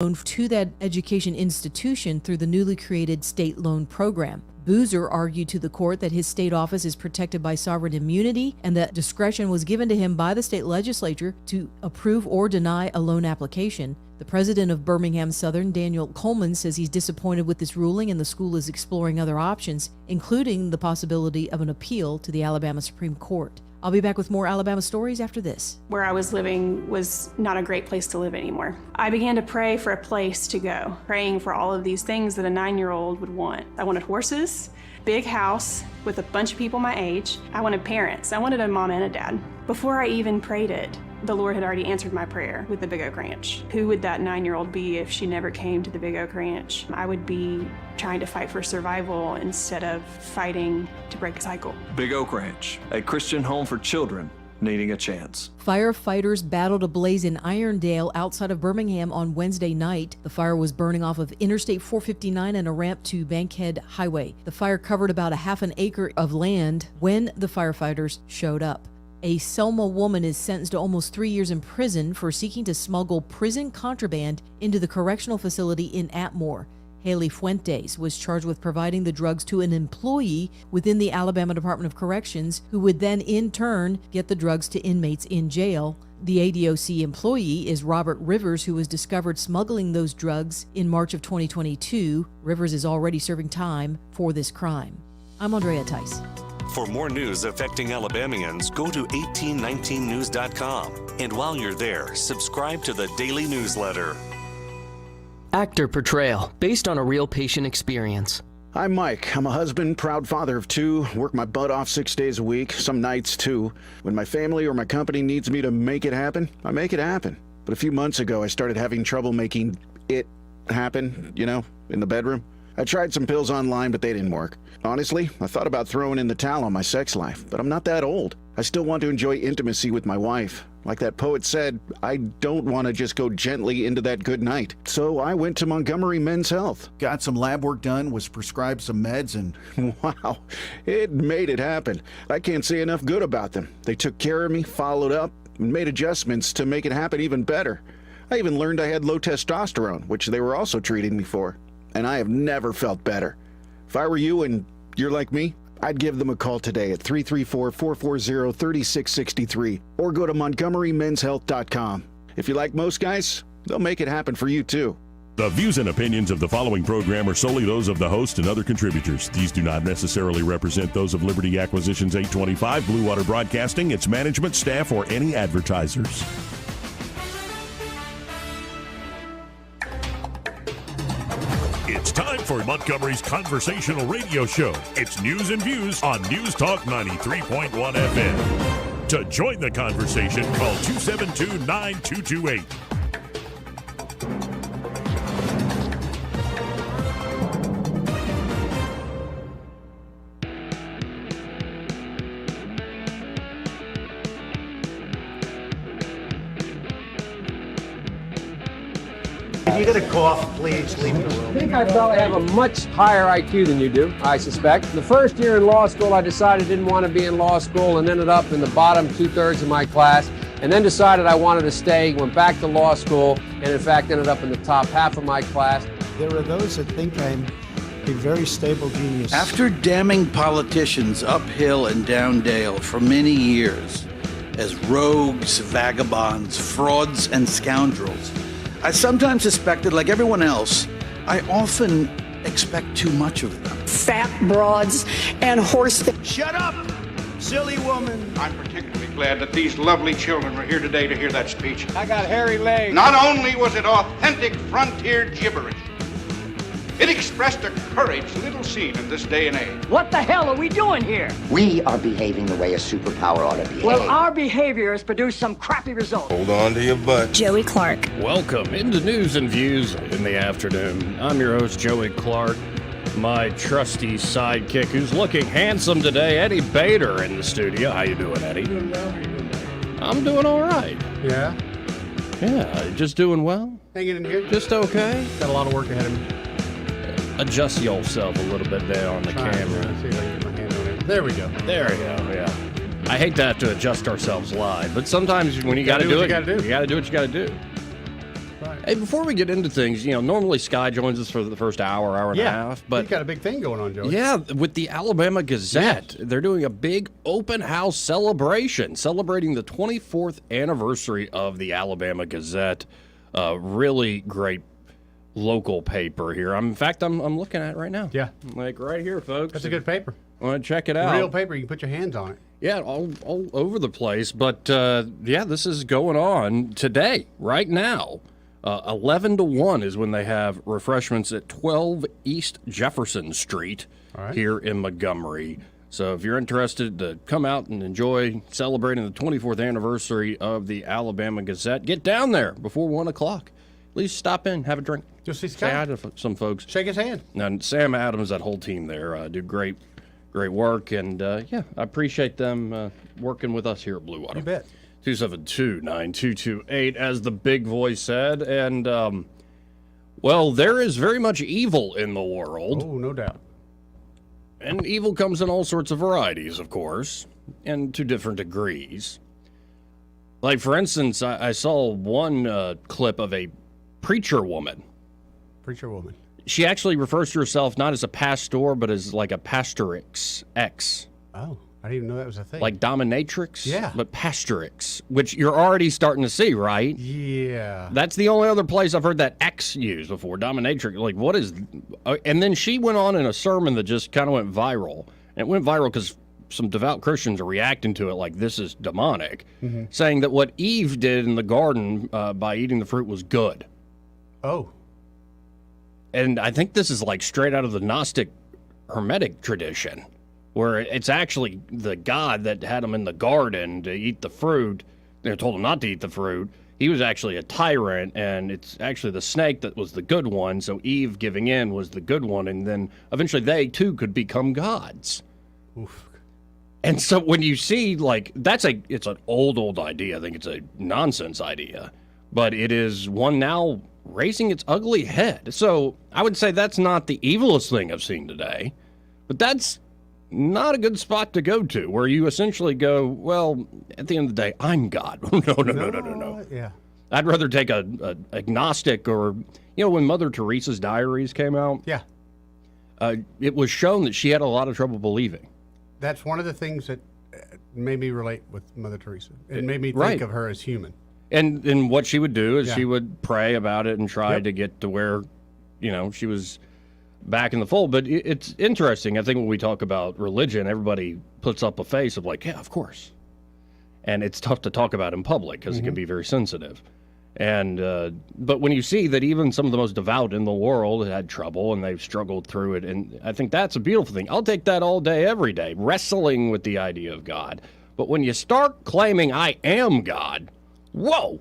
loan to that education institution through the newly created state loan program. Boozer argued to the court that his state office is protected by sovereign immunity and that discretion was given to him by the state legislature to approve or deny a loan application. The president of Birmingham Southern, Daniel Coleman, says he's disappointed with this ruling and the school is exploring other options, including the possibility of an appeal to the Alabama Supreme Court. I'll be back with more Alabama stories after this. Where I was living was not a great place to live anymore. I began to pray for a place to go, praying for all of these things that a 9-year-old would want. I wanted horses, big house with a bunch of people my age. I wanted parents. I wanted a mom and a dad. Before I even prayed it, the Lord had already answered my prayer with the Big Oak Ranch. Who would that 9-year-old be if she never came to the Big Oak Ranch? I would be trying to fight for survival instead of fighting to break a cycle. Big Oak Ranch, a Christian home for children needing a chance. Firefighters battled a blaze in Irondale outside of Birmingham on Wednesday night. The fire was burning off of Interstate 459 and a ramp to Bankhead Highway. The fire covered about a half an acre of land when the firefighters showed up. A Selma woman is sentenced to almost 3 years in prison for seeking to smuggle prison contraband into the correctional facility in Atmore. Haley Fuentes was charged with providing the drugs to an employee within the Alabama Department of Corrections, who would then in turn get the drugs to inmates in jail. The ADOC employee is Robert Rivers, who was discovered smuggling those drugs in March of 2022. Rivers is already serving time for this crime. I'm Andrea Tice. For more news affecting Alabamians, go to 1819news.com. And while you're there, subscribe to the daily newsletter. Actor portrayal, based on a real patient experience. I'm Mike. I'm a husband, proud father of 2, work my butt off 6 days a week, some nights too. When my family or my company needs me to make it happen, I make it happen. But a few months ago, I started having trouble making it happen, in the bedroom. I tried some pills online, but they didn't work. Honestly, I thought about throwing in the towel on my sex life, but I'm not that old. I still want to enjoy intimacy with my wife. Like that poet said, I don't want to just go gently into that good night. So I went to Montgomery Men's Health. Got some lab work done, was prescribed some meds, and wow, it made it happen. I can't say enough good about them. They took care of me, followed up, and made adjustments to make it happen even better. I even learned I had low testosterone, which they were also treating me for. And I have never felt better. If I were you and you're like me, I'd give them a call today at 334-440-3663 or go to montgomerymenshealth.com. If you like most guys, they'll make it happen for you too. The views and opinions of the following program are solely those of the host and other contributors. These do not necessarily represent those of Liberty Acquisitions 825, Blue Water Broadcasting, its management, staff, or any advertisers. It's time for Montgomery's conversational radio show. It's News and Views on News Talk 93.1 FM. To join the conversation, call 272-9228. If you get a cough, please leave the room. I think I probably have a much higher IQ than you do, I suspect. The first year in law school, I decided I didn't want to be in law school and ended up in the bottom 2/3 of my class, and then decided I wanted to stay, went back to law school, and in fact ended up in the top half of my class. There are those that think I'm a very stable genius. After damning politicians uphill and down dale for many years as rogues, vagabonds, frauds, and scoundrels, I sometimes suspected, like everyone else, I often expect too much of them. Fat broads and horse. Shut up, silly woman. I'm particularly glad that these lovely children were here today to hear that speech. I got hairy legs. Not only was it authentic frontier gibberish, it expressed a courage little seen in this day and age. What the hell are we doing here? We are behaving the way a superpower ought to behave. Well, our behavior has produced some crappy results. Hold on to your butt. Joey Clark. Welcome into News and Views in the afternoon. I'm your host, Joey Clark. My trusty sidekick, who's looking handsome today, Eddie Bader, in the studio. How you doing, Eddie? Doing well. I'm doing all right. Yeah? Yeah, just doing well. Hanging in here? Just okay. Got a lot of work ahead of me. Adjust yourself a little bit there on the camera. Let's see if I can get my hand on it. There we go. There we go, yeah. I hate to have to adjust ourselves live, but sometimes when you got to do it, you got to do what you got to do. Right. Hey, before we get into things, normally Sky joins us for the first hour and a half. But you've got a big thing going on, Joey. Yeah, with the Alabama Gazette. They're doing a big open house celebration, celebrating the 24th anniversary of the Alabama Gazette. Really great local paper here. In fact, I'm looking at it right now. Yeah. Like right here, folks. That's a good paper. Want to check it out? Real paper. You can put your hands on it. Yeah, all over the place. But, this is going on today, right now. 11 to 1 is when they have refreshments at 12 East Jefferson Street here in Montgomery. So if you're interested to come out and enjoy celebrating the 24th anniversary of the Alabama Gazette, get down there before 1 o'clock. At least stop in, have a drink. Just see Scott. Say hi to some folks. Shake his hand. And Sam Adams, that whole team there, do great work. And, I appreciate them working with us here at Blue Water. You bet. 272-9228, as the big voice said. And, there is very much evil in the world. Oh, no doubt. And evil comes in all sorts of varieties, of course, and to different degrees. Like, for instance, I saw one clip of a preacher woman. Preacher woman. She actually refers to herself not as a pastor, but as like a pastorix. Oh. I didn't even know that was a thing. Like dominatrix? Yeah. But pastorix, which you're already starting to see, right? Yeah. That's the only other place I've heard that X used before, dominatrix. Like, what is... And then she went on in a sermon that just kind of went viral. And it went viral because some devout Christians are reacting to it like this is demonic, saying that what Eve did in the garden by eating the fruit was good. Oh. And I think this is like straight out of the Gnostic Hermetic tradition, where it's actually the God that had them in the garden to eat the fruit. They told them not to eat the fruit. He was actually a tyrant, and it's actually the snake that was the good one, so Eve giving in was the good one, and then eventually they, too, could become gods. Oof. And so when you see, like, it's an old idea. I think it's a nonsense idea, but it is one now raising its ugly head. So I would say that's not the evilest thing I've seen today, but that's not a good spot to go to, where you essentially go, well, at the end of the day, I'm God. No. Yeah. I'd rather take a agnostic, or, when Mother Teresa's diaries came out. Yeah. It was shown that she had a lot of trouble believing. That's one of the things that made me relate with Mother Teresa. It made me think of her as human. And what she would do is she would pray about it and try to get to where, she was back in the fold. But it's interesting. I think when we talk about religion, everybody puts up a face of like, yeah, of course. And it's tough to talk about in public because it can be very sensitive. And but when you see that even some of the most devout in the world had trouble and they've struggled through it, and I think that's a beautiful thing. I'll take that all day, every day, wrestling with the idea of God. But when you start claiming I am God, whoa,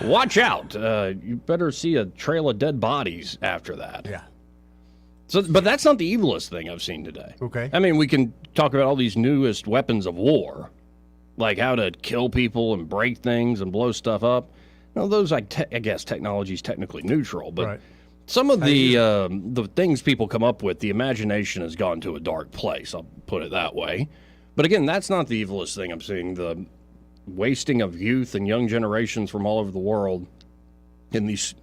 watch out. You better see a trail of dead bodies after that. Yeah. So, but that's not the evilest thing I've seen today. Okay. I mean, we can talk about all these newest weapons of war, like how to kill people and break things and blow stuff up. Those, I guess, technology is technically neutral, but some of the things people come up with, the imagination has gone to a dark place, I'll put it that way. But again, that's not the evilest thing I'm seeing. The wasting of youth and young generations from all over the world in these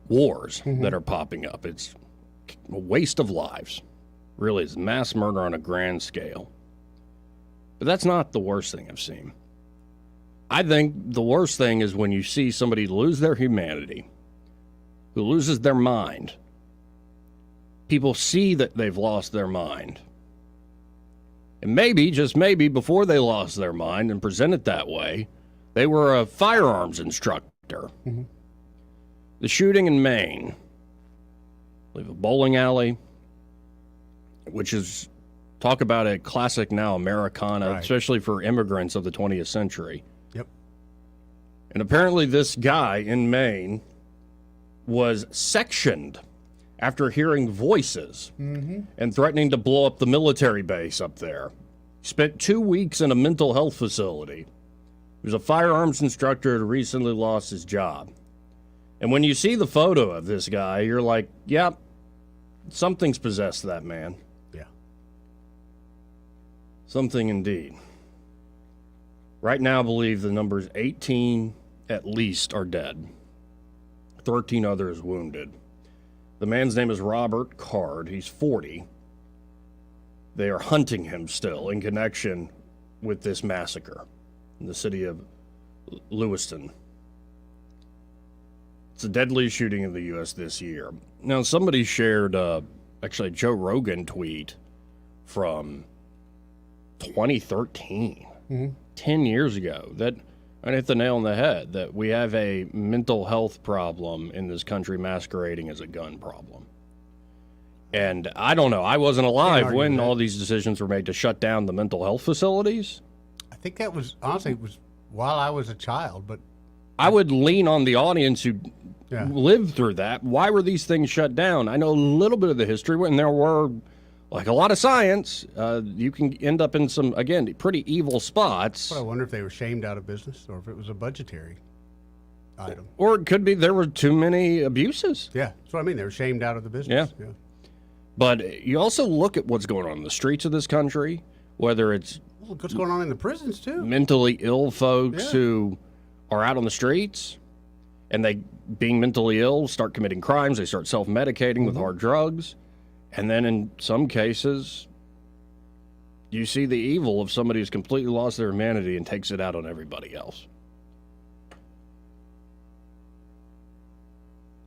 wars that are popping up. It's a waste of lives. Really, it's mass murder on a grand scale. But that's not the worst thing I've seen. I think the worst thing is when you see somebody lose their humanity, who loses their mind. People see that they've lost their mind. And maybe, just maybe, before they lost their mind and present it that way, they were a firearms instructor. The shooting in Maine, I believe a bowling alley, which is, talk about a classic now Americana, especially for immigrants of the 20th century. And apparently this guy in Maine was sectioned after hearing voices and threatening to blow up the military base up there. Spent 2 weeks in a mental health facility. He was a firearms instructor who recently lost his job. And when you see the photo of this guy, you're like, yep, something's possessed that man. Yeah. Something indeed. Right now, I believe the number's 18 at least are dead. 13 others wounded. The man's name is Robert Card. He's 40. They are hunting him still in connection with this massacre in the city of Lewiston. It's the deadliest shooting in the U.S. this year. Now, somebody shared actually a Joe Rogan tweet from 2013, 10 years ago, that I hit the nail on the head, that we have a mental health problem in this country masquerading as a gun problem. And I don't know. I wasn't alive when all these decisions were made to shut down the mental health facilities. I think that was, honestly, it was while I was a child, but I would lean on the audience who lived through that. Why were these things shut down? I know a little bit of the history when there were, like a lot of science, you can end up in some, again, pretty evil spots. But I wonder if they were shamed out of business or if it was a budgetary item. Or it could be there were too many abuses. Yeah, that's what I mean. They were shamed out of the business. Yeah. But you also look at what's going on in the streets of this country, whether it's what's going on in the prisons, too. Mentally ill folks who are out on the streets, and they, being mentally ill, start committing crimes. They start self-medicating with hard drugs. And then in some cases, you see the evil of somebody who's completely lost their humanity and takes it out on everybody else.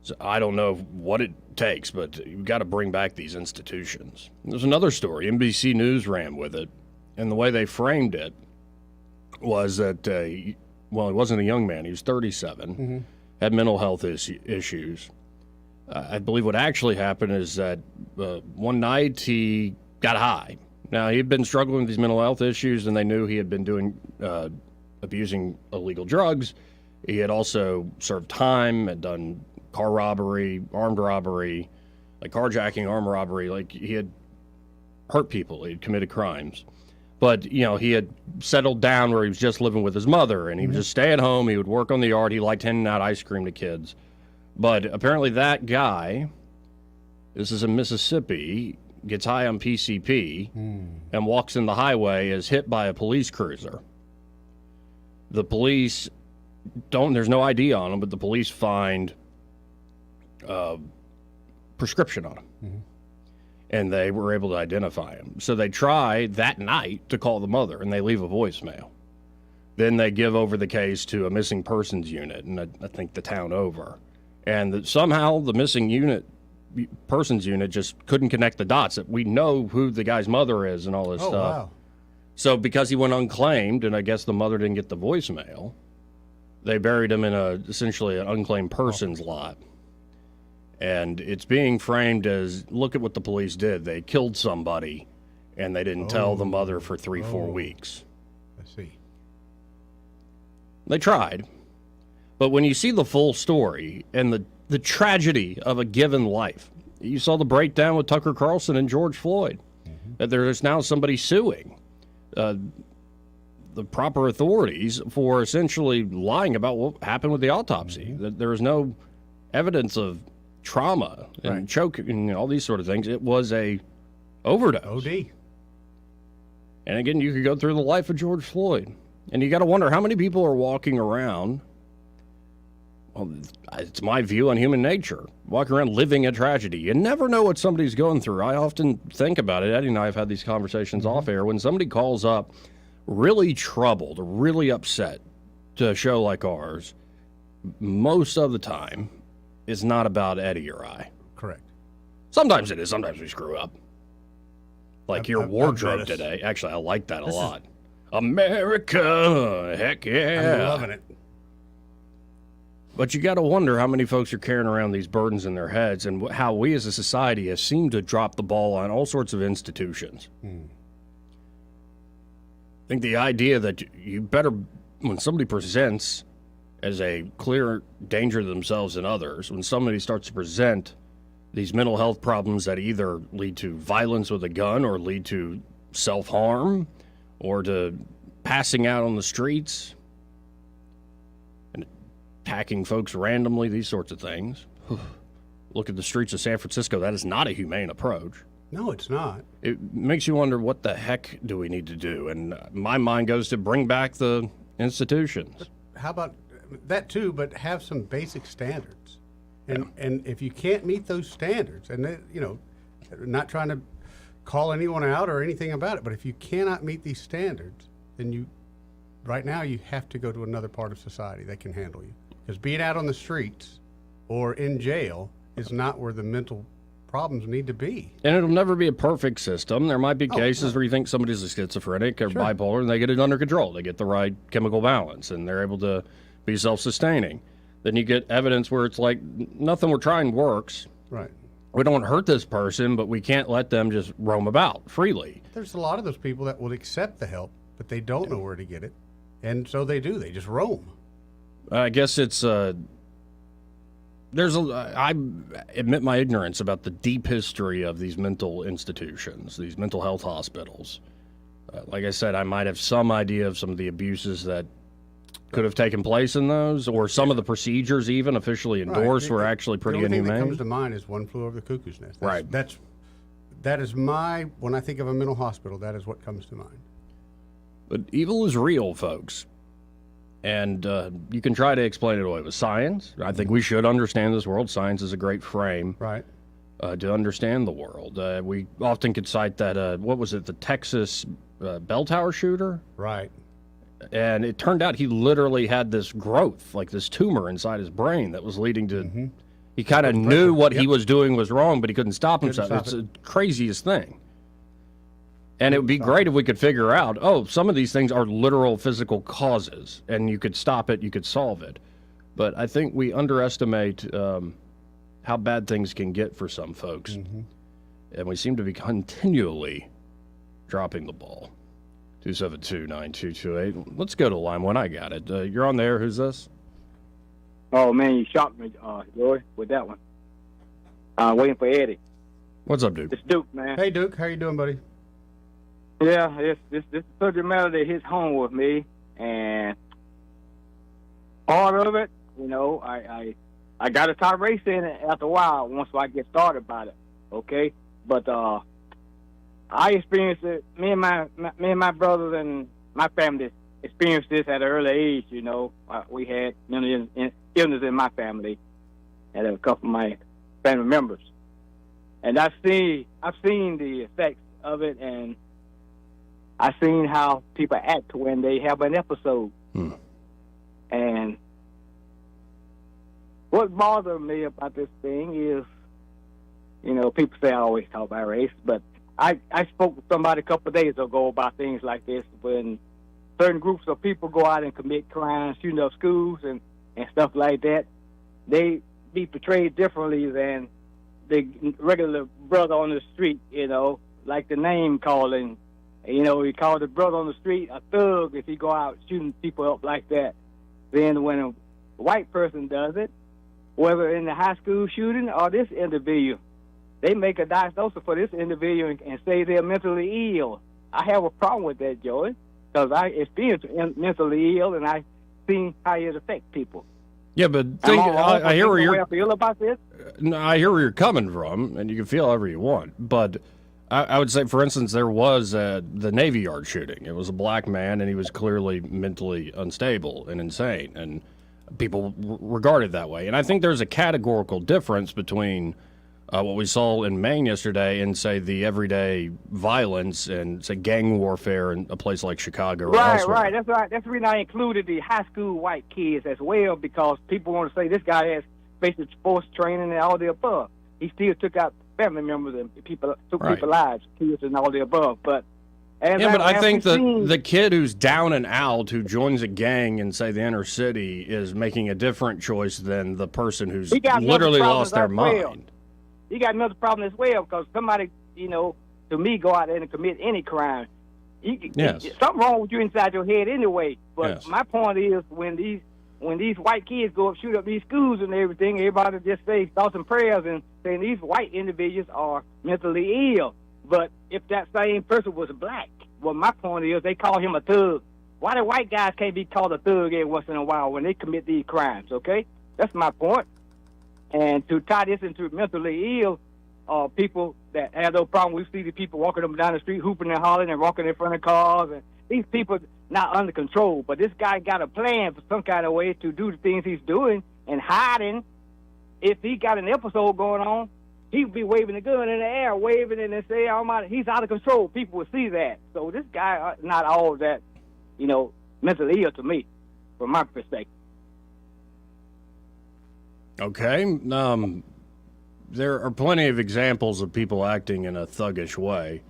So I don't know what it takes, but you've got to bring back these institutions. There's another story. NBC News ran with it, and the way they framed it was that, well, he wasn't a young man. He was 37, had mental health issues. I believe what actually happened is that one night he got high. Now, he had been struggling with these mental health issues, and they knew he had been doing abusing illegal drugs. He had also served time, had done car robbery, armed robbery, like carjacking, armed robbery. Like, he had hurt people. He had committed crimes. But, you know, he had settled down where he was just living with his mother, and he would just stay at home. He would work on the yard. He liked handing out ice cream to kids. But apparently that guy, this is in Mississippi, gets high on PCP and walks in the highway, is hit by a police cruiser. The police there's no ID on him, but the police find prescription on him. And they were able to identify him. So they try that night to call the mother, and they leave a voicemail. Then they give over the case to a missing persons unit, and I think the town over. And somehow the missing persons unit just couldn't connect the dots. That we know who the guy's mother is and all this stuff. Wow. So because he went unclaimed, and I guess the mother didn't get the voicemail, they buried him in essentially an unclaimed persons lot. And it's being framed as, look at what the police did. They killed somebody, and they didn't tell the mother for 3-4 weeks. I see. They tried. But when you see the full story and the tragedy of a given life, you saw the breakdown with Tucker Carlson and George Floyd, that there is now somebody suing the proper authorities for essentially lying about what happened with the autopsy. That there was no evidence of trauma and choking and all these sort of things. It was a overdose. OD. And again, you could go through the life of George Floyd, and you got to wonder how many people are walking around. Well, it's my view on human nature. Walking around living a tragedy. You never know what somebody's going through. I often think about it. Eddie and I have had these conversations off air. When somebody calls up really troubled, really upset to a show like ours, most of the time, it's not about Eddie or I. Correct. Sometimes it is. Sometimes we screw up. Like your wardrobe today. Actually, I like that a lot. America. Heck yeah. I'm loving it. But you got to wonder how many folks are carrying around these burdens in their heads, and how we as a society have seemed to drop the ball on all sorts of institutions. I think the idea that you better, when somebody presents as a clear danger to themselves and others, when somebody starts to present these mental health problems that either lead to violence with a gun or lead to self-harm or to passing out on the streets and attacking folks randomly, these sorts of things. Look at the streets of San Francisco. That is not a humane approach. No, it's not. It makes you wonder, what the heck do we need to do? And my mind goes to bring back the institutions. How about that too, but have some basic standards. And if you can't meet those standards, and not trying to call anyone out or anything about it, but if you cannot meet these standards, then right now you have to go to another part of society that can handle you. Because being out on the streets or in jail is not where the mental problems need to be. And it'll never be a perfect system. There might be cases where you think somebody's a schizophrenic or bipolar, and they get it under control. They get the right chemical balance, and they're able to be self-sustaining. Then you get evidence where it's like, nothing we're trying works. Right. We don't hurt this person, but we can't let them just roam about freely. There's a lot of those people that will accept the help, but they don't know where to get it. And so they do. They just roam. I guess it's I admit my ignorance about the deep history of these mental institutions, these mental health hospitals. Like I said, I might have some idea of some of the abuses that could have taken place in those, or some of the procedures even officially endorsed were actually pretty inhumane. The only thing that comes to mind is One Flew Over the Cuckoo's Nest. Right. That is when I think of a mental hospital, that is what comes to mind. But evil is real, folks. And you can try to explain it away with science. I think we should understand this world. Science is a great frame to understand the world. We often could cite that, what was it, the Texas bell tower shooter? Right. And it turned out he literally had this growth, like this tumor inside his brain that was leading to... He kind of knew what he was doing was wrong, but he couldn't stop himself. It's the craziest thing. And it would be great if we could figure out, some of these things are literal physical causes, and you could stop it, you could solve it. But I think we underestimate how bad things can get for some folks. And we seem to be continually dropping the ball. 272-9228. Let's go to line one. I got it. You're on there. Who's this? Oh, man, you shocked me, Joey, with that one. Waiting for Eddie. What's up, Duke? It's Duke, man. Hey, Duke. How you doing, buddy? Yeah, this subject matter that hits home with me, and part of it, I got to start racing after a while once I get started about it, okay? But I experienced it. Me and my brothers and my family experienced this at an early age. We had mental illness in my family, and a couple of my family members, and I've seen the effects of it, and I've seen how people act when they have an episode. And what bothers me about this thing is, people say I always talk about race, but I spoke with somebody a couple of days ago about things like this. When certain groups of people go out and commit crimes, shooting up schools and stuff like that, they be portrayed differently than the regular brother on the street, like the name calling. He called the brother on the street a thug if he go out shooting people up like that. Then when a white person does it, whether in the high school shooting or this individual, they make a diagnosis for this individual and say they're mentally ill. I have a problem with that, Joey, because I experienced mentally ill and I've seen how it affects people. Yeah, but I hear where you're... I feel about this? No, I hear where you're coming from, and you can feel however you want, but... I would say, for instance, there was the Navy Yard shooting. It was a black man, and he was clearly mentally unstable and insane, and people regarded that way. And I think there's a categorical difference between what we saw in Maine yesterday and, say, the everyday violence and, say, gang warfare in a place like Chicago or elsewhere. Right. That's right. That's the reason I included the high school white kids as well, because people want to say this guy has basic sports training and all the above. He still took out family members and people, took people's lives, kids and all the above. But I think the kid who's down and out, who joins a gang in, say, the inner city, is making a different choice than the person who's literally lost their mind. You got another problem as well, because somebody, to me, go out there and commit any crime. Something wrong with you inside your head anyway. But my point is, when these white kids go up, shoot up these schools and everything, everybody just say thoughts and prayers and saying these white individuals are mentally ill. But if that same person was black, well, my point is they call him a thug. Why the white guys can't be called a thug every once in a while when they commit these crimes, okay? That's my point. And to tie this into mentally ill people that have no problem, we see the people walking up and down the street hooping and hollering and walking in front of cars, and these people not under control. But this guy got a plan for some kind of way to do the things he's doing and hiding if he got an episode going on, he'd be waving the gun in the air, waving it and say, he's out of control. People would see that. So this guy, not all that, mentally ill to me, from my perspective. Okay. There are plenty of examples of people acting in a thuggish way.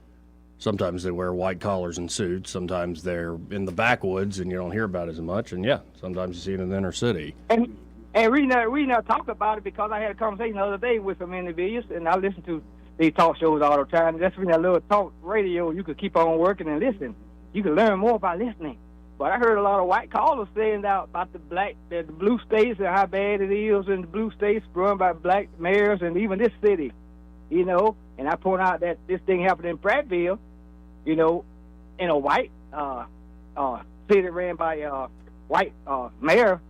Sometimes they wear white collars and suits. Sometimes they're in the backwoods and you don't hear about it as much. And yeah, sometimes you see it in the inner city. And we never talk about it because I had a conversation the other day with some individuals, and I listen to these talk shows all the time. That's when that little talk radio, you could keep on working and listen. You can learn more by listening. But I heard a lot of white callers saying about the blue states and how bad it is in the blue states run by black mayors and even this city, And I point out that this thing happened in Prattville, in a white city ran by a white mayor.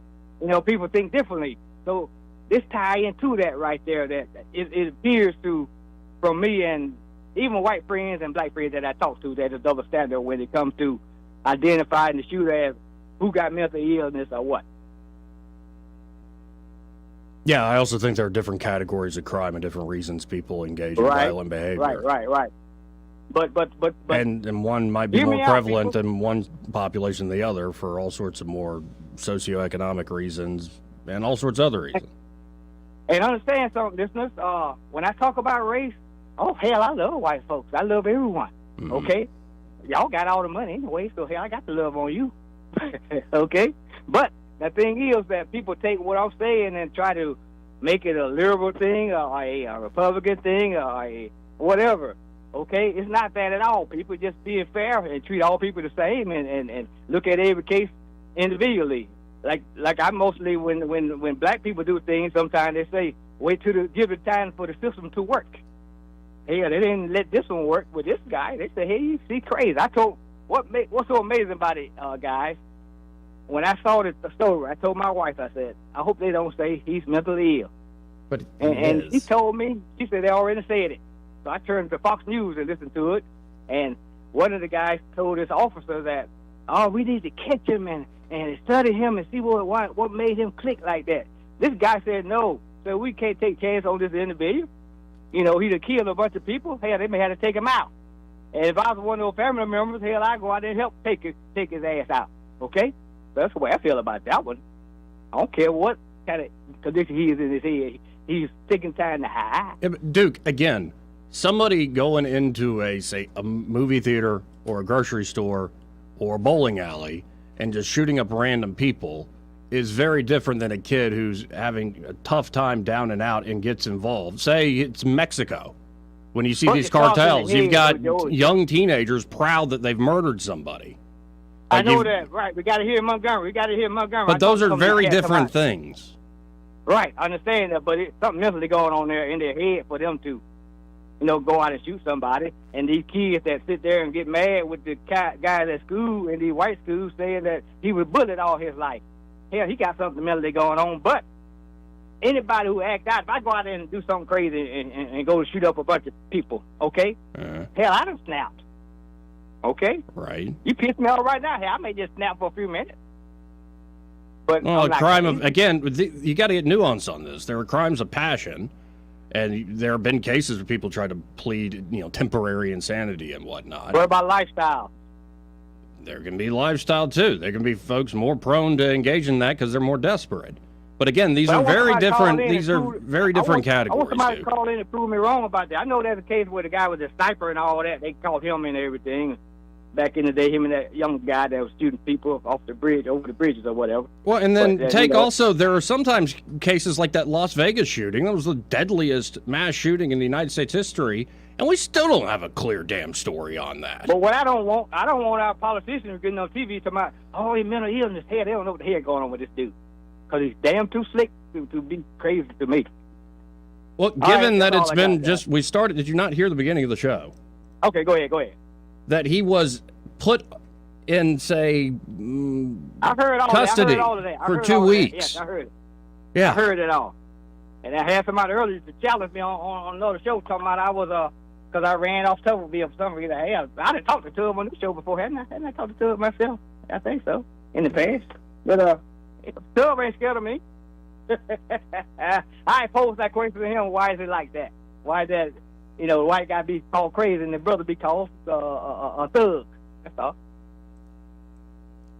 People think differently. So this tie into that right there, that it appears to, from me and even white friends and black friends that I talk to, there's a double standard when it comes to identifying the shooter as who got mental illness or what. Yeah, I also think there are different categories of crime and different reasons people engage in violent behavior. Right. But and one might be more prevalent in one population than the other for all sorts of more socioeconomic reasons and all sorts of other reasons. And understand something, listeners. When I talk about race, hell, I love white folks. I love everyone. Mm-hmm. Okay? Y'all got all the money anyway, so hell, I got the love on you. Okay? But the thing is that people take what I'm saying and try to make it a liberal thing or a Republican thing or a whatever. Okay? It's not that at all. People just being fair and treat all people the same and look at every case individually. Like I mostly, when black people do things, sometimes they say, wait till give it time for the system to work. Hey, they didn't let this one work with this guy. They said, hey, he's crazy. I told, what's so amazing about it, guys, when I saw the story, I told my wife, I said, I hope they don't say he's mentally ill. But and she told me, she said they already said it. So I turned to Fox News and listened to it, and one of the guys told this officer that, we need to catch him and study him and see what made him click like that. This guy said no. So we can't take chance on this individual. He'd have killed a bunch of people. Hell, they may have to take him out. And if I was one of those family members, hell, I'd go out there and help take his ass out. Okay? That's the way I feel about that one. I don't care what kind of condition he is in his head. He's taking time to hide. Yeah, but Duke, again, somebody going into a movie theater or a grocery store or a bowling alley and just shooting up random people is very different than a kid who's having a tough time down and out and gets involved. Say it's Mexico. When you see these cartels, you've got young teenagers proud that they've murdered somebody. I know that, right. We got to hear Montgomery. But those are very different things. Right, I understand that, but it's something mentally going on there in their head for them to, go out and shoot somebody. And these kids that sit there and get mad with the guys at school in these white schools saying that he was bullied all his life. Hell, he got something mentally going on. But anybody who acts out, if I go out there and do something crazy and go to shoot up a bunch of people, okay? Hell, I done snapped. Okay? Right. You piss me off right now. Hell, I may just snap for a few minutes. But you got to get nuance on this. There are crimes of passion, and there have been cases where people try to plead, temporary insanity and whatnot. What about lifestyle? There can be lifestyle, too. There can be folks more prone to engage in that because they're more desperate. But again, these are very different. These are very different categories. I want somebody to call in and prove me wrong about that. I know there's a case where the guy was a sniper and all that. They caught him and everything. Back in the day, him and that young guy that was shooting people off the bridge, over the bridges or whatever. Well, and then there are sometimes cases like that Las Vegas shooting. That was the deadliest mass shooting in the United States history, and we still don't have a clear damn story on that. But what I don't want our politicians getting on TV talking about, he mental illness. Hell, they don't know what the hell going on with this dude. Because he's damn too slick to be crazy to me. Well, given that it's been we started, did you not hear the beginning of the show? Okay, go ahead. That he was put in, say, custody for 2 weeks. Yes, I heard it. Yeah. I heard it all. And I had somebody earlier to challenge me on another show talking about I was, because I ran off Tuberville for some reason. Hell, I didn't talk to him on this show before, hadn't I? Hadn't I talked to him myself? I think so, in the past. But, Tub ain't scared of me. I posed that question to him. Why is it like that? Why that, the white guy be called crazy and the brother be called a thug? That's all.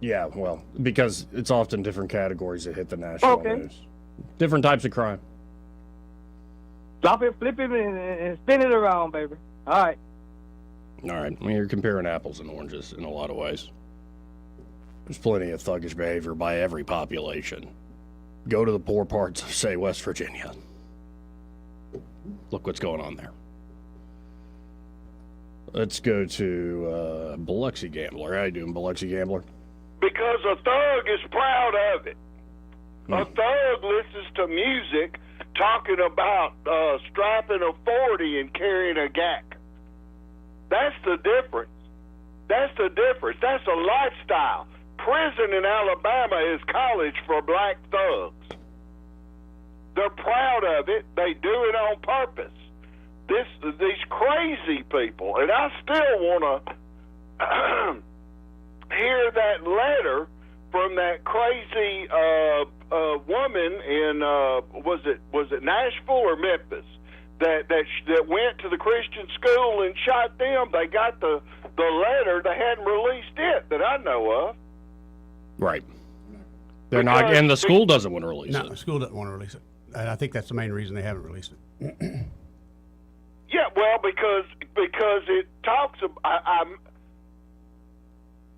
Yeah, well, because it's often different categories that hit the national news. Different types of crime. Drop it, flip it, and spin it around, baby. All right. All right. I mean, you're comparing apples and oranges in a lot of ways. There's plenty of thuggish behavior by every population. Go to the poor parts of, say, West Virginia. Look what's going on there. Let's go to Biloxi Gambler. How you doing, Biloxi Gambler? Because a thug is proud of it. A thug listens to music talking about strapping a 40 and carrying a gack. That's the difference. That's the difference. That's a lifestyle. Prison in Alabama is college for black thugs. They're proud of it. They do it on purpose. These crazy people, and I still want to hear that letter from that crazy woman in was it Nashville or Memphis that went to the Christian school and shot them. They got the letter. They hadn't released it that I know of. Right. They're not, and the school doesn't want to release it. No, the school doesn't want to release it. And I think that's the main reason they haven't released it. Yeah, well, because it talks about.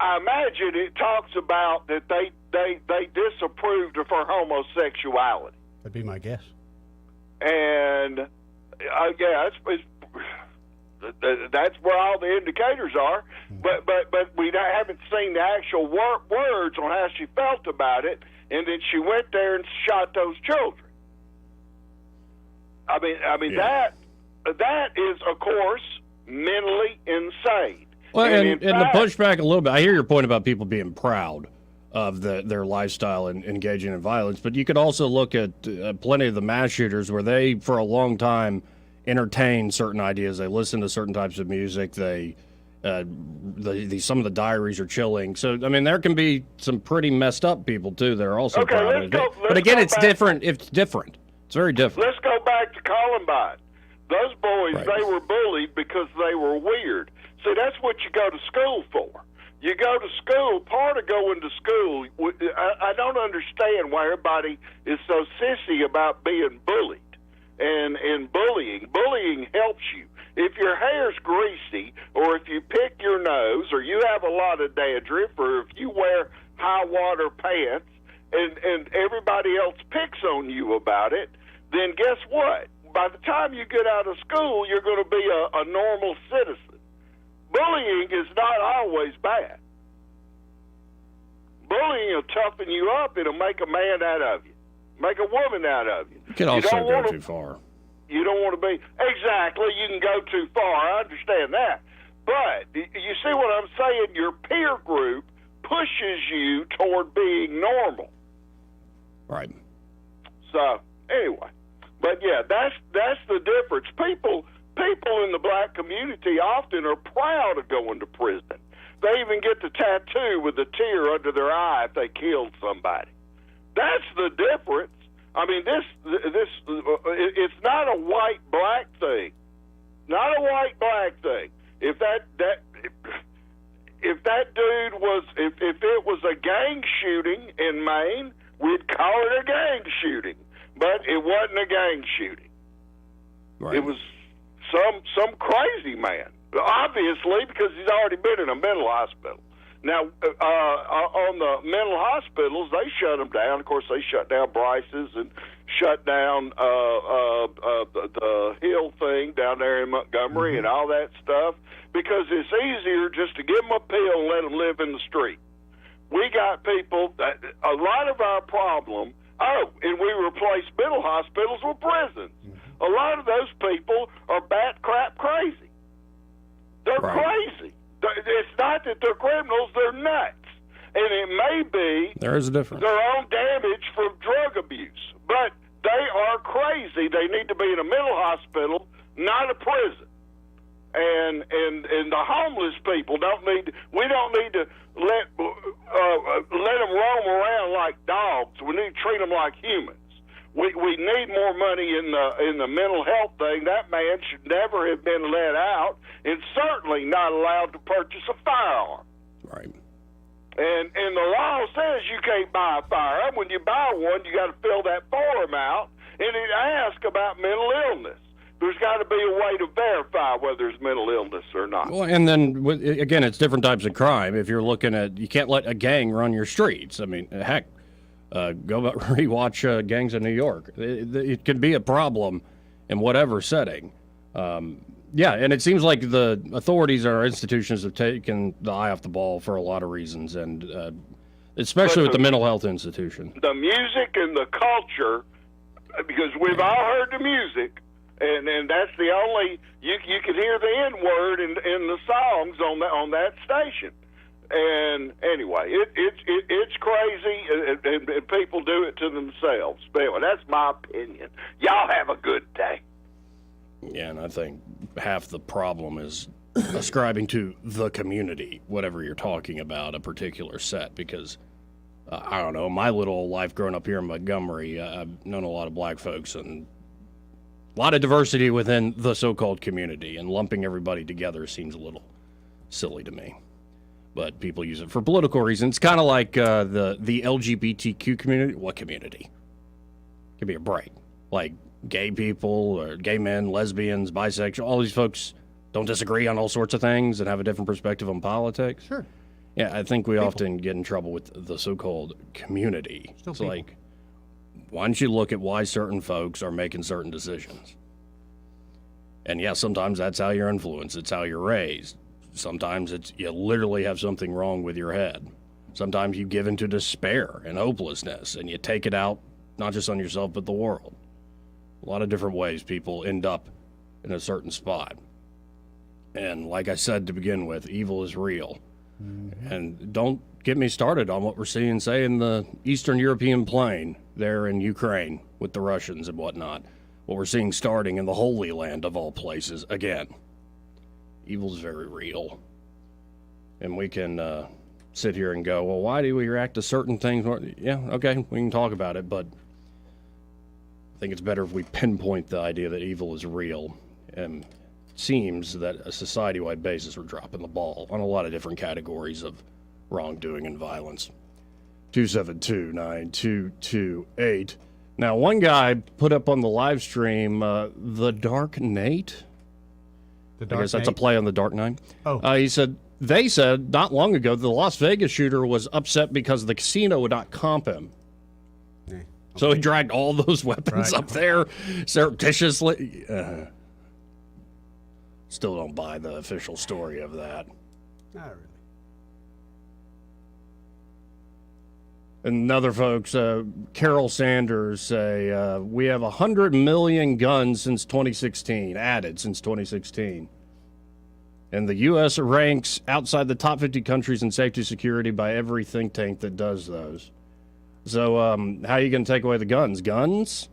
I imagine it talks about that they disapproved of her homosexuality. That'd be my guess. And that's where all the indicators are. But we haven't seen the actual words on how she felt about it. And then she went there and shot those children. I mean Yeah. that is, of course, mentally insane. Well, and in to fact, push back a little bit, I hear your point about people being proud of their lifestyle and engaging in violence, but you could also look at plenty of the mass shooters where they, for a long time, entertain certain ideas. They listen to certain types of music. They some of the diaries are chilling. So, I mean, there can be some pretty messed up people, too, that are also proud of it. But again, it's different. It's different. It's very different. Let's go back to Columbine. Those boys, they were bullied because they were weird. See, that's what you go to school for. You go to school, part of going to school, I don't understand why everybody is so sissy about being bullied and bullying. Bullying helps you. If your hair's greasy, or if you pick your nose, or you have a lot of dandruff, or if you wear high-water pants, and everybody else picks on you about it, then guess what? By the time you get out of school, you're going to be a normal citizen. Bullying is not always bad. Bullying will toughen you up. It'll make a man out of you, make a woman out of you. You can also go too far. You don't want to be. Exactly. You can go too far. I understand that. But you see what I'm saying? Your peer group pushes you toward being normal. Right. So, anyway. But, yeah, that's the difference. People in the black community often are proud of going to prison. They even get the tattoo with a tear under their eye if they killed somebody. That's the difference. I mean, it's not a white-black thing. Not a white-black thing. If that dude was, if it was a gang shooting in Maine, we'd call it a gang shooting. But it wasn't a gang shooting. Right. It was some crazy man, obviously, because he's already been in a mental hospital. Now, on the mental hospitals, they shut them down. Of course, they shut down Bryce's and shut down the Hill thing down there in Montgomery and all that stuff, because it's easier just to give them a pill and let them live in the street. We got people, a lot of our problem, and we replace mental hospitals with prisons. A lot of those people are bat crap crazy. They're crazy. It's not that they're criminals, they're nuts. And it may be there is a difference. Their own damage from drug abuse. But they are crazy. They need to be in a mental hospital, not a prison. And the homeless people we don't need to let them roam around like dogs. We need to treat them like humans. We need more money in the mental health thing. That man should never have been let out, and certainly not allowed to purchase a firearm. Right. And the law says you can't buy a firearm. When you buy one, you got to fill that form out, and it asks about mental illness. There's got to be a way to verify whether there's mental illness or not. Well, and then, again, it's different types of crime. If you're looking at, you can't let a gang run your streets. I mean, heck, go back, rewatch Gangs of New York. It can be a problem in whatever setting. Yeah, and it seems like the authorities or institutions have taken the eye off the ball for a lot of reasons, and especially with the mental health institution. The music and the culture, because we've all heard the music, and that's the only you can hear the N-word in the songs on that station. And anyway, it's crazy, and people do it to themselves. But anyway, that's my opinion. Y'all have a good day. Yeah, and I think half the problem is ascribing to the community, whatever you're talking about, a particular set, because, I don't know, my little life growing up here in Montgomery, I've known a lot of black folks and a lot of diversity within the so-called community, and lumping everybody together seems a little silly to me. But people use it for political reasons. Kind of like the LGBTQ community. What community? Give me a break. Like gay people or gay men, lesbians, bisexual, all these folks don't disagree on all sorts of things and have a different perspective on politics. Sure. Yeah, I think we often get in trouble with the so-called community. It's like, why don't you look at why certain folks are making certain decisions? And yeah, sometimes that's how you're influenced. It's how you're raised. Sometimes it's you literally have something wrong with your head. Sometimes you give into despair and hopelessness, and you take it out not just on yourself, but the world. A lot of different ways people end up in a certain spot. And like I said to begin with, evil is real. Mm-hmm. And don't get me started on what we're seeing, say, in the Eastern European plain there in Ukraine with the Russians and whatnot. What we're seeing starting in the Holy Land of all places, again. Evil's very real. And we can sit here and go, well, why do we react to certain things? Yeah, okay, we can talk about it, but I think it's better if we pinpoint the idea that evil is real. And it seems that a society-wide basis we're dropping the ball on a lot of different categories of wrongdoing and violence. 272-9228. Now, one guy put up on the live stream, The Dark Knight. I guess that's a play on The Dark Knight. Oh. They said not long ago the Las Vegas shooter was upset because the casino would not comp him. Yeah. Okay. So he dragged all those weapons up there surreptitiously. Still don't buy the official story of that. Not really. And other folks, Carol Sanders say, we have 100 million guns since 2016, added since 2016. And the U.S. ranks outside the top 50 countries in safety security by every think tank that does those. So how are you going to take away the guns? Guns?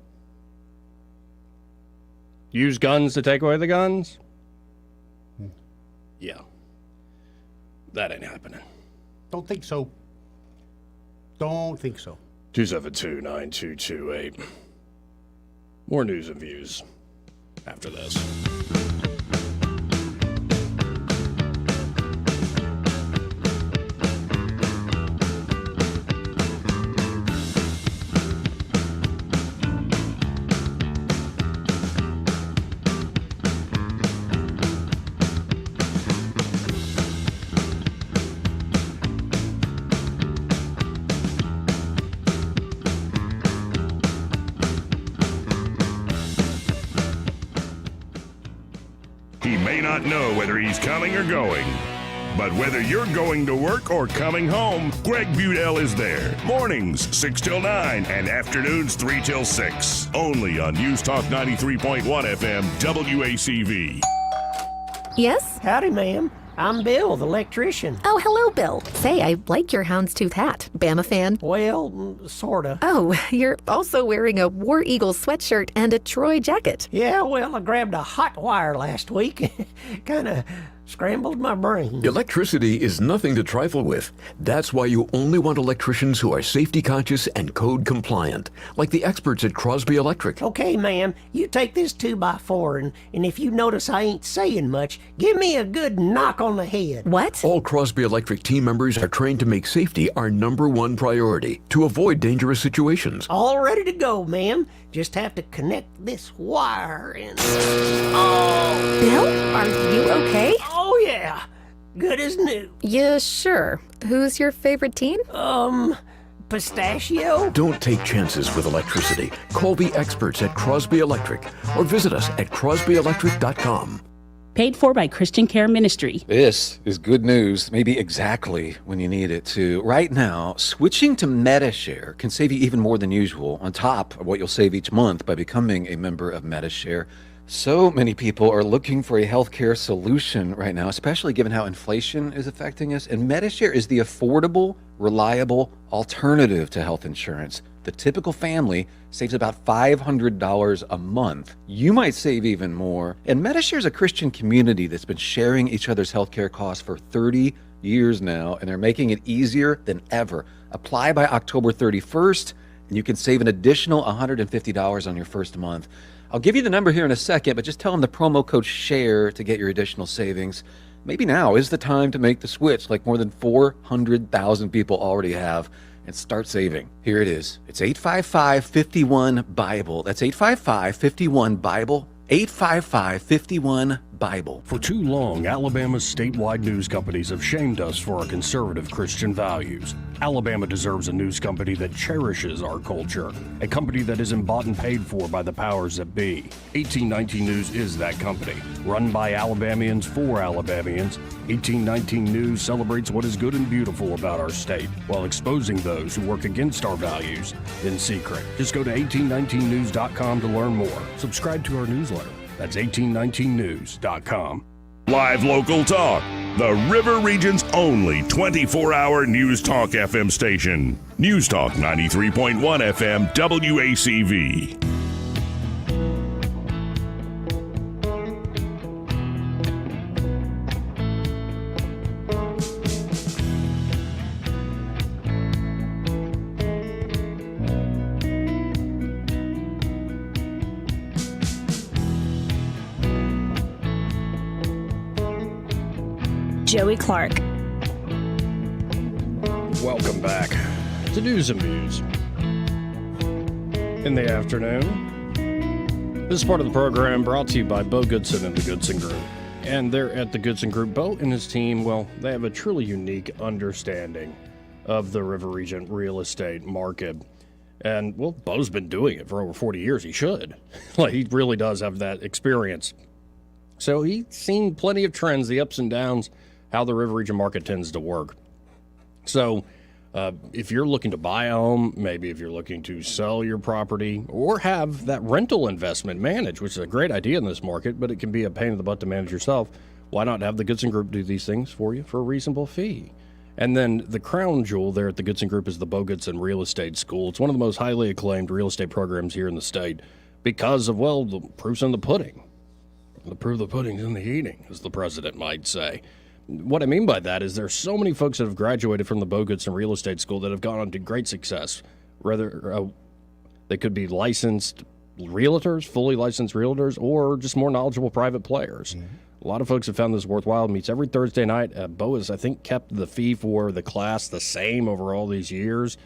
Use guns to take away the guns? Yeah. That ain't happening. Don't think so. Don't think so. 272-9228. More news and views after this. Not know whether he's coming or going. But whether you're going to work or coming home, Greg Budell is there. Mornings, 6 till 9, and afternoons, 3 till 6. Only on News Talk 93.1 FM, WACV. Yes? Howdy, ma'am. I'm Bill, the electrician. Oh, hello, Bill. Say, I like your houndstooth hat. Bama fan? Well, sorta. Oh, you're also wearing a War Eagle sweatshirt and a Troy jacket. Yeah, well, I grabbed a hot wire last week. Kinda Scrambled my brain. Electricity is nothing to trifle with. That's why you only want electricians who are safety conscious and code compliant, like the experts at Crosby Electric. Okay, ma'am, you take this 2x4, and if you notice I ain't saying much, give me a good knock on the head. What? All Crosby Electric team members are trained to make safety our #1 priority to avoid dangerous situations. All ready to go, ma'am. Just have to connect this wire and... Oh! Bill, are you okay? Oh, yeah. Good as new. Yeah, sure. Who's your favorite team? Pistachio? Don't take chances with electricity. Call the experts at Crosby Electric or visit us at crosbyelectric.com. Paid for by Christian Care Ministry. This is good news, maybe exactly when you need it too. Right now, switching to Medi-Share can save you even more than usual, on top of what you'll save each month by becoming a member of Medi-Share. So many people are looking for a healthcare solution right now, especially given how inflation is affecting us. And Medi-Share is the affordable, reliable alternative to health insurance. The typical family saves about $500 a month. You might save even more. And Medi-Share is a Christian community that's been sharing each other's healthcare costs for 30 years now, and they're making it easier than ever. Apply by October 31st, and you can save an additional $150 on your first month. I'll give you the number here in a second, but just tell them the promo code SHARE to get your additional savings. Maybe now is the time to make the switch, like more than 400,000 people already have, and start saving. Here it is. It's 855-51-BIBLE. That's 855-51-BIBLE. 855-51-BIBLE. For too long, Alabama's statewide news companies have shamed us for our conservative Christian values. Alabama deserves a news company that cherishes our culture, a company that isn't bought and paid for by the powers that be. 1819 News is that company. Run by Alabamians for Alabamians, 1819 News celebrates what is good and beautiful about our state, while exposing those who work against our values in secret. Just go to 1819news.com to learn more. Subscribe to our newsletter. That's 1819news.com. Live local talk. The River Region's only 24-hour News Talk FM station. News Talk 93.1 FM WACV. Joey Clark. Welcome back to News and Views in the afternoon. This part of the program brought to you by Bo Goodson and the Goodson Group. And they're at the Goodson Group. Bo and his team, well, they have a truly unique understanding of the River Region real estate market. And, well, Bo's been doing it for over 40 years. He should. Like, he really does have that experience. So he's seen plenty of trends, the ups and downs, how the River Region market tends to work. So if you're looking to buy a home, maybe if you're looking to sell your property or have that rental investment managed, which is a great idea in this market, but it can be a pain in the butt to manage yourself, why not have the Goodson Group do these things for you for a reasonable fee? And then the crown jewel there at the Goodson Group is the Bo Goodson Real Estate School. It's one of the most highly acclaimed real estate programs here in the state because of, well, the proof's in the pudding. The proof of the pudding's in the eating, as the president might say. What I mean by that is there's so many folks that have graduated from the Bo Goodson Real Estate School that have gone on to great success. Whether they could be licensed realtors, fully licensed realtors, or just more knowledgeable private players. Mm-hmm. A lot of folks have found this worthwhile. It meets every Thursday night. Bo has, I think, kept the fee for the class the same over all these years.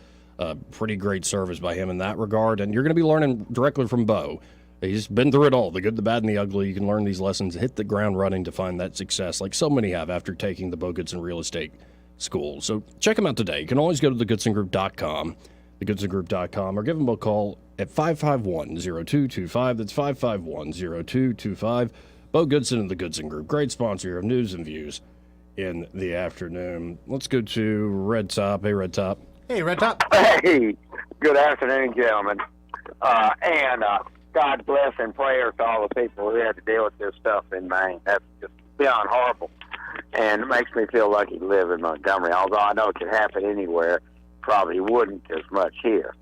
Pretty great service by him in that regard. And you're going to be learning directly from Bo. He's been through it all, the good, the bad, and the ugly. You can learn these lessons, hit the ground running to find that success, like so many have after taking the Bo Goodson Real Estate School. So check them out today. You can always go to thegoodsongroup.com, thegoodsongroup.com, or give them a call at 551-0225. That's 551-0225. Bo Goodson and the Goodson Group, great sponsor of News and Views in the afternoon. Let's go to Red Top. Hey, Red Top. Hey, Red Top. Hey, good afternoon, gentlemen. God bless and prayers to all the people who had to deal with this stuff in Maine. That's just beyond horrible. And it makes me feel lucky to live in Montgomery, although I know it could happen anywhere. Probably wouldn't as much here.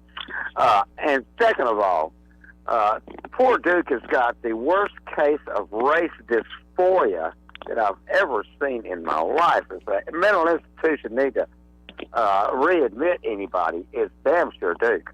And second of all, poor Duke has got the worst case of race dysphoria that I've ever seen in my life is that mental institution need to readmit anybody is damn sure Duke.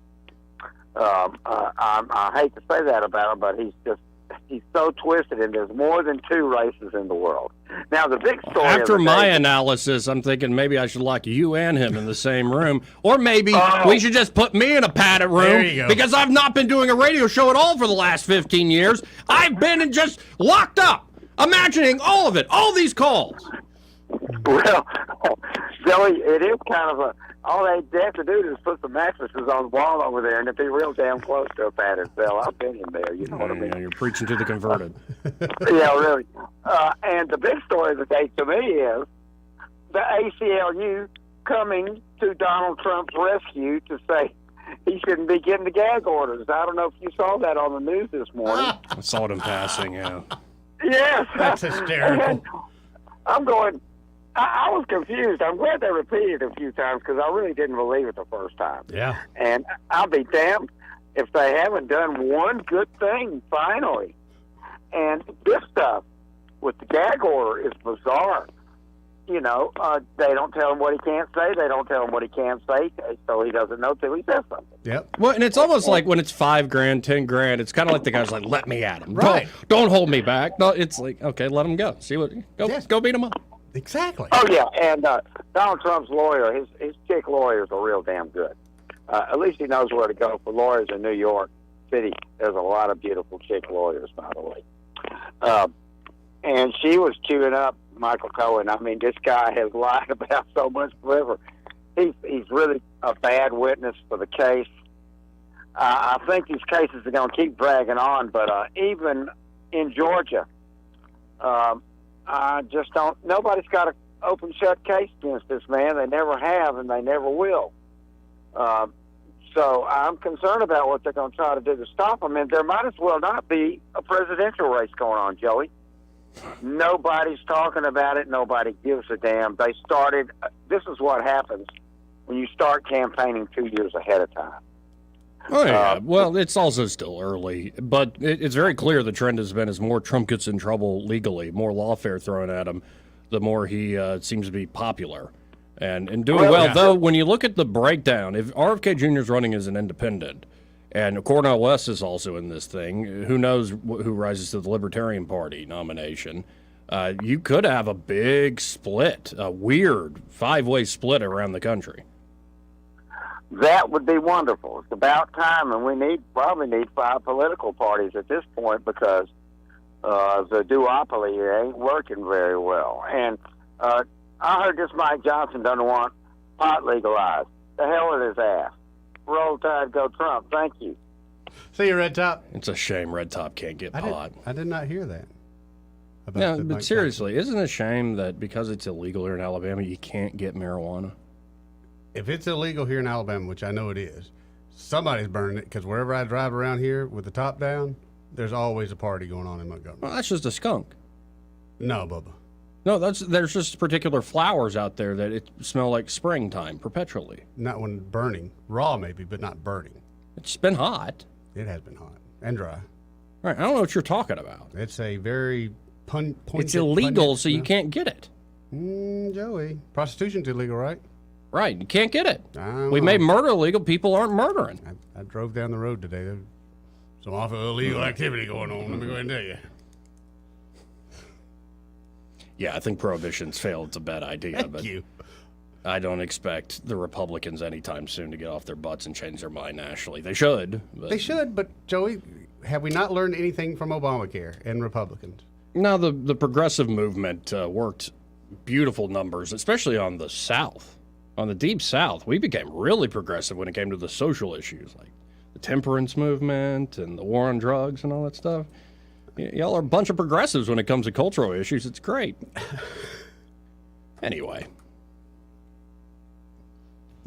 I hate to say that about him, but he's so twisted, and there's more than 2 races in the world. Now, the big story After my analysis, I'm thinking maybe I should lock you and him in the same room. Or maybe we should just put me in a padded room because I've not been doing a radio show at all for the last 15 years. I've been just locked up, imagining all of it, all these calls. Well, Joey, it is kind of a... All they have to do is put some mattresses on the wall over there, and it'd be real damn close to a padded cell. I've been in there, you know what I mean? Yeah, you're preaching to the converted. Yeah, really. And the big story of the day to me is the ACLU coming to Donald Trump's rescue to say he shouldn't be getting the gag orders. I don't know if you saw that on the news this morning. I saw it in passing, yeah. Yes. That's hysterical. And I'm going... I was confused. I'm glad they repeated it a few times because I really didn't believe it the first time. Yeah. And I'll be damned if they haven't done one good thing finally. And this stuff with the gag order is bizarre. You know, they don't tell him what he can't say. They don't tell him what he can't say, so he doesn't know till he says something. Yep. Well, and it's almost like when it's $5,000, $10,000. It's kind of like the guy's like, "Let me at him. Right. Don't hold me back." No, it's like, okay, let him go. See what? Go beat him up. Exactly. Oh, yeah, and Donald Trump's lawyer, his chick lawyers are real damn good. At least he knows where to go for lawyers in New York City. There's a lot of beautiful chick lawyers, by the way. And she was chewing up Michael Cohen. I mean, this guy has lied about so much forever. He's really a bad witness for the case. I think these cases are going to keep dragging on, but even in Georgia, I just don't. Nobody's got an open shut case against this man. They never have, and they never will. So I'm concerned about what they're going to try to do to stop him. And there might as well not be a presidential race going on, Joey. Nobody's talking about it. Nobody gives a damn. They started. This is what happens when you start campaigning 2 years ahead of time. Oh, yeah. Well, it's also still early, but it's very clear the trend has been as more Trump gets in trouble legally, more lawfare thrown at him, the more he seems to be popular and doing well. Yeah. Though, when you look at the breakdown, if RFK Jr. is running as an independent and Cornel West is also in this thing, who knows who rises to the Libertarian Party nomination, you could have a big split, a weird 5-way split around the country. That would be wonderful. It's about time, and we probably need 5 political parties at this point because the duopoly here ain't working very well. And I heard this Mike Johnson doesn't want pot legalized. The hell with his ass. Roll Tide, go Trump. Thank you. See you, Red Top. It's a shame Red Top can't get pot. I did not hear that. Yeah, but seriously, isn't it a shame that because it's illegal here in Alabama, you can't get marijuana? If it's illegal here in Alabama, which I know it is, somebody's burning it because wherever I drive around here with the top down, there's always a party going on in Montgomery. Well, that's just a skunk. No, Bubba. No, there's just particular flowers out there that it smell like springtime perpetually. Not when burning. Raw maybe, but not burning. It's been hot. It has been hot and dry. Right, I don't know what you're talking about. It's a very pungent. It's illegal, so you can't get it. Joey, prostitution's illegal, right? Right, you can't get it. We made murder illegal. People aren't murdering. I drove down the road today. There's some awful illegal activity going on. Let me go ahead and tell you. Yeah, I think prohibition's failed. It's a bad idea. Thank you. I don't expect the Republicans anytime soon to get off their butts and change their mind nationally. They should. They should, but Joey, have we not learned anything from Obamacare and Republicans? No, the progressive movement worked beautiful numbers, especially on the South. On the Deep South, we became really progressive when it came to the social issues, like the temperance movement and the war on drugs and all that stuff. Y'all are a bunch of progressives when it comes to cultural issues. It's great. Anyway.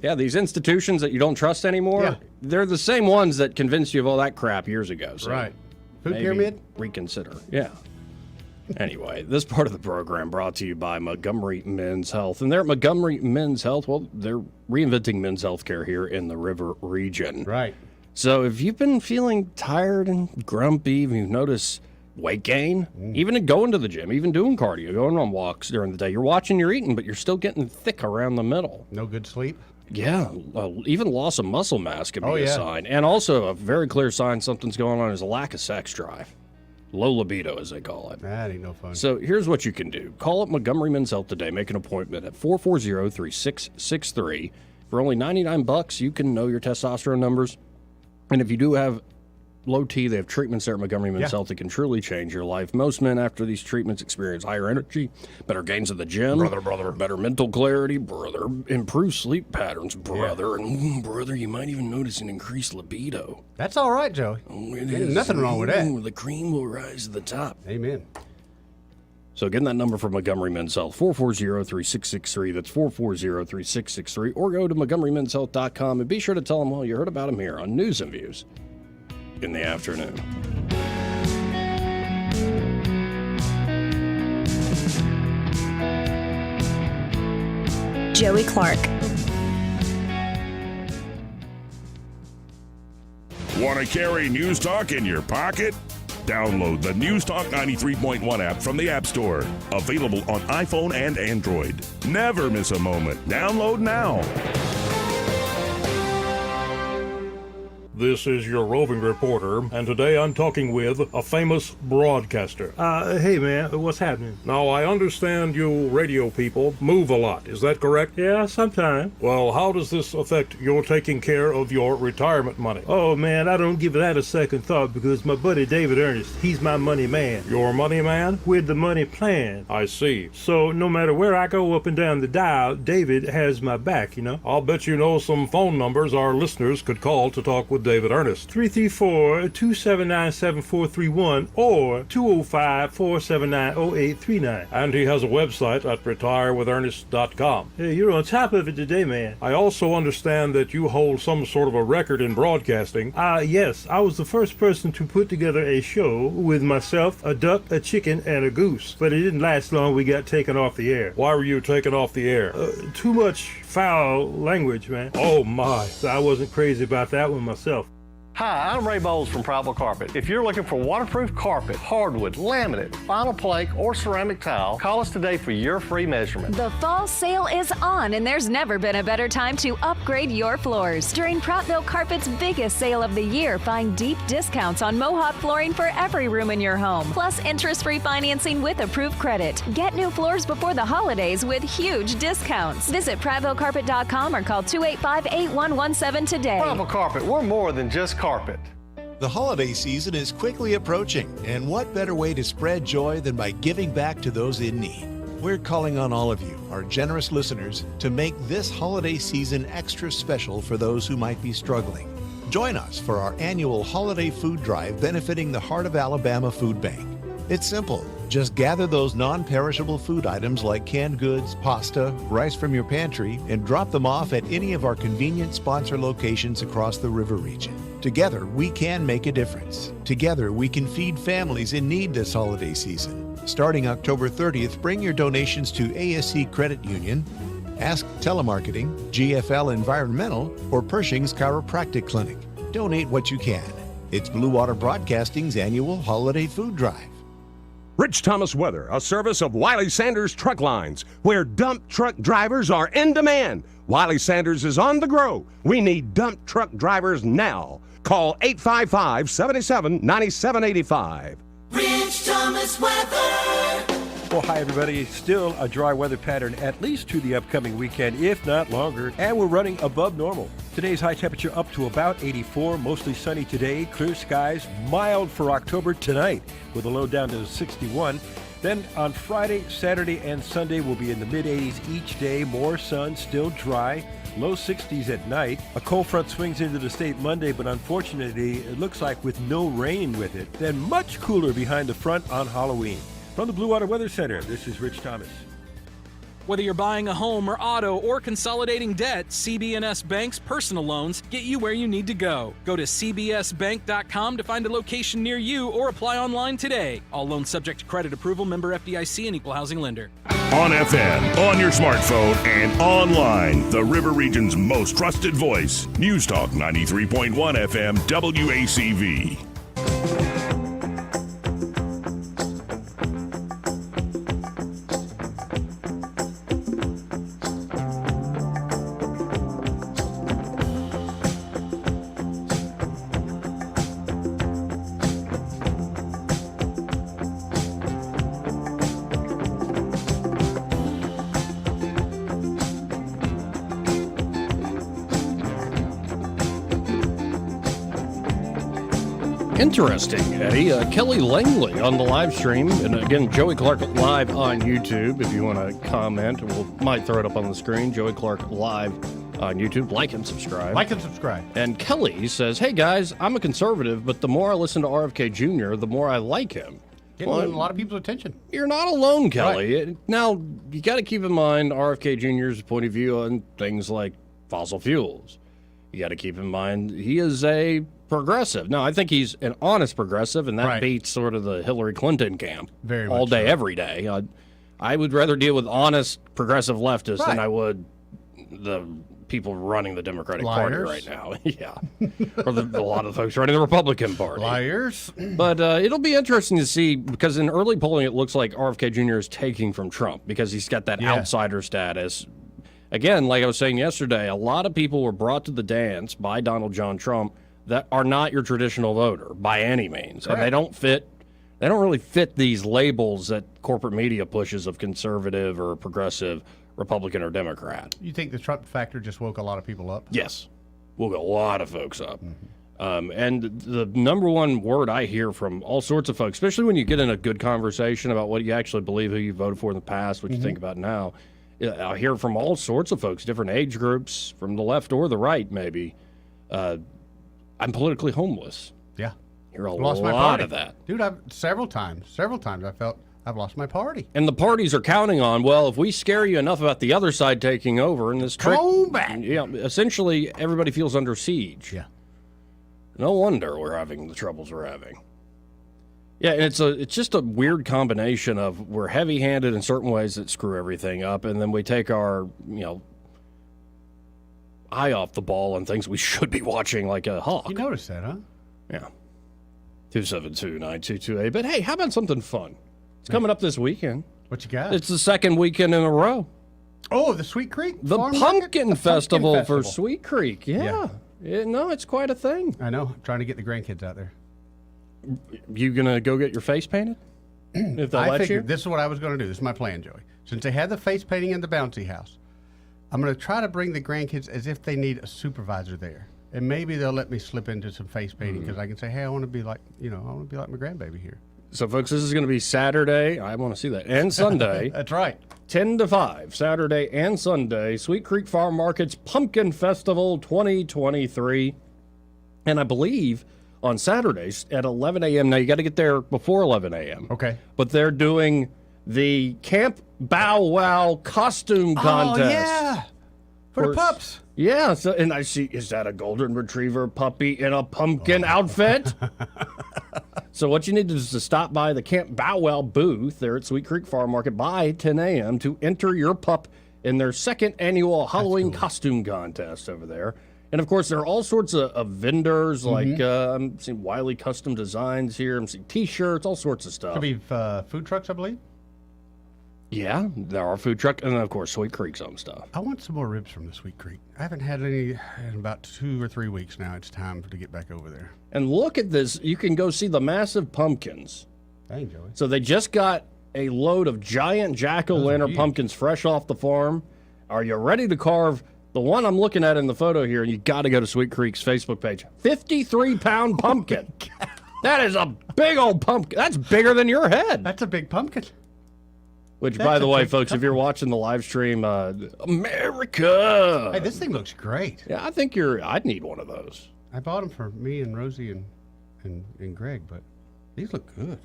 Yeah, these institutions that you don't trust anymore, they're the same ones that convinced you of all that crap years ago. So right. Food pyramid? Reconsider. Yeah. Anyway, this part of the program brought to you by Montgomery Men's Health. And they're at Montgomery Men's Health. Well, they're reinventing men's health care here in the River region. Right. So if you've been feeling tired and grumpy, if you've noticed weight gain, even going to the gym, even doing cardio, going on walks during the day. You're watching your eating, but you're still getting thick around the middle. No good sleep? Yeah, even loss of muscle mass can be a sign. And also a very clear sign something's going on is a lack of sex drive. Low libido, as they call it. That ain't no fun. So here's what you can do. Call up Montgomery Men's Health today. Make an appointment at 440-3663. For only $99, you can know your testosterone numbers. And if you do have low T, they have treatments there at Montgomery Men's Health that can truly change your life. Most men, after these treatments, experience higher energy, better gains at the gym, better mental clarity, improved sleep patterns, and brother, you might even notice an increased libido. That's all right, Joey. There's nothing wrong with that. The cream will rise to the top. Amen. So again, that number for Montgomery Men's Health, 440-3663. That's 440-3663. Or go to MontgomeryMen'sHealth.com and be sure to tell them, well, you heard about them here on News and Views in the afternoon. Joey Clark. Want to carry News Talk in your pocket? Download the News Talk 93.1 app from the App Store. Available on iPhone and Android. Never miss a moment. Download now. This is your roving reporter, and today I'm talking with a famous broadcaster. Hey man, what's happening? Now, I understand you radio people move a lot, is that correct? Yeah, sometimes. Well, how does this affect your taking care of your retirement money? Oh man, I don't give that a second thought because my buddy David Ernest, he's my money man. Your money man? With the money plan. I see. So no matter where I go up and down the dial, David has my back, you know? I'll bet you know some phone numbers our listeners could call to talk with David Ernest. 334-279-7431 or 205-479-0839. And he has a website at retirewithernest.com. Hey, you're on top of it today, man. I also understand that you hold some sort of a record in broadcasting. Yes. I was the first person to put together a show with myself, a duck, a chicken, and a goose. But it didn't last long. We got taken off the air. Why were you taken off the air? Too much foul language, man. Oh, my. So I wasn't crazy about that one myself. Hi, I'm Ray Bowles from Prattville Carpet. If you're looking for waterproof carpet, hardwood, laminate, vinyl plank, or ceramic tile, call us today for your free measurement. The fall sale is on, and there's never been a better time to upgrade your floors. During Prattville Carpet's biggest sale of the year, find deep discounts on Mohawk flooring for every room in your home, plus interest-free financing with approved credit. Get new floors before the holidays with huge discounts. Visit PrattvilleCarpet.com or call 285-8117 today. Prattville Carpet, we're more than just carpet. The holiday season is quickly approaching, and what better way to spread joy than by giving back to those in need? We're calling on all of you, our generous listeners, to make this holiday season extra special for those who might be struggling. Join us for our annual holiday food drive benefiting the Heart of Alabama Food Bank. It's simple. Just gather those non-perishable food items like canned goods, pasta, rice from your pantry, and drop them off at any of our convenient sponsor locations across the river region. Together, we can make a difference. Together, we can feed families in need this holiday season. Starting October 30th, bring your donations to ASC Credit Union, Ask Telemarketing, GFL Environmental, or Pershing's Chiropractic Clinic. Donate what you can. It's Blue Water Broadcasting's annual holiday food drive. Rich Thomas Weather, a service of Wiley Sanders Truck Lines, where dump truck drivers are in demand. Wiley Sanders is on the grow. We need dump truck drivers now. Call 855-77-9785. Rich Thomas Weather. Well, hi, everybody. Still a dry weather pattern, at least to the upcoming weekend, if not longer, and we're running above normal. Today's high temperature up to about 84, mostly sunny today, clear skies, mild for October tonight, with a low down to 61. Then on Friday, Saturday, and Sunday, we'll be in the mid-80s each day, more sun, still dry, low 60s at night. A cold front swings into the state Monday, but unfortunately, it looks like with no rain with it. Then much cooler behind the front on Halloween. From the Blue Water Weather Center, this is Rich Thomas. Whether you're buying a home or auto or consolidating debt, CB&S Bank's personal loans get you where you need to go. Go to cbsbank.com to find a location near you or apply online today. All loans subject to credit approval, member FDIC, and equal housing lender. On FM, on your smartphone, and online, the River Region's most trusted voice. News Talk 93.1 FM WACV. Interesting, Eddie. Kelly Langley on the live stream. And again, Joey Clark live on YouTube. If you want to comment, we might throw it up on the screen. Joey Clark live on YouTube. Like and subscribe. Like and subscribe. And Kelly says, hey guys, I'm a conservative, but the more I listen to RFK Jr., the more I like him. Getting a lot of people's attention. You're not alone, Kelly. Right. Now, you got to keep in mind RFK Jr.'s point of view on things like fossil fuels. You got to keep in mind he is a progressive. Now, I think he's an honest progressive, and that beats sort of the Hillary Clinton camp very all day, so. Every day. I would rather deal with honest progressive leftists than I would the people running the Democratic Party right now. Yeah. Or a lot of the folks running the Republican Party. Liars. But it'll be interesting to see, because in early polling, it looks like RFK Jr. is taking from Trump because he's got that outsider status. Again, like I was saying yesterday, a lot of people were brought to the dance by Donald John Trump that are not your traditional voter by any means. Correct. And they don't really fit these labels that corporate media pushes of conservative or progressive, Republican or Democrat. You think the Trump factor just woke a lot of people up? Yes. Woke a lot of folks up. And the number one word I hear from all sorts of folks, especially when you get in a good conversation about what you actually believe, who you voted for in the past, what you think about now, I hear from all sorts of folks, different age groups, from the left or the right, maybe. I'm politically homeless. Yeah. Hear a lost my lot party. of that. Dude, several times I felt I've lost my party. And the parties are counting on, well, if we scare you enough about the other side taking over and this trick. Come back. Yeah, essentially, everybody feels under siege. Yeah. No wonder we're having the troubles we're having. Yeah, and it's just a weird combination of we're heavy-handed in certain ways that screw everything up, and then we take our, eye off the ball on things we should be watching like a hawk. You noticed that, huh? Yeah. 272-9228. But hey, how about something fun? It's coming up this weekend. What you got? It's the second weekend in a row. Oh, the Sweet Creek? The Farm Pumpkin Market? Festival Pumpkin for Festival. Sweet Creek. Yeah. No, it's quite a thing. I know. I'm trying to get the grandkids out there. You going to go get your face painted? If they'll I let figured you? this is what I was going to do. This is my plan, Joey. Since they had the face painting in the bouncy house, I'm going to try to bring the grandkids as if they need a supervisor there. And maybe they'll let me slip into some face painting because I can say, hey, I want to be like, I want to be like my grandbaby here. So, folks, this is going to be Saturday. I want to see that. And Sunday. That's right. 10 to 5, Saturday and Sunday. Sweet Creek Farm Market's Pumpkin Festival 2023. And I believe on Saturdays at 11 a.m. Now, you got to get there before 11 a.m. Okay. But they're doing the Camp Bow Wow costume contest. Oh, yeah. For the pups. Yeah. So, and I see, is that a golden retriever puppy in a pumpkin outfit? So what you need is to stop by the Camp Bow Wow booth there at Sweet Creek Farm Market by 10 a.m. to enter your pup in their second annual Halloween costume contest over there. And, of course, there are all sorts of vendors, like I'm seeing Wiley Custom Designs here. I'm seeing T-shirts, all sorts of stuff. Could be food trucks, I believe. Yeah, there are food trucks, and, of course, Sweet Creek's own stuff. I want some more ribs from the Sweet Creek. I haven't had any in about 2 or 3 weeks now. It's time to get back over there. And look at this. You can go see the massive pumpkins. Hey, Joey. So they just got a load of giant jack-o'-lantern pumpkins fresh off the farm. Are you ready to carve the one I'm looking at in the photo here? And you got to go to Sweet Creek's Facebook page. 53-pound pumpkin. That is a big old pumpkin. That's bigger than your head. That's a big pumpkin. Which, by the way, folks, if you're watching the live stream, America. Hey, this thing looks great. Yeah, I think I'd need one of those. I bought them for me and Rosie and Greg, but these look good.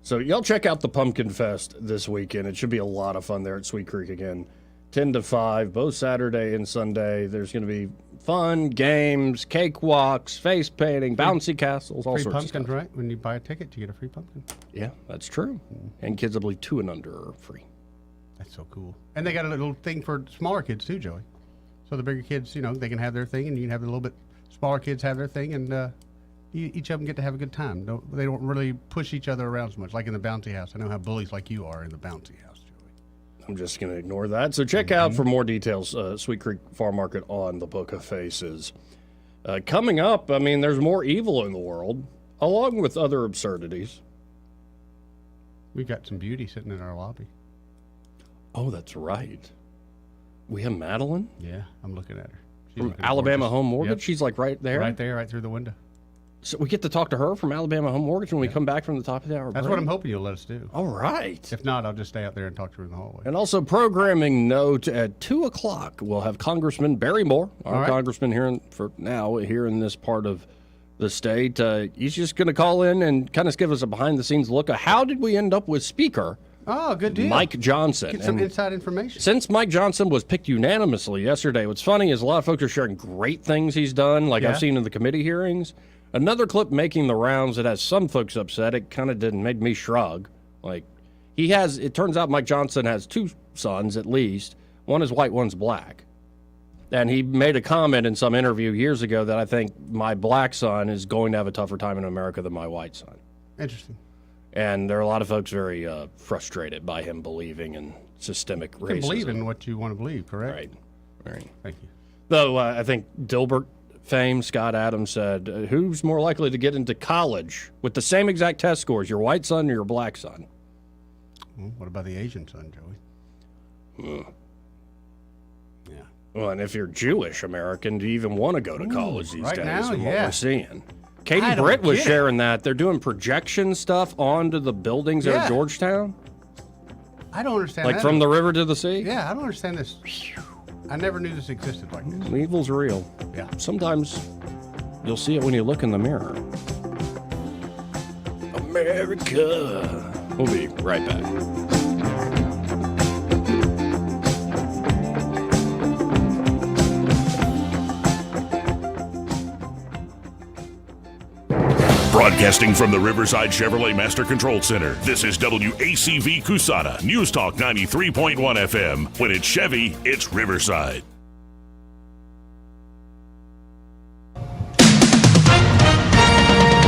So y'all check out the Pumpkin Fest this weekend. It should be a lot of fun there at Sweet Creek again. 10 to 5, both Saturday and Sunday. There's going to be fun, games, cakewalks, face painting, bouncy castles, all free sorts pumpkins, of stuff. right? When you buy a ticket, you get a free pumpkin. Yeah, that's true. And kids, I believe, 2 and under are free. That's so cool. And they got a little thing for smaller kids too, Joey. So the bigger kids, they can have their thing, and you can have the little bit smaller kids have their thing, and each of them get to have a good time. They don't really push each other around so much, like in the bouncy house. I know how bullies like you are in the bouncy house. I'm just going to ignore that. So check out for more details, Sweet Creek Farm Market on the Book of Faces. Coming up, there's more evil in the world, along with other absurdities. We've got some beauty sitting in our lobby. Oh, that's right. We have Madeline? Yeah, I'm looking at her. From Alabama gorgeous. Home Mortgage? Yep. She's like right there? Right there, right through the window. So we get to talk to her from Alabama Home Mortgage when we come back from the top of the hour. That's break? what I'm hoping you'll let us do. All right. If not, I'll just stay out there and talk to her in the hallway. And also programming note at 2 o'clock, we'll have Congressman Barry Moore, our congressman here in this part of the state. He's just going to call in and kind of give us a behind-the-scenes look at how did we end up with Speaker good deal. Mike Johnson. Get some inside information. Since Mike Johnson was picked unanimously yesterday, what's funny is a lot of folks are sharing great things he's done, like I've seen in the committee hearings. Another clip making the rounds that has some folks upset. It kind of made me shrug. Like, it turns out Mike Johnson has 2 sons at least. One is white, one's black. And he made a comment in some interview years ago that I think my black son is going to have a tougher time in America than my white son. Interesting. And there are a lot of folks very frustrated by him believing in systemic racism. You can believe in what you want to believe, correct? Right. Thank you. Though I think Dilbert fame Scott Adams said, who's more likely to get into college with the same exact test scores, your white son or your black son? Well, what about the Asian son, Joey? Yeah. Well, and if you're Jewish American, do you even want to go to college these days? Now, from what we're seeing. Katie I don't Britt was get it. sharing that. They're doing projection stuff onto the buildings at Georgetown. I don't understand Like that. from the river to the sea? Yeah, I don't understand this. I never knew this existed like this. Evil's real. Yeah. Sometimes you'll see it when you look in the mirror. America. We'll be right back. Broadcasting from the Riverside Chevrolet Master Control Center, this is WACV Cusana, News Talk 93.1 FM. When it's Chevy, it's Riverside. With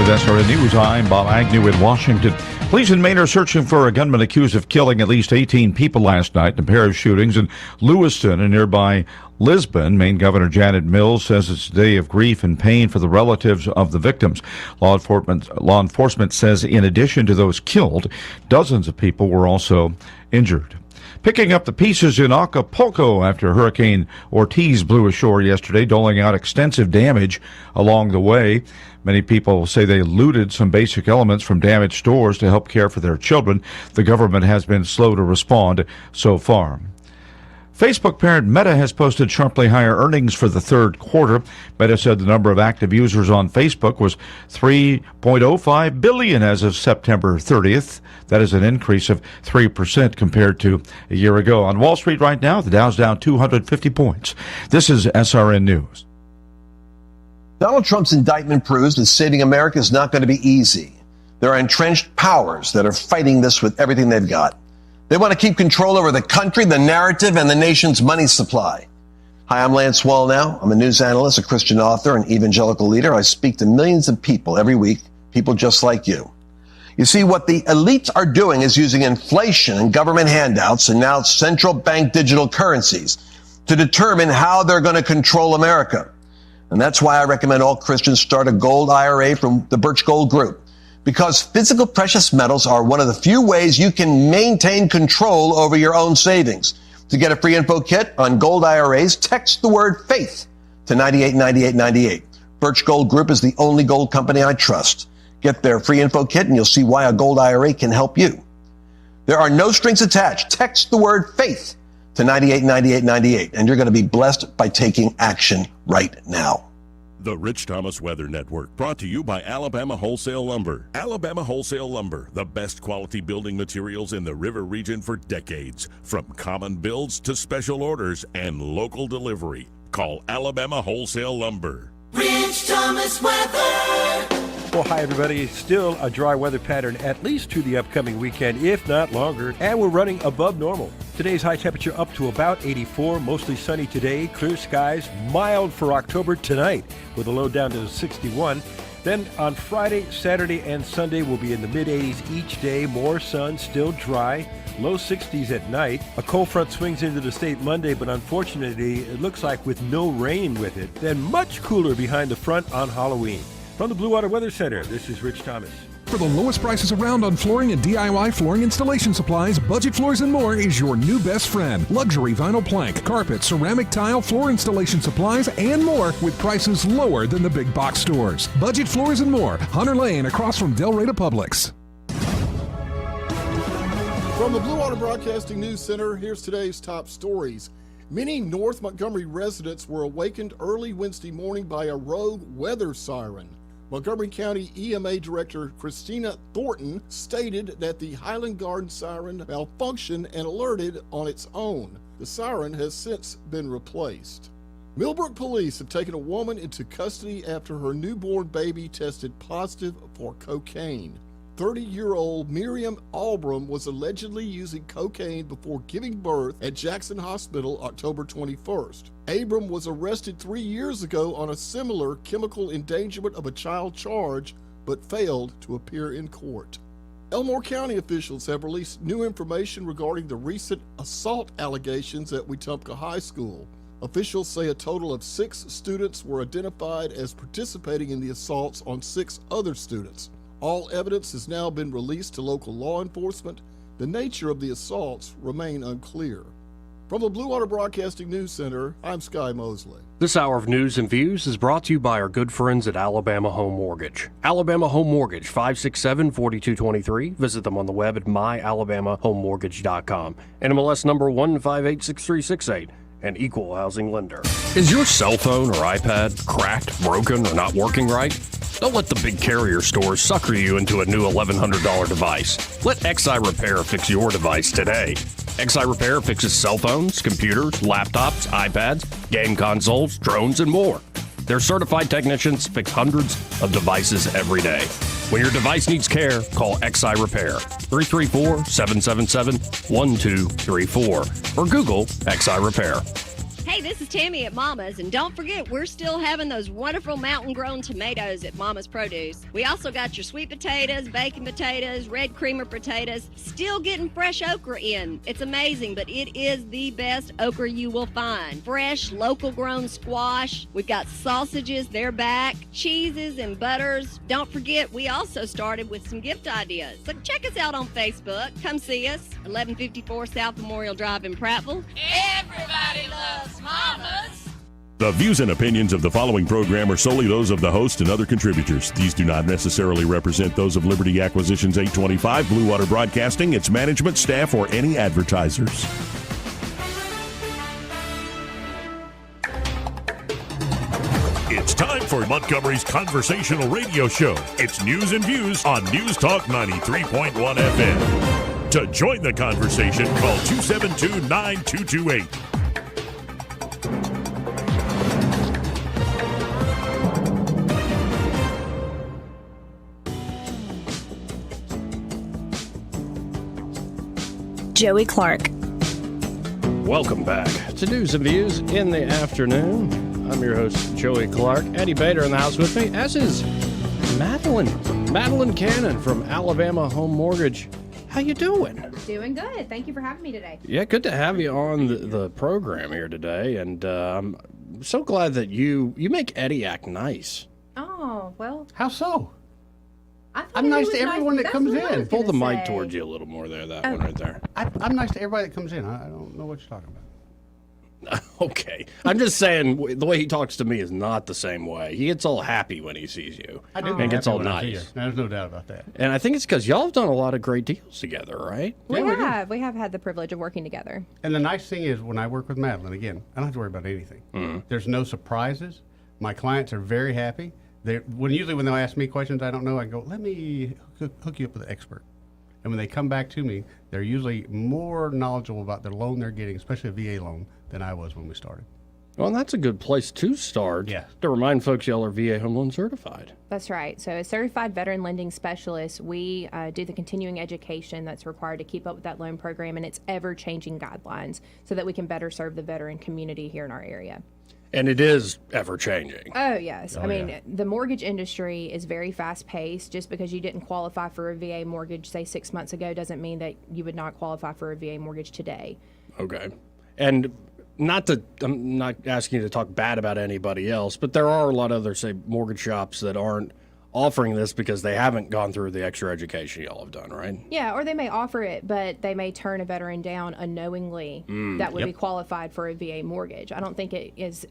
SRN News, I'm Bob Agnew in Washington. Police in Maine are searching for a gunman accused of killing at least 18 people last night in a pair of shootings in Lewiston and nearby Lisbon. Maine Governor Janet Mills says it's a day of grief and pain for the relatives of the victims. Law enforcement says in addition to those killed, dozens of people were also injured. Picking up the pieces in Acapulco after Hurricane Ortiz blew ashore yesterday, doling out extensive damage along the way. Many people say they looted some basic elements from damaged stores to help care for their children. The government has been slow to respond so far. Facebook parent Meta has posted sharply higher earnings for the third quarter. Meta said the number of active users on Facebook was 3.05 billion as of September 30th. That is an increase of 3% compared to a year ago. On Wall Street right now, the Dow's down 250 points. This is SRN News. Donald Trump's indictment proves that saving America is not going to be easy. There are entrenched powers that are fighting this with everything they've got. They want to keep control over the country, the narrative, and the nation's money supply. Hi, I'm Lance Wallnau. I'm a news analyst, a Christian author, and evangelical leader. I speak to millions of people every week, people just like you. You see, what the elites are doing is using inflation and government handouts and now central bank digital currencies to determine how they're going to control America. And that's why I recommend all Christians start a gold IRA from the Birch Gold Group. Because physical precious metals are one of the few ways you can maintain control over your own savings. To get a free info kit on gold IRAs, text the word FAITH to 989898. Birch Gold Group is the only gold company I trust. Get their free info kit and you'll see why a gold IRA can help you. There are no strings attached. Text the word FAITH to 989898 and you're going to be blessed by taking action right now. The Rich Thomas Weather Network, brought to you by Alabama Wholesale Lumber. Alabama Wholesale Lumber, the best quality building materials in the river region for decades. From common builds to special orders and local delivery. Call Alabama Wholesale Lumber. Rich Thomas Weather. Well, hi, everybody. Still a dry weather pattern at least to the upcoming weekend, if not longer, and we're running above normal. Today's high temperature up to about 84, mostly sunny today, clear skies, mild for October tonight, with a low down to 61. Then on Friday, Saturday, and Sunday, we'll be in the mid-80s each day, more sun, still dry, low 60s at night. A cold front swings into the state Monday, but unfortunately, it looks like with no rain with it. Then much cooler behind the front on Halloween. From the Blue Water Weather Center, this is Rich Thomas. For the lowest prices around on flooring and DIY flooring installation supplies, Budget Floors and More is your new best friend. Luxury vinyl plank, carpet, ceramic tile, floor installation supplies, and more with prices lower than the big box stores. Budget Floors and More, Hunter Lane across from Del Rey Publix. From the Blue Water Broadcasting News Center, here's today's top stories. Many North Montgomery residents were awakened early Wednesday morning by a rogue weather siren. Montgomery County EMA Director Christina Thornton stated that the Highland Garden siren malfunctioned and alerted on its own. The siren has since been replaced. Millbrook police have taken a woman into custody after her newborn baby tested positive for cocaine. 30-year-old Miriam Albrum was allegedly using cocaine before giving birth at Jackson Hospital October 21st. Abram was arrested 3 years ago on a similar chemical endangerment of a child charge, but failed to appear in court. Elmore County officials have released new information regarding the recent assault allegations at Wetumpka High School. Officials say a total of 6 students were identified as participating in the assaults on 6 other students. All evidence has now been released to local law enforcement. The nature of the assaults remain unclear. From the Blue Water Broadcasting News Center, I'm Sky Mosley. This hour of news and views is brought to you by our good friends at Alabama Home Mortgage. Alabama Home Mortgage, 567-4223. Visit them on the web at myalabamahomemortgage.com. NMLS number 1586368. An equal housing lender. Is your cell phone or iPad cracked, broken, or not working right? Don't let the big carrier stores sucker you into a new $1,100 device. Let XI Repair fix your device today. XI Repair fixes cell phones, computers, laptops, iPads, game consoles, drones, and more. Their certified technicians fix hundreds of devices every day. When your device needs care, call XI Repair, 334-777-1234, or Google XI Repair. Hey, this is Tammy at Mama's, and don't forget, we're still having those wonderful mountain-grown tomatoes at Mama's Produce. We also got your sweet potatoes, bacon potatoes, red creamer potatoes, still getting fresh okra in. It's amazing, but it is the best okra you will find. Fresh, local-grown squash. We've got sausages, they're back, cheeses and butters. Don't forget, we also started with some gift ideas. So check us out on Facebook. Come see us, 1154 South Memorial Drive in Prattville. Everybody loves Mamas. The views and opinions of the following program are solely those of the host and other contributors. These do not necessarily represent those of Liberty Acquisitions 825, Blue Water Broadcasting, its management, staff, or any advertisers. It's time for Montgomery's conversational radio show. It's news and views on News Talk 93.1 FM. To join the conversation, call 272-9228. Joey Clark. Welcome back to News and Views in the afternoon. I'm your host, Joey Clark. Eddie Bader in the house with me, as is Madeline Cannon from Alabama Home Mortgage. How you doing? Doing good. Thank you for having me today. Yeah, good to have you on the program here today, and I'm so glad that you make Eddie act nice. Oh, well. How so? I'm nice to everyone that comes in. Pull the mic towards you a little more there, that one right there. I'm nice to everybody that comes in. I don't know what you're talking about. Okay. I'm just saying, the way he talks to me is not the same way. He gets all happy when he sees you. I do. And gets all nice. There's no doubt about that. And I think it's because y'all have done a lot of great deals together, right? We have had the privilege of working together. And the nice thing is, when I work with Madeline, again, I don't have to worry about anything. Mm-hmm. There's no surprises. My clients are very happy. Usually when they'll ask me questions I don't know, I go, let me hook you up with an expert. And when they come back to me, they're usually more knowledgeable about the loan they're getting, especially a VA loan, than I was when we started. Well, and that's a good place to start. Yeah. To remind folks, y'all are VA Home Loan certified. That's right. So as certified veteran lending specialists, we do the continuing education that's required to keep up with that loan program and its ever-changing guidelines so that we can better serve the veteran community here in our area. And it is ever-changing. Oh, yes. The mortgage industry is very fast-paced. Just because you didn't qualify for a VA mortgage, say, 6 months ago, doesn't mean that you would not qualify for a VA mortgage today. Okay. And I'm not asking you to talk bad about anybody else, but there are a lot of other, say, mortgage shops that aren't offering this because they haven't gone through the extra education y'all have done, right? Yeah, or they may offer it, but they may turn a veteran down unknowingly that would be qualified for a VA mortgage. I don't think it is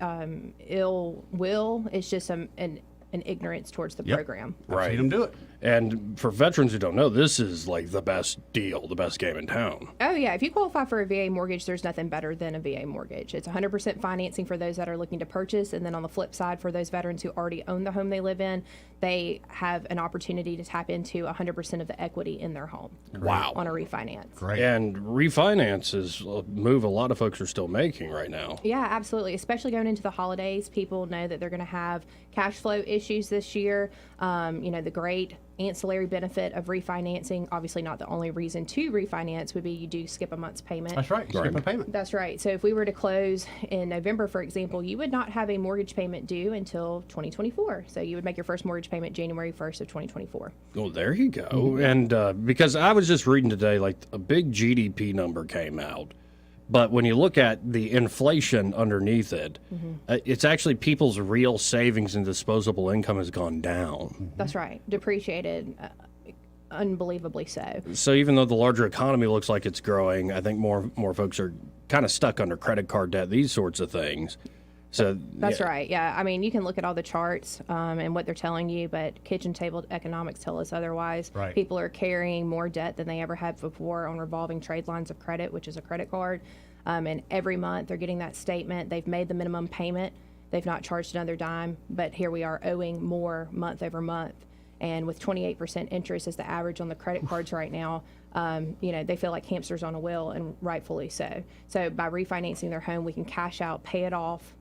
ill will. It's just an ignorance towards the program. Right. I've seen them do it. And for veterans who don't know, this is like the best deal, the best game in town. Oh, yeah. If you qualify for a VA mortgage, there's nothing better than a VA mortgage. It's 100% financing for those that are looking to purchase. And then on the flip side, for those veterans who already own the home they live in, they have an opportunity to tap into 100% of the equity in their home. Wow. On a refinance. Great. And refinance is a move a lot of folks are still making right now. Yeah, absolutely. Especially going into the holidays, people know that they're going to have cash flow issues this year. The great ancillary benefit of refinancing, obviously not the only reason to refinance, would be you do skip a month's payment. That's right. Skip a payment. That's right. So if we were to close in November, for example, you would not have a mortgage payment due until 2024. So you would make your first mortgage payment January 1st of 2024. Well, there you go. And because I was just reading today, like a big GDP number came out. But when you look at the inflation underneath it, it's actually people's real savings and disposable income has gone down. That's right. Depreciated, unbelievably so. So even though the larger economy looks like it's growing, I think more folks are kind of stuck under credit card debt, these sorts of things. So That's right. Yeah. I mean, you can look at all the charts and what they're telling you, but kitchen table economics tell us otherwise. Right. People are carrying more debt than they ever had before on revolving trade lines of credit, which is a credit card. And every month they're getting that statement. They've made the minimum payment. They've not charged another dime, but here we are owing more month over month. And with 28% interest as the average on the credit cards right now, they feel like hamsters on a wheel, and rightfully so. So by refinancing their home, we can cash out, pay it off,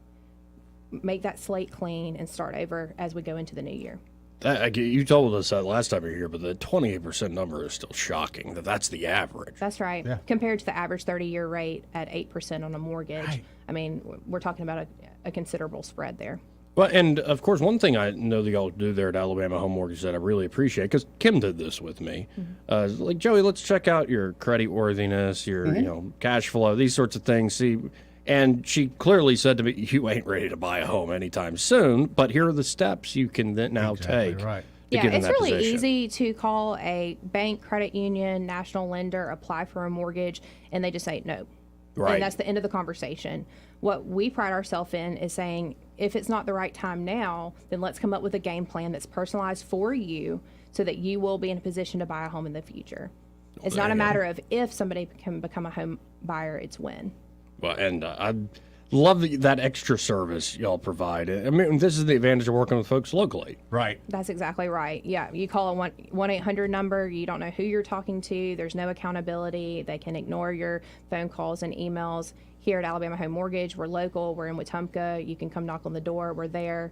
make that slate clean, and start over as we go into the new year. You told us that last time you were here, but the 28% number is still shocking. That's the average. That's right. Yeah. Compared to the average 30-year rate at 8% on a mortgage, right. I mean, we're talking about a considerable spread there. Well, and of course, one thing I know that y'all do there at Alabama Home Mortgage that I really appreciate, because Kim did this with me, like, Joey, let's check out your credit worthiness, your cash flow, these sorts of things. See. And she clearly said to me, you ain't ready to buy a home anytime soon, but here are the steps you can then now take. Right. Yeah, it's really easy to call a bank, credit union, national lender, apply for a mortgage, and they just say no. Right. And that's the end of the conversation. What we pride ourselves in is saying, if it's not the right time now, then let's come up with a game plan that's personalized for you so that you will be in a position to buy a home in the future. It's not a matter of if somebody can become a home buyer, it's when. Well, and I love that extra service y'all provide. I mean, this is the advantage of working with folks locally. Right. That's exactly right. Yeah, you call a 1-800 number. You don't know who you're talking to. There's no accountability. They can ignore your phone calls and emails. Here at Alabama Home Mortgage, we're local. We're in Wetumpka. You can come knock on the door. We're there.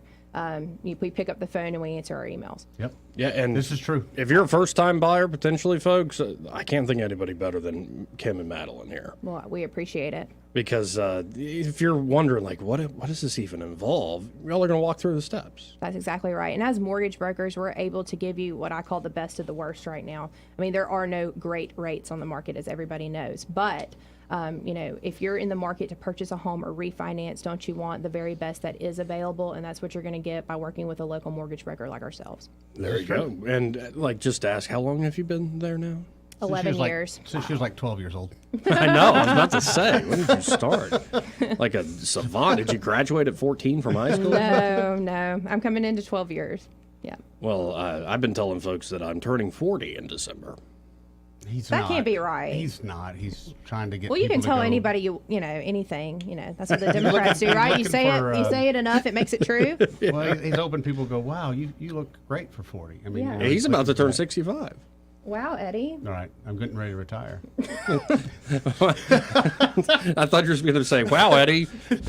We pick up the phone and we answer our emails. Yep. Yeah, and this is true. If you're a first-time buyer, potentially, folks, I can't think of anybody better than Kim and Madeline here. Well, we appreciate it. Because if you're wondering, like, what does this even involve, y'all are going to walk through the steps. That's exactly right. And as mortgage brokers, we're able to give you what I call the best of the worst right now. I mean, there are no great rates on the market, as everybody knows. But if you're in the market to purchase a home or refinance, don't you want the very best that is available? And that's what you're going to get by working with a local mortgage broker like ourselves. There you go. And just to ask, how long have you been there now? 11 years. Since she was like 12 years old. I know. I was about to say, when did you start? Like a savant. Did you graduate at 14 from high school? No. I'm coming into 12 years. Yeah. Well, I've been telling folks that I'm turning 40 in December. That can't be right. He's not. He's trying to get. Well, you can tell anybody anything. That's what the Democrats do, right? You say it enough, it makes it true. Well, he's hoping people go, "Wow, you look great for 40." I mean, yeah. He's about to turn 65. Wow, Eddie. All right, I'm getting ready to retire. I thought you were going to say, "Wow, Eddie,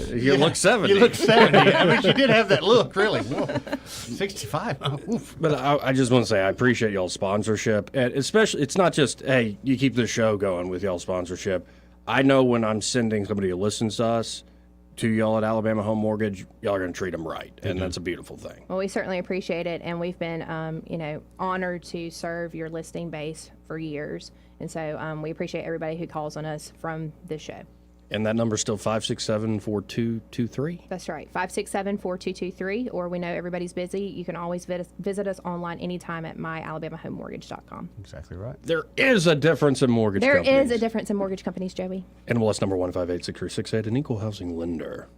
you look 70." You look 70. I mean, you did have that look, really. Whoa, 65. Oh, oof. But I just want to say I appreciate y'all's sponsorship, and especially it's not just hey, you keep the show going with y'all's sponsorship. I know when I'm sending somebody who listens to us to y'all at Alabama Home Mortgage, y'all are going to treat them right, and that's a beautiful thing. Well, we certainly appreciate it, and we've been, honored to serve your listing base for years, and so we appreciate everybody who calls on us from this show. And that number's still 567-4223? That's right, 567-4223, or we know everybody's busy. You can always visit us online anytime at myalabamahomemortgage.com. Exactly right. There is a difference in mortgage There companies. is a difference in mortgage companies, Joey. NMLS number 1586368, an equal housing lender.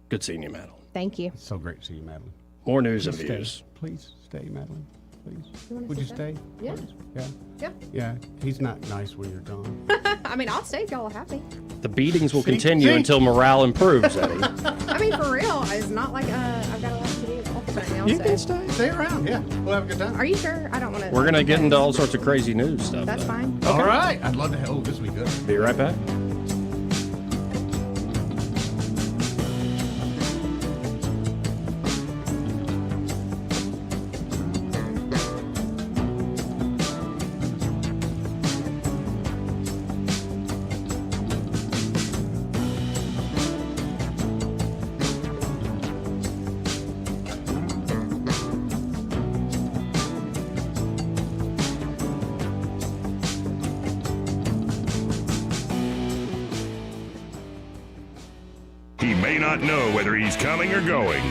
Good seeing you, Madeline. Thank you. It's so great to see you, Madeline. More news and Please views. stay. Please stay, Madeline. Please. wanna Would you sit down? stay? Yeah. Please? Yeah. Yeah. Yeah. He's not nice when you're gone. I mean, I'll stay if y'all are happy. The beatings will continue until morale improves, Eddie. I mean, for real, it's not like I've got a lot to do right now. You so. can stay. Stay around. Yeah. We'll have a good time. Are you sure? I don't want to. We're going to get into all sorts of crazy news stuff. That's though. fine. All right. I'd love to. Oh, this will be good. Be right back. He may not know whether he's coming or going,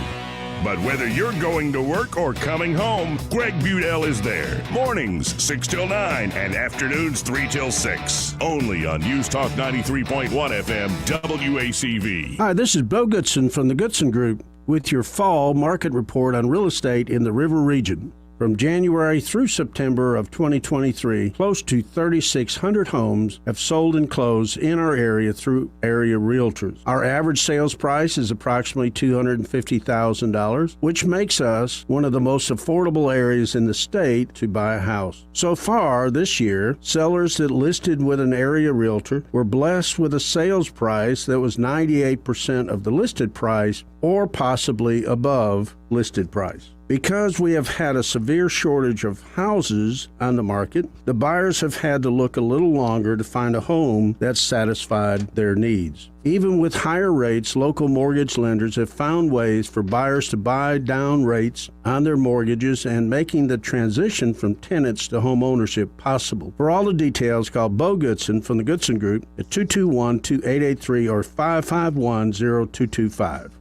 but whether you're going to work or coming home, Greg Budell is there. Mornings 6 till 9 and afternoons 3 till 6. Only on News Talk 93.1 FM WACV. Hi, this is Bo Goodson from the Goodson Group with your fall market report on real estate in the River Region. From January through September of 2023, close to 3,600 homes have sold and closed in our area through area realtors. Our average sales price is approximately $250,000, which makes us one of the most affordable areas in the state to buy a house. So far this year, sellers that listed with an area realtor were blessed with a sales price that was 98% of the listed price or possibly above listed price. Because we have had a severe shortage of houses on the market, the buyers have had to look a little longer to find a home that satisfied their needs. Even with higher rates, local mortgage lenders have found ways for buyers to buy down rates on their mortgages and making the transition from tenants to home ownership possible. For all the details, call Bo Goodson from the Goodson Group at 221-2883 or 551-0225.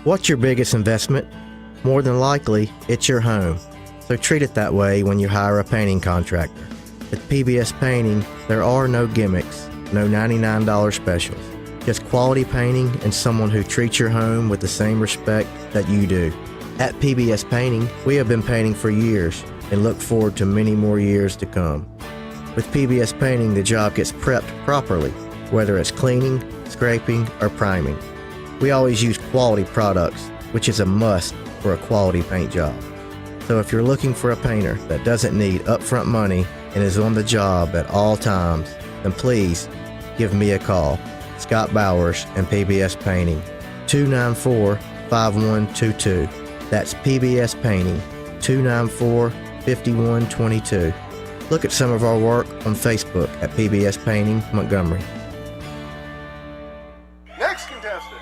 What's your biggest investment? More than likely, it's your home. So treat it that way when you hire a painting contractor. At PBS Painting, there are no gimmicks, no $99 specials. Just quality painting and someone who treats your home with the same respect that you do. At PBS Painting, we have been painting for years and look forward to many more years to come. With PBS Painting, the job gets prepped properly, whether it's cleaning, scraping, or priming. We always use quality products, which is a must for a quality paint job. So if you're looking for a painter that doesn't need upfront money and is on the job at all times, then please give me a call. Scott Bowers and PBS Painting, 294-5122. That's PBS Painting, 294-5122. Look at some of our work on Facebook at PBS Painting Montgomery. Next contestant.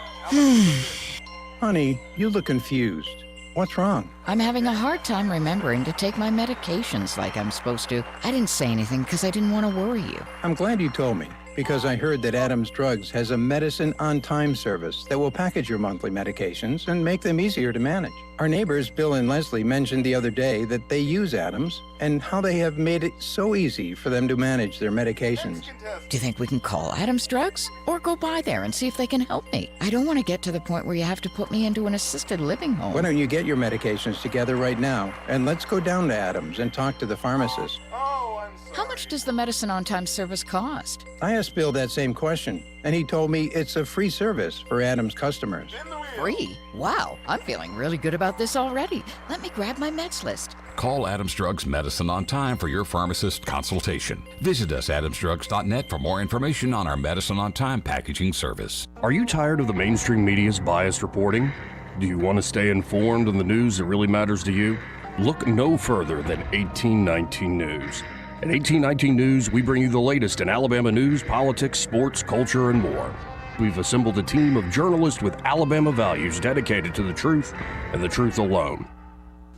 Honey, you look confused. What's wrong? I'm having a hard time remembering to take my medications like I'm supposed to. I didn't say anything because I didn't want to worry you. I'm glad you told me, because I heard that Adams Drugs has a medicine on time service that will package your monthly medications and make them easier to manage. Our neighbors, Bill and Leslie, mentioned the other day that they use Adams and how they have made it so easy for them to manage their medications. Do you think we can call Adams Drugs or go by there and see if they can help me? I don't want to get to the point where you have to put me into an assisted living home. Why don't you get your medications together right now, and let's go down to Adams and talk to the pharmacist. How much does the medicine on time service cost? I asked Bill that same question, and he told me it's a free service for Adams customers. Free? Wow, I'm feeling really good about this already. Let me grab my meds list. Call Adams Drugs Medicine on Time for your pharmacist consultation. Visit us at adamsdrugs.net for more information on our Medicine on Time packaging service. Are you tired of the mainstream media's biased reporting? Do you want to stay informed on the news that really matters to you? Look no further than 1819 News. At 1819 News, we bring you the latest in Alabama news, politics, sports, culture, and more. We've assembled a team of journalists with Alabama values dedicated to the truth and the truth alone.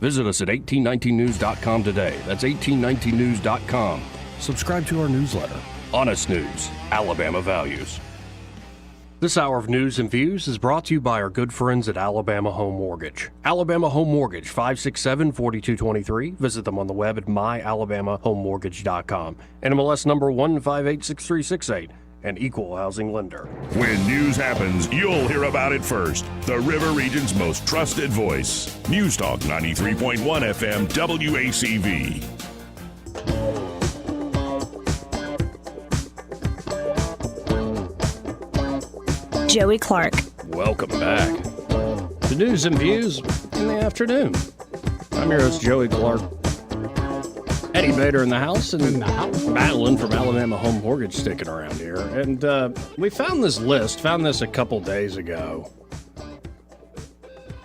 Visit us at 1819news.com today. That's 1819news.com. Subscribe to our newsletter. Honest news, Alabama values. This hour of news and views is brought to you by our good friends at Alabama Home Mortgage. Alabama Home Mortgage, 567-4223. Visit them on the web at myalabamahomemortgage.com. NMLS number 1586368. An equal housing lender. When news happens, you'll hear about it first. The River Region's most trusted voice. News Talk 93.1 FM WACV. Joey Clark. Welcome back. The news and views in the afternoon. I'm your host, Joey Clark. Eddie Bader in the house, and Madeline from Alabama Home Mortgage sticking around here. And we found this a couple days ago.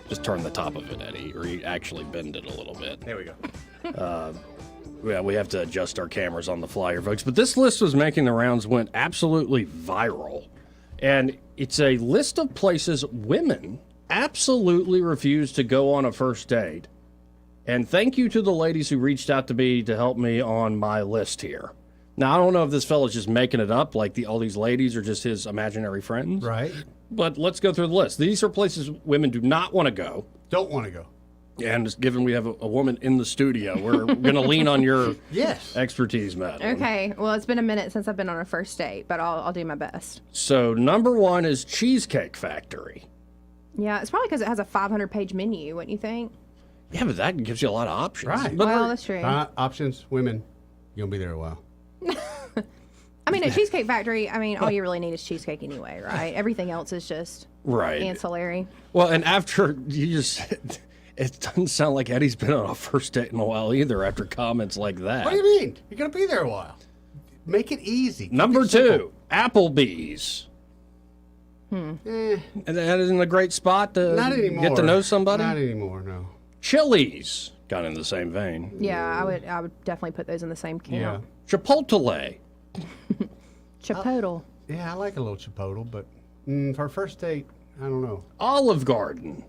Just turn the top of it, Eddie, or you actually bend it a little bit. There we go. Yeah, we have to adjust our cameras on the fly here, folks. But this list was making the rounds, went absolutely viral. And it's a list of places women absolutely refuse to go on a first date. And thank you to the ladies who reached out to me to help me on my list here. Now, I don't know if this fella's just making it up, like all these ladies are just his imaginary friends. Right. But let's go through the list. These are places women do not want to go. Don't want to go. And given we have a woman in the studio, we're going to lean on your yes. expertise, Madeline. Okay. Well, it's been a minute since I've been on a first date, but I'll do my best. So, number one is Cheesecake Factory. Yeah, it's probably because it has a 500-page menu, wouldn't you think? Yeah, but that gives you a lot of options. Right. But well, that's true. Options, women, you'll be there a while. I mean, a Cheesecake Factory, all you really need is cheesecake anyway, right? Everything else is just ancillary. Well, and after you just... It doesn't sound like Eddie's been on a first date in a while either after comments like that. What do you mean? You're going to be there a while. Make it easy. Number two, Applebee's. Hmm. And that isn't a great spot to Not anymore. get to know somebody? Not anymore, no. Chili's, kind of in the same vein. Yeah, I would definitely put those in the same camp. Chipotle. Chipotle. Yeah, I like a little Chipotle, but for a first date, I don't know. Olive Garden.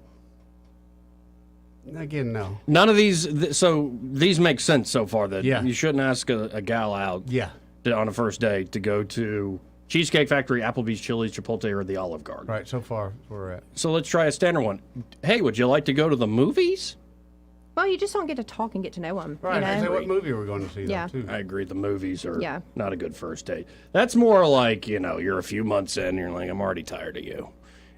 Again, no. None of these, so these make sense so far that Yeah. you shouldn't ask a gal out on a first date to go to Cheesecake Factory, Applebee's, Chili's, Chipotle, or the Olive Garden. Right, so far we're at. So let's try a standard one. Hey, would you like to go to the movies? Well, you just don't get to talk and get to know them. Right, you know? I say what movie we're going to see, Yeah. though, too. I agree. The movies are Yeah. not a good first date. That's more like, you're a few months in, you're like, I'm already tired of you.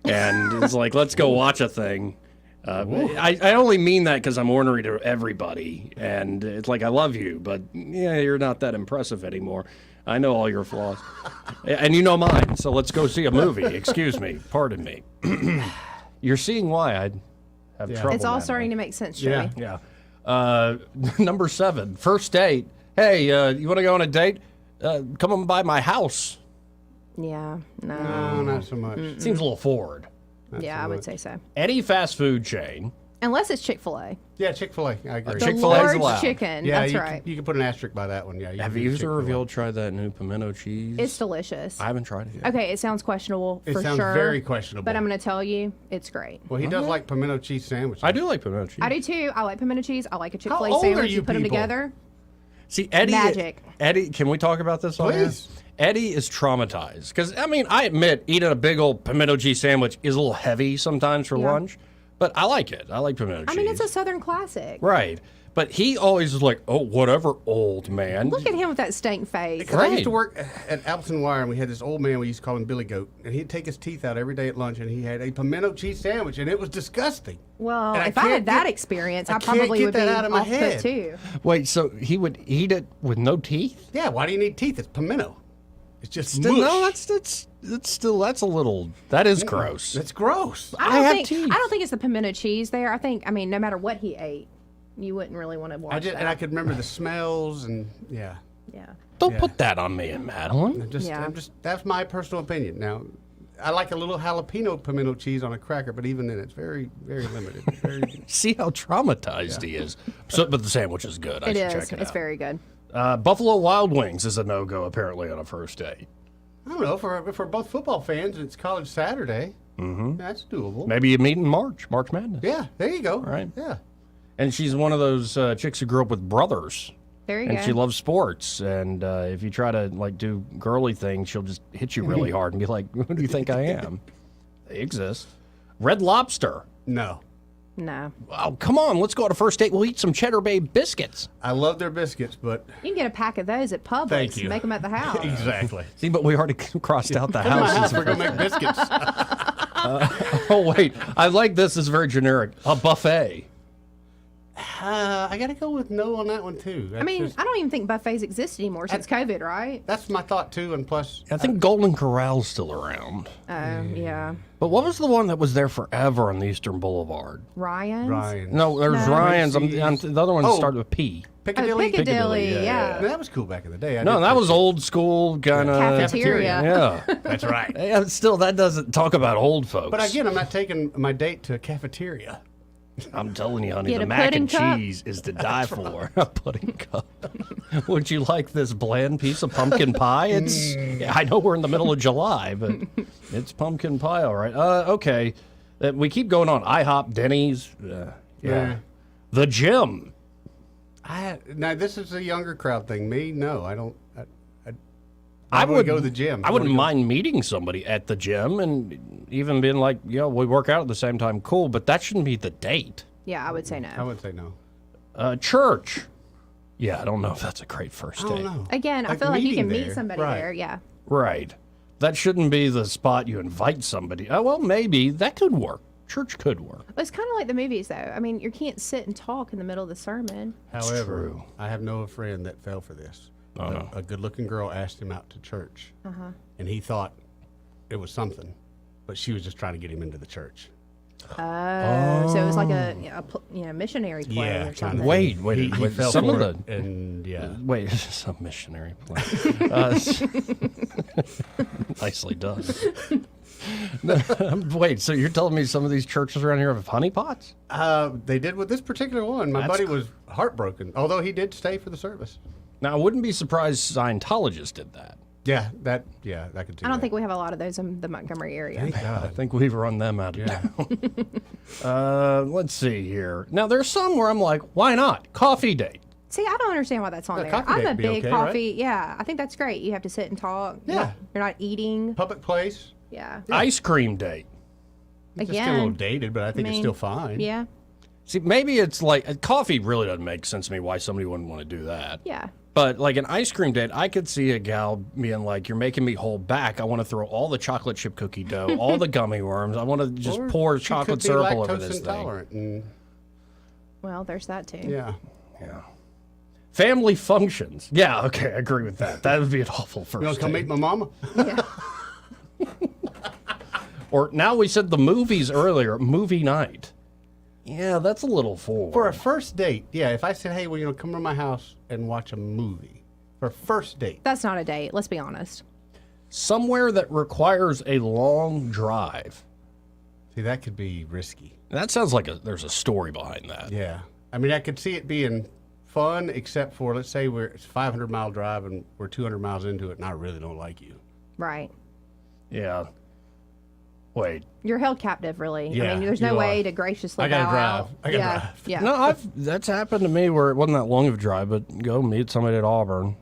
And it's like, let's go watch a thing. I only mean that because I'm ornery to everybody. And it's like, I love you, but you're not that impressive anymore. I know all your flaws. And you know mine, so let's go see a movie. Excuse me. Pardon me. You're seeing why I'd have trouble. It's all Madeline. starting to make sense, Joey. Yeah. Number 7, first date. Hey, you want to go on a date? Come on by my house. Yeah, no. No, not so much. Seems a little forward. Yeah, I would say so. Any fast food chain. Unless it's Chick-fil-A. Yeah, Chick-fil-A. I agree. The Chick-fil-A's large allowed. chicken. Yeah, That's you right. you can put an asterisk by that one. Yeah. Have can you do or Chick-fil-A. revealed tried that new pimento cheese? It's delicious. I haven't tried it yet. Okay, it sounds questionable It for sounds sure. very questionable. But I'm going to tell you, it's great. Well, he does like pimento cheese sandwiches. I do like pimento cheese. I do too. I like pimento cheese. I like a Chick-fil-A old are sandwich. you put them people? together. See, Eddie. Magic. Eddie, can we talk about this on here? Please. Eddie is traumatized because I admit eating a big old pimento cheese sandwich is a little heavy sometimes for Yeah. lunch, but I like it. I like pimento cheese. I mean, it's a Southern classic. Right. But he always is like, oh, whatever, old man. Look at him with that stank face. Because I used to work at Appleton Wire, and we had this old man we used to call him Billy Goat, and he'd take his teeth out every day at lunch, and he had a pimento cheese sandwich, and it was disgusting. Well, And I if I had can't that get- experience, I I can't probably get would that be out of my off put head. too. Wait, so he would eat it with no teeth? Yeah, why do you need teeth? It's pimento. It's just Still, mush. no, that's a little. That is gross. That's gross. I don't have think teeth. I don't think it's the pimento cheese there. I mean, no matter what he ate, you wouldn't really want to watch that. And I could remember the smells, and yeah. Yeah. Don't put that on me, Madeline. Yeah. That's my personal opinion. Now, I like a little jalapeno pimento cheese on a cracker, but even then, it's very, very limited. Very, See how traumatized he is. So, but the sandwich is good. I It should is. check it It's out. very good. Buffalo Wild Wings is a no-go apparently on a first date. I don't know. If we're both football fans, and it's College Saturday. Mm-hmm. That's doable. Maybe you meet in March Madness. Yeah, there you go. Right. Yeah. And she's one of those chicks who grew up with brothers. There you and go. she loves sports. And if you try to like do girly things, she'll just hit you really hard and be like, "Who do you think I am?" They exist. Red Lobster. No. No. Oh, come on. Let's go on a first date. We'll eat some Cheddar Bay biscuits. I love their biscuits, but You can get a pack of those at Publix. Thank you. Make them at the house. exactly. See, but we already crossed out the Come to my house. house, we're gonna make biscuits. Oh, wait. I like this. It's very generic. A buffet. I gotta go with no on that one too. I mean, I don't even think buffets exist anymore since COVID, right? That's my thought too, and plus, I think Golden Corral's still around. Yeah. But what was the one that was there forever on the Eastern Boulevard? Ryan's? No, there's No. Ryan's. The other one Oh. started with P. Piccadilly. Oh, Piccadilly, yeah. That was cool back in the day. I No, did that was appreciate old school kind of Cafeteria. Yeah, That's right. Yeah, still, that doesn't talk about old folks. But again, I'm not taking my date to a cafeteria. I'm telling you, honey, Get the a mac pudding and cup? cheese is to die for. A pudding cup. Would you like this bland piece of pumpkin pie? It's. I know we're in the middle of July, but it's pumpkin pie, all right. Okay. We keep going on. IHOP, Denny's. Yeah. The gym. Now this is a younger crowd thing. Me, no, I don't. I would go to the gym. I wouldn't mind meeting somebody at the gym and even being like, yeah, we work out at the same time. Cool, but that shouldn't be the date. Yeah, I would say no. I would say no. Church. Yeah, I don't know if that's a great first I date. don't know. Again, I Like feel like you can meeting meet there. somebody Right. there. Yeah. Right. That shouldn't be the spot you invite somebody. Oh, well, maybe that could work. Church could work. It's kind of like the movies, though. I mean, you can't sit and talk in the middle of the sermon. However, true. I have known a friend that fell for this. Uh-huh. A good-looking girl asked him out to church, Uh-huh. and he thought it was something, but she was just trying to get him into the church. Oh, so it was like a missionary play Yeah, or kind something. of. Wait, He fell some for of it, and yeah. Wait, some missionary play. Nicely done. Wait, so you're telling me some of these churches around here have honeypots? They did with this particular one. My That's buddy was heartbroken, although he did stay for the service. Now, I wouldn't be surprised Scientologists did that. Yeah, I could do I don't that. think we have a lot of those in the Montgomery area. Thank I God. think we've run them out of town. Let's see here. Now, there's some where I'm like, why not? Coffee date. See, I don't understand why that's on Yeah, there. coffee I'm date a would be big okay, coffee. Yeah, I think that's great. You have to sit and talk. Yeah. You're not eating. Public place. Yeah. Ice cream date. It's just a little Again. dated, but I think it's still fine. Yeah. See, maybe it's like coffee really doesn't make sense to me why somebody wouldn't want to do that. Yeah. But like an ice cream date, I could see a gal being like, "You're making me hold back. I want to throw all the chocolate chip cookie dough, all the gummy worms. I want to just Or pour she chocolate could be syrup all over lactose this thing." intolerant and Well, there's that too. yeah. Yeah. Family functions. Yeah, okay, I agree with that. That would be an awful first You want to come date. meet my mama? Or now we said the movies earlier, movie night. Yeah, that's a little forward. For a first date, yeah. If I said, "Hey, well, come to my house and watch a movie," for a first date, That's not a date. Let's be honest. Somewhere that requires a long drive. see, that could be risky. That sounds like there's a story behind that. Yeah, I mean, I could see it being fun, except for let's say it's a 500-mile drive and we're 200 miles into it, and I really don't like you. Right. Yeah. Wait. You're held captive, really. I Yeah, mean, there's no you way are. to graciously I gotta bow drive. out. I gotta yeah. drive. Yeah. No, that's happened to me where it wasn't that long of a drive, but go meet somebody at Auburn,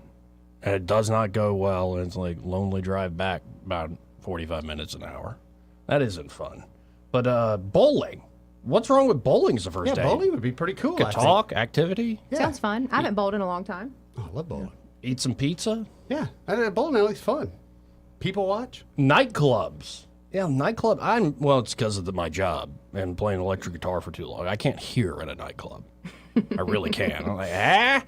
and it does not go well, and it's like lonely drive back about 45 minutes an hour. That isn't fun. But bowling. What's wrong with bowling as a first Yeah, date? bowling would be pretty cool. Could I think. talk, activity, Sounds fun. I haven't bowled in a long time. Oh, I love bowling. eat some pizza. Yeah, bowling alley is fun. People watch. Nightclubs. Yeah, nightclub. It's because of my job and playing electric guitar for too long. I can't hear at a nightclub. I really can. I'm like,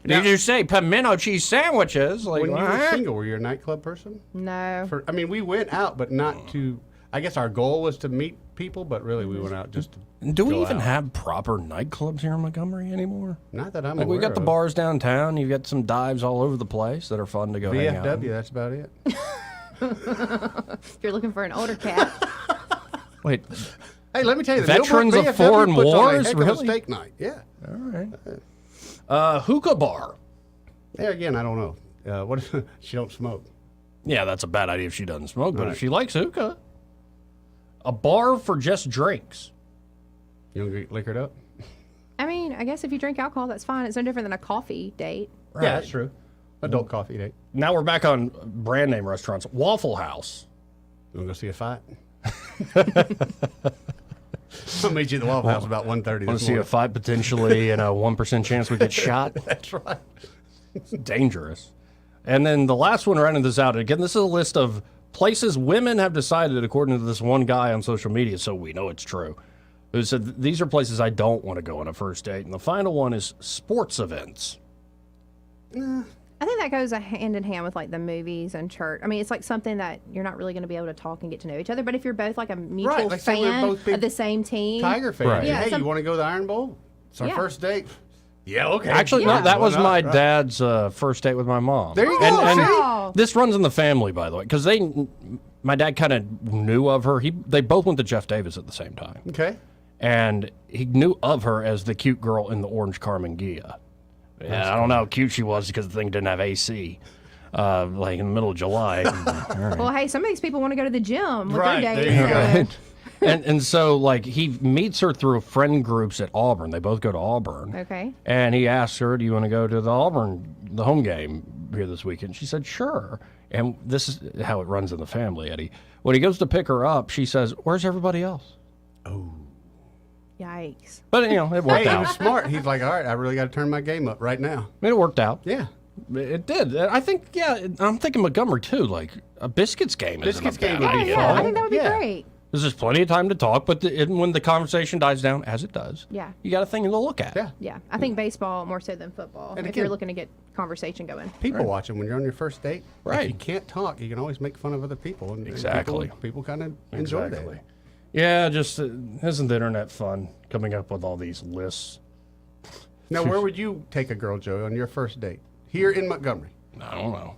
Did you say pimento cheese sandwiches? Like, When you were "Ah?" single, were you a nightclub person? No. I mean, we went out, but not to. I guess our goal was to meet people, but really we went out just to. Do we go even out. have proper nightclubs here in Montgomery anymore? Not that I'm Like we aware got the of. bars downtown. You've got some dives all over the place that are fun to go hang out. VFW. That's about it. If you're looking for an older cat. Wait, Hey, let me tell you, the Veterans Millbrook of VFW foreign puts on a wars? heck of a Really? steak night. Yeah. all right. Hookah bar. There again, I don't know. What if she don't smoke? Yeah, that's a bad idea if she doesn't smoke, but Right. if she likes hookah, a bar for just drinks. You don't get liquored up? I mean, I guess if you drink alcohol, that's fine. It's no different than a coffee date. Yeah, that's true. Adult coffee date. Now we're back on brand name restaurants. Waffle House. You want to go see a fight? I'll meet you at the Waffle House about 1:30 Want this to morning. see a fight potentially and a 1% chance we get shot? That's right. It's dangerous. And then the last one rounding this out, again, this is a list of places women have decided, according to this one guy on social media, so we know it's true, who said, these are places I don't want to go on a first date. And the final one is sports events. I think that goes hand in hand with like the movies and church. I mean, it's like something that you're not really going to be able to talk and get to know each other. But if you're both like a mutual Right, like say we're fan both big of the same team, Tiger fans. Right. Yeah, Hey, you want to go to the Iron Bowl? It's our Yeah. first date. Yeah, okay. Actually, Yeah. no, that was Why not? my Right. dad's first date with my mom. There you go. And Wow. this runs in the family, by the way, because my dad kind of knew of her. They both went to Jeff Davis at the same time. Okay. And he knew of her as the cute girl in the orange Carmen Gia. Yeah, I don't know how cute she was because the thing didn't have AC, like in the middle of July. All right. well, hey, some of these people want to go to the gym with Right, their there dates. you go. Right. And so, like, he meets her through friend groups at Auburn. They both go to Auburn. Okay. And he asks her, do you want to go to the Auburn, the home game here this weekend? She said, sure. And this is how it runs in the family, Eddie. When he goes to pick her up, she says, where's everybody else? Yikes. But, it worked Hey, he out. was smart. He's like, all right, I really got to turn my game up right now. It worked out. Yeah. It did. I think, I'm thinking Montgomery, too. Like, a Biscuits game Biscuits isn't a game bad would be idea. Yeah, I fun. think that would be Yeah. great. There's plenty of time to talk, but when the conversation dies down, as it does, Yeah. you got a thing to look at. Yeah. Yeah, I think baseball more so than football. And if again- you're looking to get conversation going. People watching when you're on your first date. Right. If you can't talk, you can always make fun of other people. And Exactly. People kind of enjoy Exactly. that. Yeah, just isn't the internet fun coming up with all these lists? Now, where would you take a girl, Joey, on your first date? Here in Montgomery. I don't know.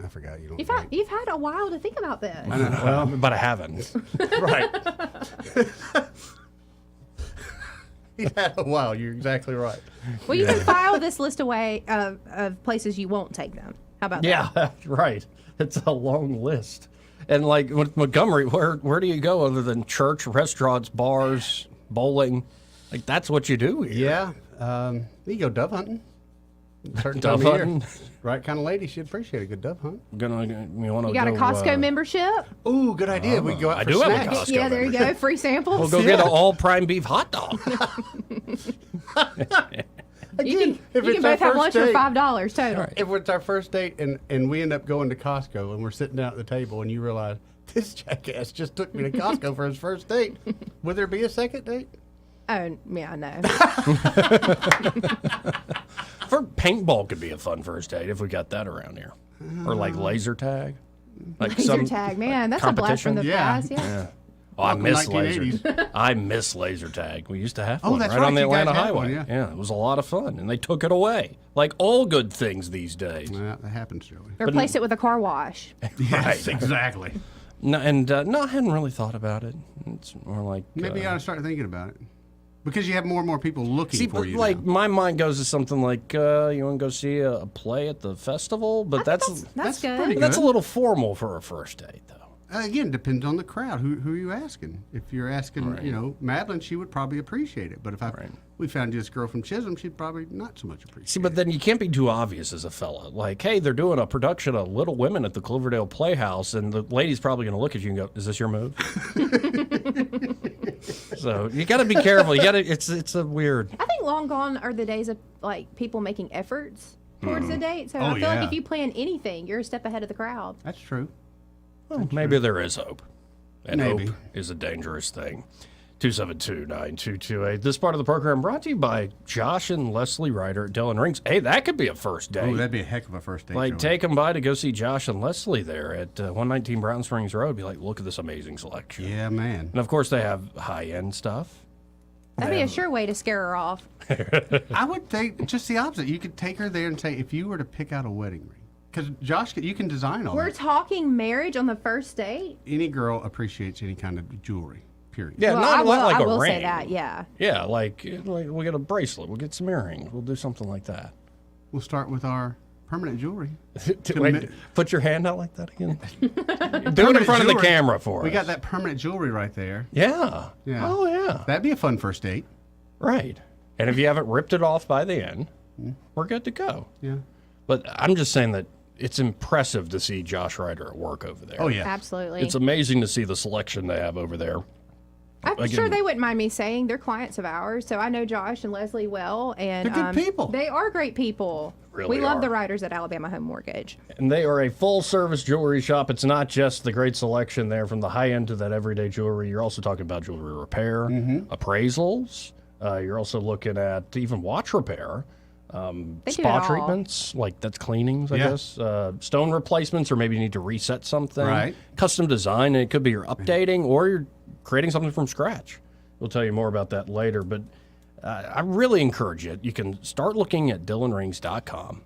I forgot you don't. You've had a while to think about this. I know. Well, but I haven't. Right. He's had a while. You're exactly right. Well, you can file this list away of places you won't take them. How about that? Yeah, right. It's a long list. And like with Montgomery, where do you go other than church, restaurants, bars, bowling? Like that's what you do here. Yeah. You go dove hunting. Certain Dove time of year. hunting? Right kind of lady should appreciate a good dove hunt. You want You got a Costco membership? Ooh, good idea. We go out I for do have a snacks. Costco Yeah, there you go. Free samples. We'll go get an all prime beef hot dog. You if can it's our both have first lunch for date- $5 total. If it's our first date and we end up going to Costco and we're sitting down at the table and you realize this jackass just took me to Costco for his first date, would there be a second date? Oh, yeah, I know. For paintball could be a fun first date if we got that around here, or like laser tag. Like Laser some tag, man, that's a blast from the past. Yeah. Oh, I Welcome miss 1980s. laser. I miss laser tag. We used to have Oh, one that's right right, on the you guys Atlanta had Highway. one, yeah. It was a lot of fun, and they took it away. Like all good things these days. Yeah, that happens, Joey. Replace it with a car wash. Yes, exactly. No, no, I hadn't really thought about it. It's more like Maybe you ought to start thinking about it. Because you have more and more people looking see, for but you. like now. my mind goes to something like you want to go see a play at the festival, but that's That's good. pretty that's a good. little formal for a first date, though. Again, depends on the crowd. Who are you asking? If you're asking, Madeline, she would probably appreciate it. But if we found you this girl from Chisholm, she'd probably not so much appreciate See, but then you can't be too obvious as a fella. Like, hey, they're doing a production of Little Women at the Cloverdale Playhouse, and the lady's probably going to look at you and go, "Is this your move?" So you got to be careful. You got to. It's a weird. I think long gone are the days of like people making efforts towards a date. So Oh, I feel yeah. like if you plan anything, you're a step ahead of the crowd. That's true. Well, maybe there is hope, and Maybe. hope is a dangerous thing. 272-9228. This part of the program brought to you by Josh and Leslie Ryder at Dillon Rings. Hey, that could be a first date. Oh, that'd be a heck of a first date. Like, Joey. take them by to go see Josh and Leslie there at 119 Brown Springs Road. Be like, look at this amazing selection. Yeah, man. And of course, they have high-end stuff. That'd be a sure way to scare her off. I would think just the opposite. You could take her there and say, if you were to pick out a wedding ring, because Josh, you can design all We're that. talking marriage on the first date. Any girl appreciates any kind of jewelry. Period. Yeah, Well, not like I a will ring. say that. Yeah. Yeah, like we'll get a bracelet. We'll get some earrings. We'll do something like that. We'll start with our permanent jewelry. Wait, put your hand out like that again. Do it in front of the camera for us. We got that permanent jewelry right there. Yeah. Yeah. Oh, yeah. That'd be a fun first date. Right. And if you haven't ripped it off by the end, we're good to go. Yeah. But I'm just saying that it's impressive to see Josh Ryder at work over there. Oh, yeah. Absolutely. It's amazing to see the selection they have over there. I'm sure they wouldn't mind me saying they're clients of ours. So I know Josh and Leslie well. And They're good people. They are great people. Really we love are. the Ryders at Alabama Home Mortgage. And they are a full-service jewelry shop. It's not just the great selection there from the high end to that everyday jewelry. You're also talking about jewelry repair, appraisals. You're also looking at even watch repair. They do Spa it all. treatments, like that's cleanings, I Yeah. guess. Stone replacements, or maybe you need to reset something. Right. Custom design, and it could be you're updating or you're creating something from scratch. We'll tell you more about that later, but I really encourage it. You can start looking at DillonRings.com,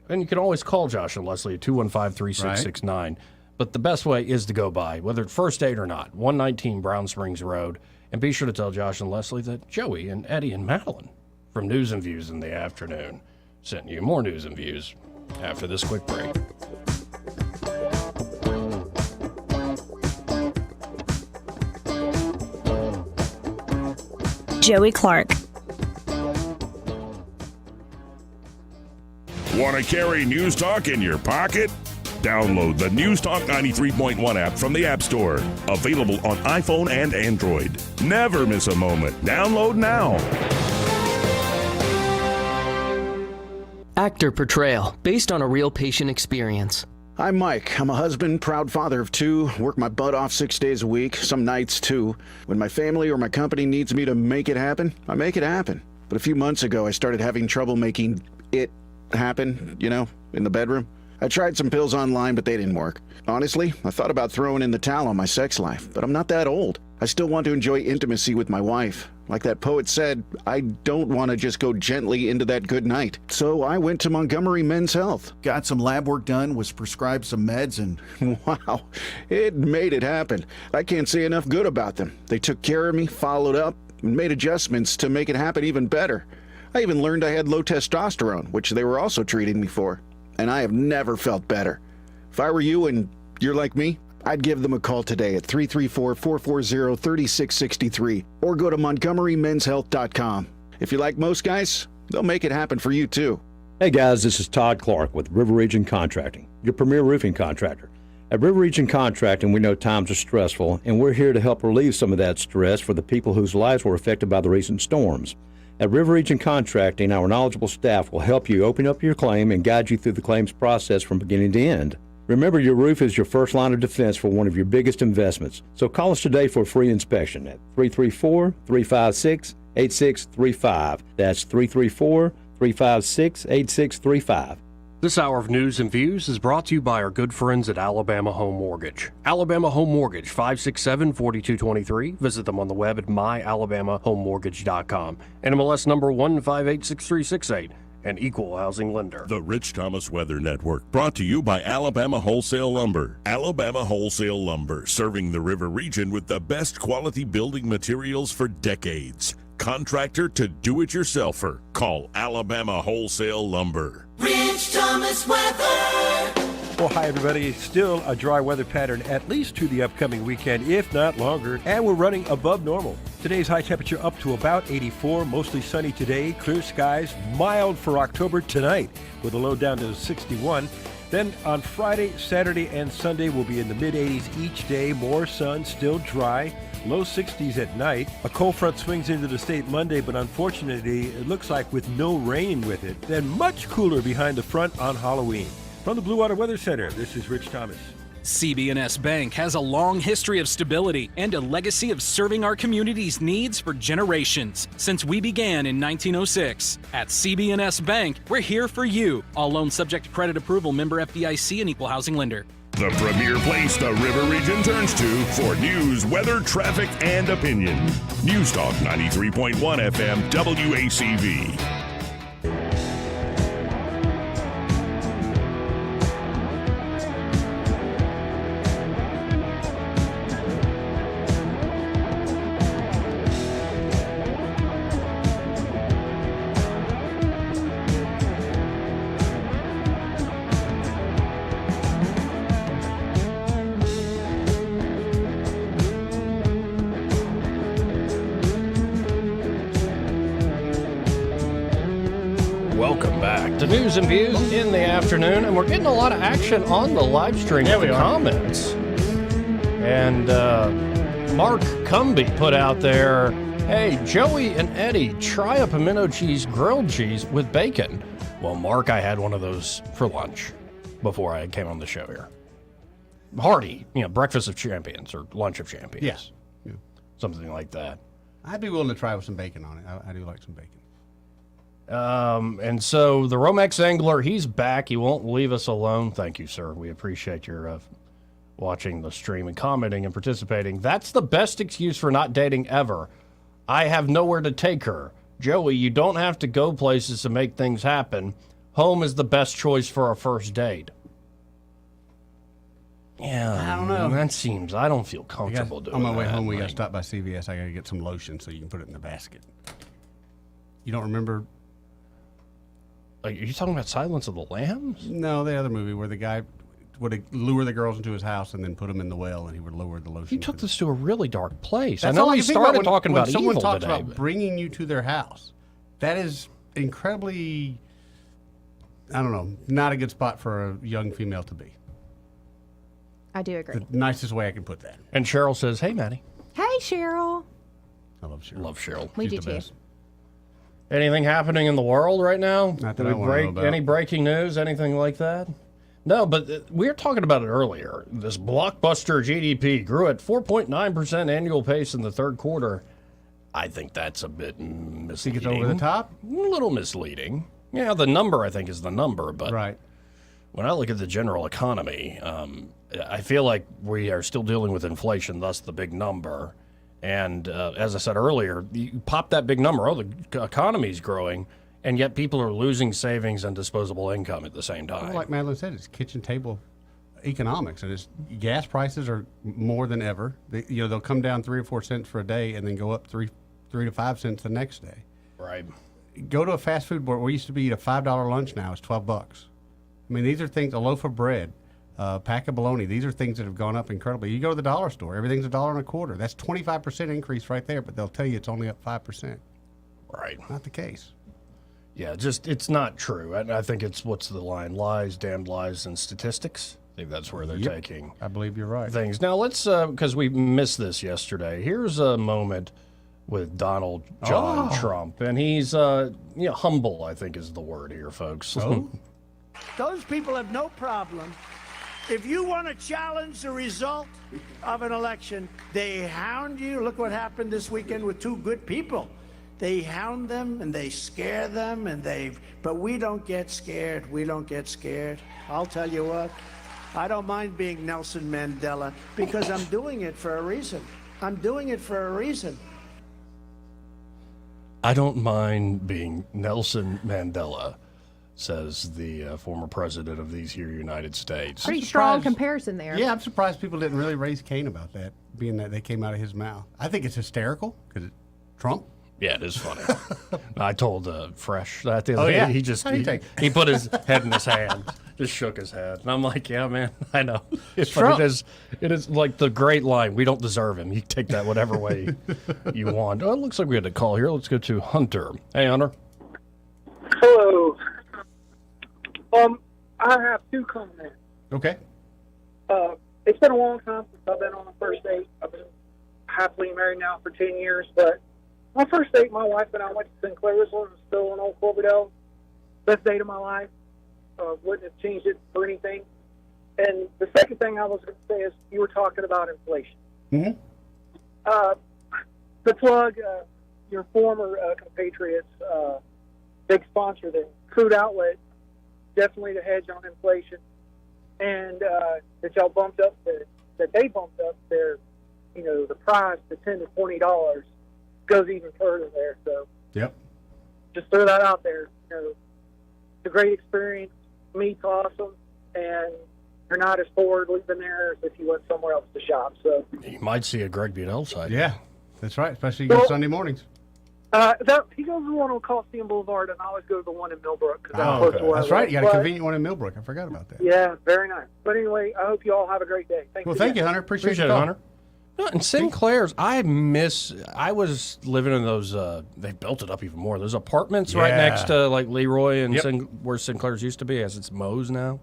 and you can always call Josh and Leslie at 215-3669. But the best way is to go by, whether it's first date or not, 119 Brown Springs Road, and be sure to tell Josh and Leslie that Joey and Eddie and Madeline from News and Views in the afternoon sent you more news and views after this quick break. Joey Clark. Want to carry News Talk in your pocket? Download the News Talk 93.1 app from the App Store. Available on iPhone and Android. Never miss a moment. Download now. Actor Portrayal, based on a real patient experience. I'm Mike. I'm a husband, proud father of two, work my butt off 6 days a week, some nights too. When my family or my company needs me to make it happen, I make it happen. But a few months ago, I started having trouble making it happen, in the bedroom. I tried some pills online, but they didn't work. Honestly, I thought about throwing in the towel on my sex life, but I'm not that old. I still want to enjoy intimacy with my wife. Like that poet said, I don't want to just go gently into that good night. So I went to Montgomery Men's Health. Got some lab work done, was prescribed some meds, and wow, it made it happen. I can't say enough good about them. They took care of me, followed up, and made adjustments to make it happen even better. I even learned I had low testosterone, which they were also treating me for. And I have never felt better. If I were you and you're like me, I'd give them a call today at 334-440-3663 or go to montgomerymenshealth.com. If you like most guys, they'll make it happen for you too. Hey guys, this is Todd Clark with River Region Contracting, your premier roofing contractor. At River Region Contracting, we know times are stressful, and we're here to help relieve some of that stress for the people whose lives were affected by the recent storms. At River Region Contracting, our knowledgeable staff will help you open up your claim and guide you through the claims process from beginning to end. Remember, your roof is your first line of defense for one of your biggest investments. So call us today for a free inspection at 334-356-8635. That's 334-356-8635. This hour of News and Views is brought to you by our good friends at Alabama Home Mortgage. Alabama Home Mortgage, 567-4223. Visit them on the web at myalabamahomemortgage.com. NMLS number 1586368. An equal housing lender. The Rich Thomas Weather Network, brought to you by Alabama Wholesale Lumber. Alabama Wholesale Lumber, serving the river region with the best quality building materials for decades. Contractor to do-it-yourselfer. Call Alabama Wholesale Lumber. Rich Thomas Weather. Well, hi, everybody. Still a dry weather pattern, at least to the upcoming weekend, if not longer, and we're running above normal. Today's high temperature up to about 84, mostly sunny today, clear skies, mild for October tonight, with a low down to 61. Then on Friday, Saturday, and Sunday, we'll be in the mid-80s each day, more sun, still dry, low 60s at night. A cold front swings into the state Monday, but unfortunately, it looks like with no rain with it. Then much cooler behind the front on Halloween. From the Blue Water Weather Center, this is Rich Thomas. CB&S Bank has a long history of stability and a legacy of serving our community's needs for generations since we began in 1906. At CB&S Bank, we're here for you. All loans subject to credit approval, member FDIC, and equal housing lender. The premier place the river region turns to for news, weather, traffic, and opinion. News Talk 93.1 FM WACV. to News and Views in the afternoon, and we're getting a lot of action on the live stream. Yeah, we are. Comments. And Mark Cumby put out there, hey, Joey and Eddie, try a pimento cheese grilled cheese with bacon. Well, Mark, I had one of those for lunch before I came on the show here. Hearty, breakfast of champions or lunch of champions. Yes. Yeah. Something like that. I'd be willing to try with some bacon on it. I do like some bacon. And so the Romex Angler, he's back. He won't leave us alone. Thank you, sir. We appreciate your watching the stream and commenting and participating. That's the best excuse for not dating ever. I have nowhere to take her. Joey, you don't have to go places to make things happen. Home is the best choice for a first date. Yeah, I don't know. I don't feel comfortable doing that. On my way home, we got to stop by CVS. I got to get some lotion so you can put it in the basket. You don't remember? Are you talking about Silence of the Lambs? No, the other movie where the guy would lure the girls into his house and then put them in the well, and he would lower the lotion. You took this to a really dark place. That's I know all we you think started about talking when about someone evil talks today. about bringing you to their house. That is incredibly, I don't know, not a good spot for a young female to be. I do agree. The nicest way I can put that. And Cheryl says, hey, Maddie. Hey, Cheryl. I love Cheryl. Love Cheryl. We She's do the too. best. Anything happening in the world right now? Not that I wanna know about. Any breaking news? Anything like that? No, but we were talking about it earlier. This blockbuster GDP grew at 4.9% annual pace in the third quarter. I think that's a bit misleading. Think it's over the top? A little misleading. Yeah, the number I think is the number, but right. When I look at the general economy, I feel like we are still dealing with inflation, thus the big number. And as I said earlier, you pop that big number, the economy's growing, and yet people are losing savings and disposable income at the same time. Well, like Madeline said, it's kitchen table economics, and it's gas prices are more than ever. They'll come down 3 or 4 cents for a day and then go up 3 to 5 cents the next day. Right. Go to a fast food where we used to be eat a $5 lunch, now it's $12. I mean, these are things, a loaf of bread, a pack of bologna, these are things that have gone up incredibly. You go to the dollar store, everything's $1.25. That's 25% increase right there, but they'll tell you it's only up 5%. Right. Not the case. Yeah, it's not true. I think it's, what's the line? Lies, damned lies, and statistics. I think that's where they're taking. I believe you're right. Things. Now let's, because we missed this yesterday. Here's a moment with Donald John Trump, and he's humble, I think is the word here, folks. Oh. Those people have no problem. If you want to challenge the result of an election, they hound you. Look what happened this weekend with 2 good people. They hound them and they scare them but we don't get scared. We don't get scared. I'll tell you what, I don't mind being Nelson Mandela because I'm doing it for a reason. I'm doing it for a reason. I don't mind being Nelson Mandela, says the former president of these here United States. Pretty strong comparison there. Yeah, I'm surprised people didn't really raise Cain about that, being that they came out of his mouth. I think it's hysterical because it's Trump. Yeah, it is funny. I told Fresh that the other Oh, yeah? day. He just How do you take he put his head in his hand, just shook his head, and I'm like, yeah, man, I know. It's But Trump. it is like the great line. We don't deserve him. You take that whatever way you want. Oh, it looks like we had a call here. Let's go to Hunter. Hey, Hunter. Hello. I have 2 comments. Okay. It's been a long time since I've been on a first date. I've been happily married now for 10 years, but my first date, my wife and I went to Sinclair's, still in Old Cloverdale. Best date of my life. Wouldn't have changed it for anything. And the second thing I was going to say is you were talking about inflation. Mm-hmm. The plug, your former compatriots, big sponsor, the Crude Outlet, definitely the hedge on inflation. And that y'all bumped up, that they bumped up their, the price to $10 to $20 goes even further there. So yep. Just throw that out there. It's a great experience. Meat's awesome, and you're not as forward leaving there as if you went somewhere else to shop. So You might see a Greg Buell side. Yeah, that's right, especially Well, Sunday mornings. He goes to the one on Coliseum Boulevard, and I always go to the one in Millbrook because I'm close to where That's I right. live. You got a But, convenient one in Millbrook. I forgot about that. Yeah, very nice. But anyway, I hope you all have a great day. Thanks Well, again. thank you, Hunter. Appreciate Appreciate the it, call. Hunter. No, and Sinclair's, I was living in those, they built it up even more. Those apartments right Yeah. next to like Leroy and Yep. where Sinclair's used to be, as it's Moe's now.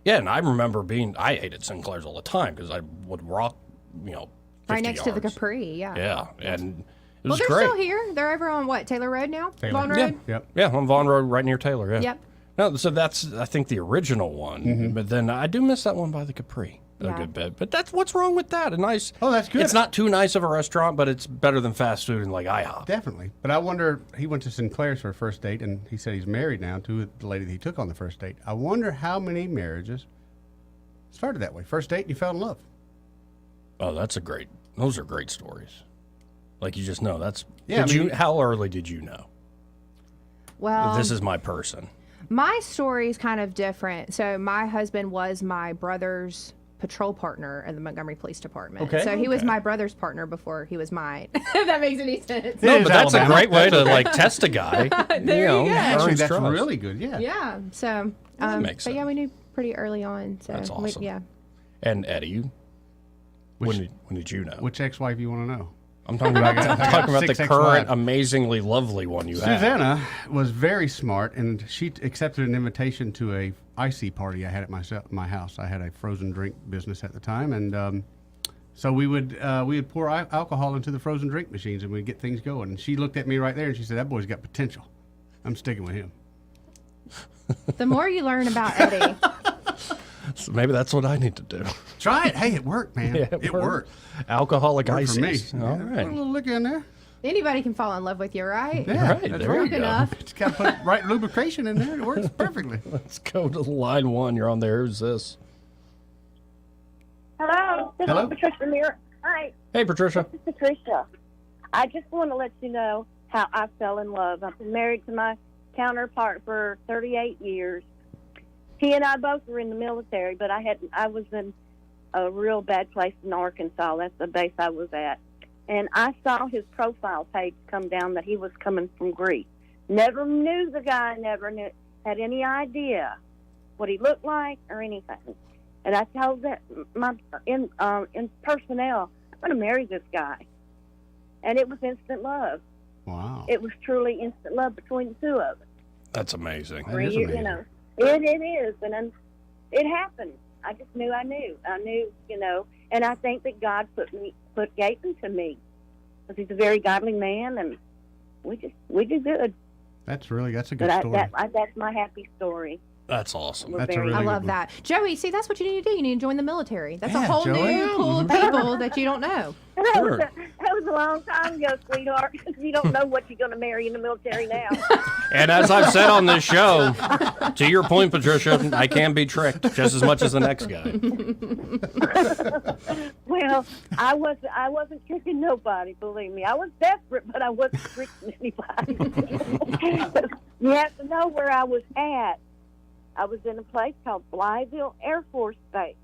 Yeah, and I remember I hated Sinclair's all the time because I would rock, 50 Right next to the yards. Capri, yeah. Yeah, and it Well, was they're great. still here. They're over on what, Taylor Road now? Vaughn Yeah. Road? Yep. Yeah, on Vaughn Road, right near Taylor. Yeah. Yep. No, so that's I think the original one, Mm-hmm. but then I do miss that one by the Capri a Yeah. good bit. But that's what's wrong with that. A nice. Oh, that's good. It's not too nice of a restaurant, but it's better than fast food and like IHOP. Definitely. But I wonder, he went to Sinclair's for a first date, and he said he's married now to the lady that he took on the first date. I wonder how many marriages started that way. First date, and you fell in love. Oh, those are great stories. Like you just know that's. Yeah, How early did you know? Well, This is my person. my story is kind of different. So my husband was my brother's patrol partner in the Montgomery Police Department. Okay. So he was Okay. my brother's partner before he was mine. If that makes any sense. No, but that's a great way to like test a guy. There you go. Actually, earns that's trust. really good. Yeah. Yeah. So, That makes but yeah, we knew pretty early on. So That's awesome. yeah. And Eddie, when did you know? Which ex-wife you want to know? I'm talking about, the 6 current ex-wives. amazingly lovely one you have. Susanna was very smart, and she accepted an invitation to a icy party I had at my house. I had a frozen drink business at the time, and so we would pour alcohol into the frozen drink machines, and we'd get things going. And she looked at me right there, and she said, "That boy's got potential. I'm sticking with him." The more you learn about Eddie, So maybe that's what I need to do. Try it. Hey, it worked, man. Yeah, it worked. Alcoholic Worked for me. ices. All Yeah, right. Put a little liquor in there. anybody can fall in love with you, right? Yeah, Right, that's there right. you go. Enough. Just got to put right lubrication in there. It works perfectly. Let's go to line one. You're on there. Who's this? Hello. This Hello. is Patricia Muir. Hi. Hey, Patricia. This is Patricia. I just want to let you know how I fell in love. I've been married to my counterpart for 38 years. He and I both were in the military, but I was in a real bad place in Arkansas. That's the base I was at. And I saw his profile page come down that he was coming from Greece. Never knew the guy, had any idea what he looked like or anything. And I told that in personnel, I'm going to marry this guy. And it was instant love. Wow. It was truly instant love between the two of us. That's amazing. You know, it is, and then it happened. I just knew I knew, and I think that God put Gaten to me because he's a very godly man, and we do good. That's a good But story. that's my happy story. That's awesome. I love that. Joey, see, that's what you need to do. You need to join the military. That's a Yeah, whole Joey. new pool of people that you don't know. That was a long time ago, sweetheart. You don't know what you're going to marry in the military now. And as I've said on this show, to your point, Patricia, I can be tricked just as much as the next guy. Well, I wasn't tricking nobody, believe me. I was desperate, but I wasn't tricking anybody. You have to know where I was at. I was in a place called Blytheville Air Force Base.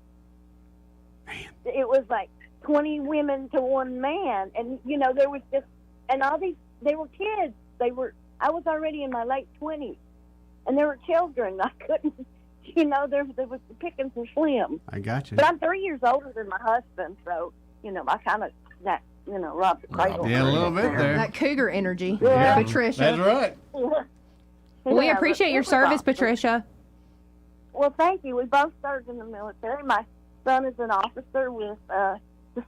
It was like 20 women to one man, and there was just, and all these, they were kids. I was already in my late 20s, and there were children. I couldn't, there was the pickings were slim. I got you. But I'm 3 years older than my husband, so I kind of robbed the cradle. Yeah, a little bit there. That cougar energy, Yeah. Patricia. That's right. We Yeah, appreciate but your it was service, awesome. Patricia. Well, thank you. We both served in the military. My son is an officer with the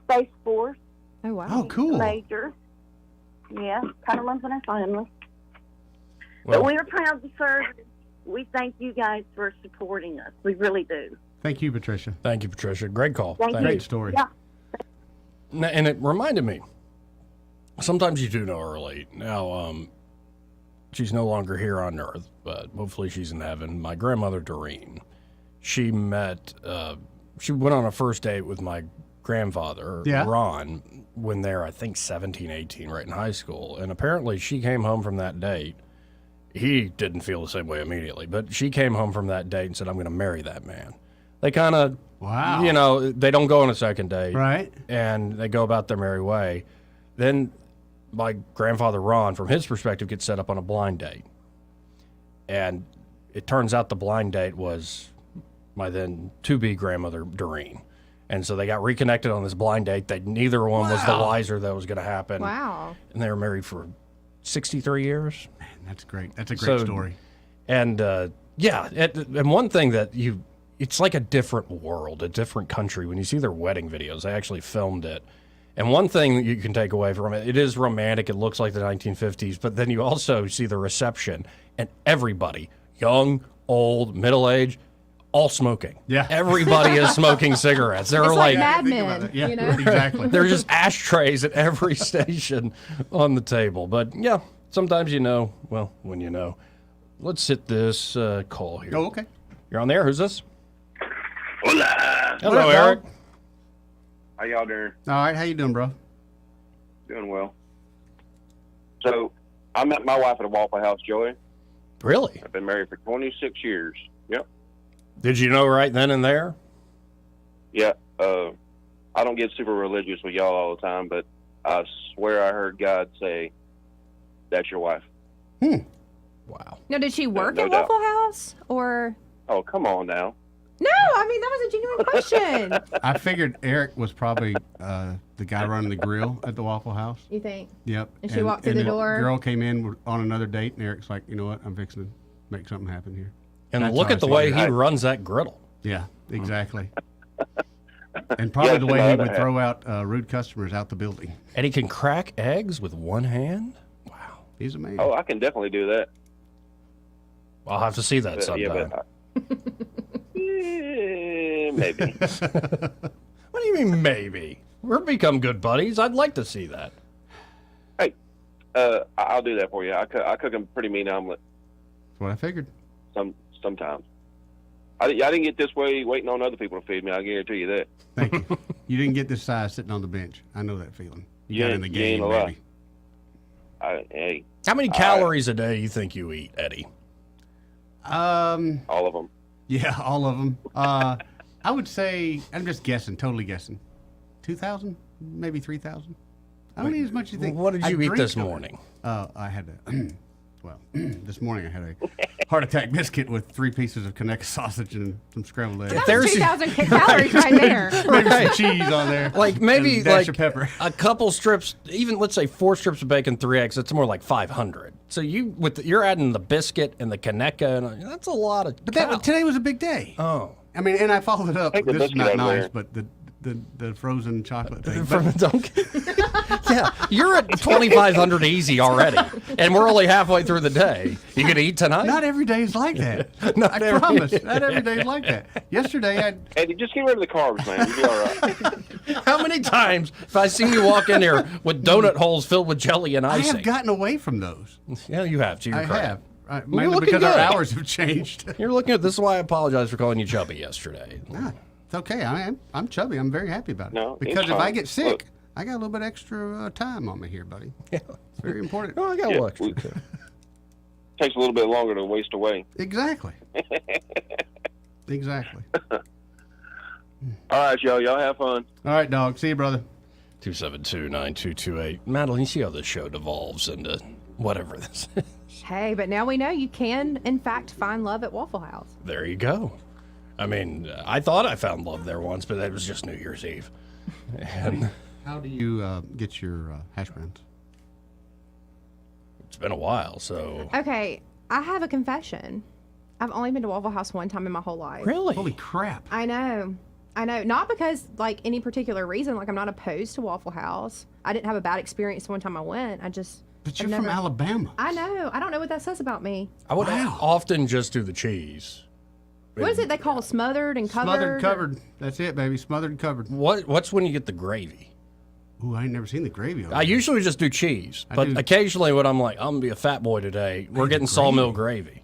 Space Force. Oh, wow. Oh, cool. Major. Yeah, kind of runs in our family. Well- But we are proud to serve. We thank you guys for supporting us. We really do. Thank you, Patricia. Thank you, Patricia. Great call. Thank you. Great story. Yeah. And it reminded me, sometimes you do know early. Now, she's no longer here on Earth, but hopefully she's in heaven. My grandmother, Doreen, she went on a first date with my grandfather, Yeah. Ron, when they're, I think, 17, 18, right in high school. And apparently she came home from that date. He didn't feel the same way immediately, but she came home from that date and said, I'm going to marry that man. They kind of, Wow. they don't go on a second date. Right. And they go about their merry way. Then my grandfather, Ron, from his perspective, gets set up on a blind date. And it turns out the blind date was my then to-be grandmother, Doreen. And so they got reconnected on this blind date. That neither one was the wiser that was going to happen. Wow. And they were married for 63 years. Man, that's great. That's a great story. And and one thing that it's like a different world, a different country. When you see their wedding videos, they actually filmed it. And one thing that you can take away from it, it is romantic. It looks like the 1950s, but then you also see the reception and everybody, young, old, middle-aged, all smoking. Yeah. Everybody is smoking cigarettes. They're It's like like Mad Men, Yeah, you know? exactly. they're just ashtrays at every station on the table. But yeah, sometimes you know, well, when you know. Let's hit this call here. Oh, okay. You're on there. Who's this? Hola. Hello, Eric. How y'all doing? All right, how you doing, bro? Doing well. So, I met my wife at a Waffle House, Joey. Really? I've been married for 26 years. Yep. Did you know right then and there? Yeah. I don't get super religious with y'all all the time, but I swear I heard God say, "That's your wife." Wow. Now, did she work no at doubt. Waffle House or? Oh, come on now. No, I mean that was a genuine question. I figured Eric was probably the guy running the grill at the Waffle House. You think? Yep. And she walked through the door? Girl came in on another date, and Eric's like, you know what? I'm fixing to make something happen here. And That's look how at the I way figured he it. runs that griddle. Yeah, exactly. And probably Yes, the and way the he other would half. throw out rude customers out the building. And he can crack eggs with one hand? Wow. He's amazing. Oh, I can definitely do that. I'll have to see that sometime. Maybe. What do you mean, maybe? We've become good buddies. I'd like to see that. Hey, I'll do that for you. I cook a pretty mean omelet. That's what I figured. Sometimes. I didn't get this way waiting on other people to feed me. I guarantee you that. Thank you. You didn't get this size sitting on the bench. I know that feeling. You got in the You ain't game, a lie. baby. Hey. How many calories a day do you think you eat, Eddie? All of them. Yeah, all of them. I would say, I'm just guessing, totally guessing. 2,000, maybe 3,000. I don't eat as much as you think. What did I you eat drink this a- morning? I had this morning I had a heart attack biscuit with 3 pieces of Conecuh sausage and some scrambled eggs. That was 2,000 calories right there. Maybe some cheese on there. Like maybe and a dash like of pepper. a couple strips, even let's say 4 strips of bacon, 3 eggs. That's more like 500. So you're adding the biscuit and the Conecuh, and that's a lot of. But today was a big day. Oh, I mean, and I followed it up. Take the This is biscuit not out of nice, there. but the frozen chocolate thing. from the Dunkin'. Yeah, you're at 2,500 easy already, and we're only halfway through the day. You gonna eat tonight? Not every day is like that. Not I every- promise. Not every day is like that. Yesterday, I Eddie, just get rid of the carbs, man. You'll be all right. How many times have I seen you walk in here with donut holes filled with jelly and I icing? have gotten away from those. Yeah, you have. To your I credit. have. You're Mainly looking because our good. hours have changed. You're looking at this. Is why I apologize for calling you chubby yesterday. Nah, it's okay. I'm chubby. I'm very happy about it. No, because it's if I fine. get sick, Look. I got a little bit extra time on me here, buddy. Yeah, it's very important. Oh, I got a little extra too. Takes a little bit longer to waste away. Exactly. Exactly. All right, y'all. Y'all have fun. All right, dog. See you, brother. 272-9228. Madeline, you see how this show devolves into whatever this is. Hey, but now we know you can, in fact, find love at Waffle House. There you go. I mean, I thought I found love there once, but that was just New Year's Eve. And How do you get your hash browns? it's been a while, so. Okay, I have a confession. I've only been to Waffle House one time in my whole life. Really? Holy crap. I know. Not because, like, any particular reason. Like, I'm not opposed to Waffle House. I didn't have a bad experience the one time I went. But you're from Alabama. I know. I don't know what that says about me. I would often just do the cheese. What is it they call smothered and covered? Smothered, covered. That's it, baby. Smothered and covered. What's when you get the gravy? Ooh, I ain't never seen the gravy on I there. usually just do cheese, I but do- occasionally when I'm like, I'm gonna be a fat boy today, we're getting sawmill gravy.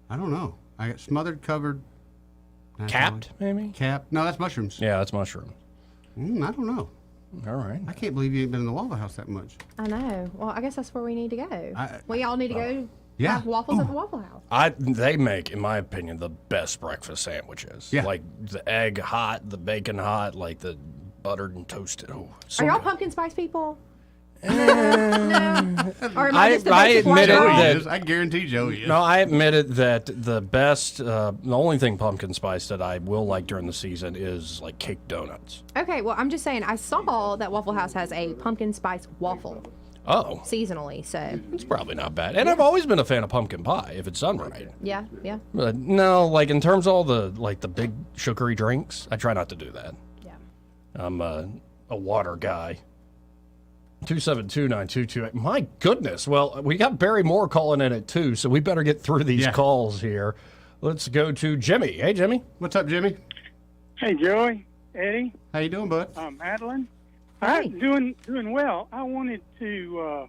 I don't know. I got smothered, covered. Capped, maybe? Capped. No, that's mushrooms. Yeah, that's mushroom. I don't know. All right. I can't believe you ain't been in the Waffle House that much. I know. Well, I guess that's where we need to go. I- We all need to go Yeah. have waffles at the Waffle House. They make, in my opinion, the best breakfast sandwiches. Yeah. Like the egg hot, the bacon hot, like the buttered and toasted. Oh, so Are y'all good. pumpkin spice people? Or am I just the I basic white admitted girl? that I guarantee Joey is. No, I admitted that the best, the only thing pumpkin spice that I will like during the season is like cake donuts. Okay, well, I'm just saying, I saw that Waffle House has a pumpkin spice waffle Oh, seasonally, so it's probably not bad. And I've always been a fan of pumpkin pie if it's done right. yeah. But no, like in terms of all the the big sugary drinks, I try not to do that. Yeah. I'm a water guy. 272-9228. My goodness. Well, we got Barry Moore calling in at 2, so we better get through these calls here. Let's go to Jimmy. Hey, Jimmy. What's up, Jimmy? Hey, Joey, Eddie. How you doing, bud? Madeline. I'm doing well. I wanted to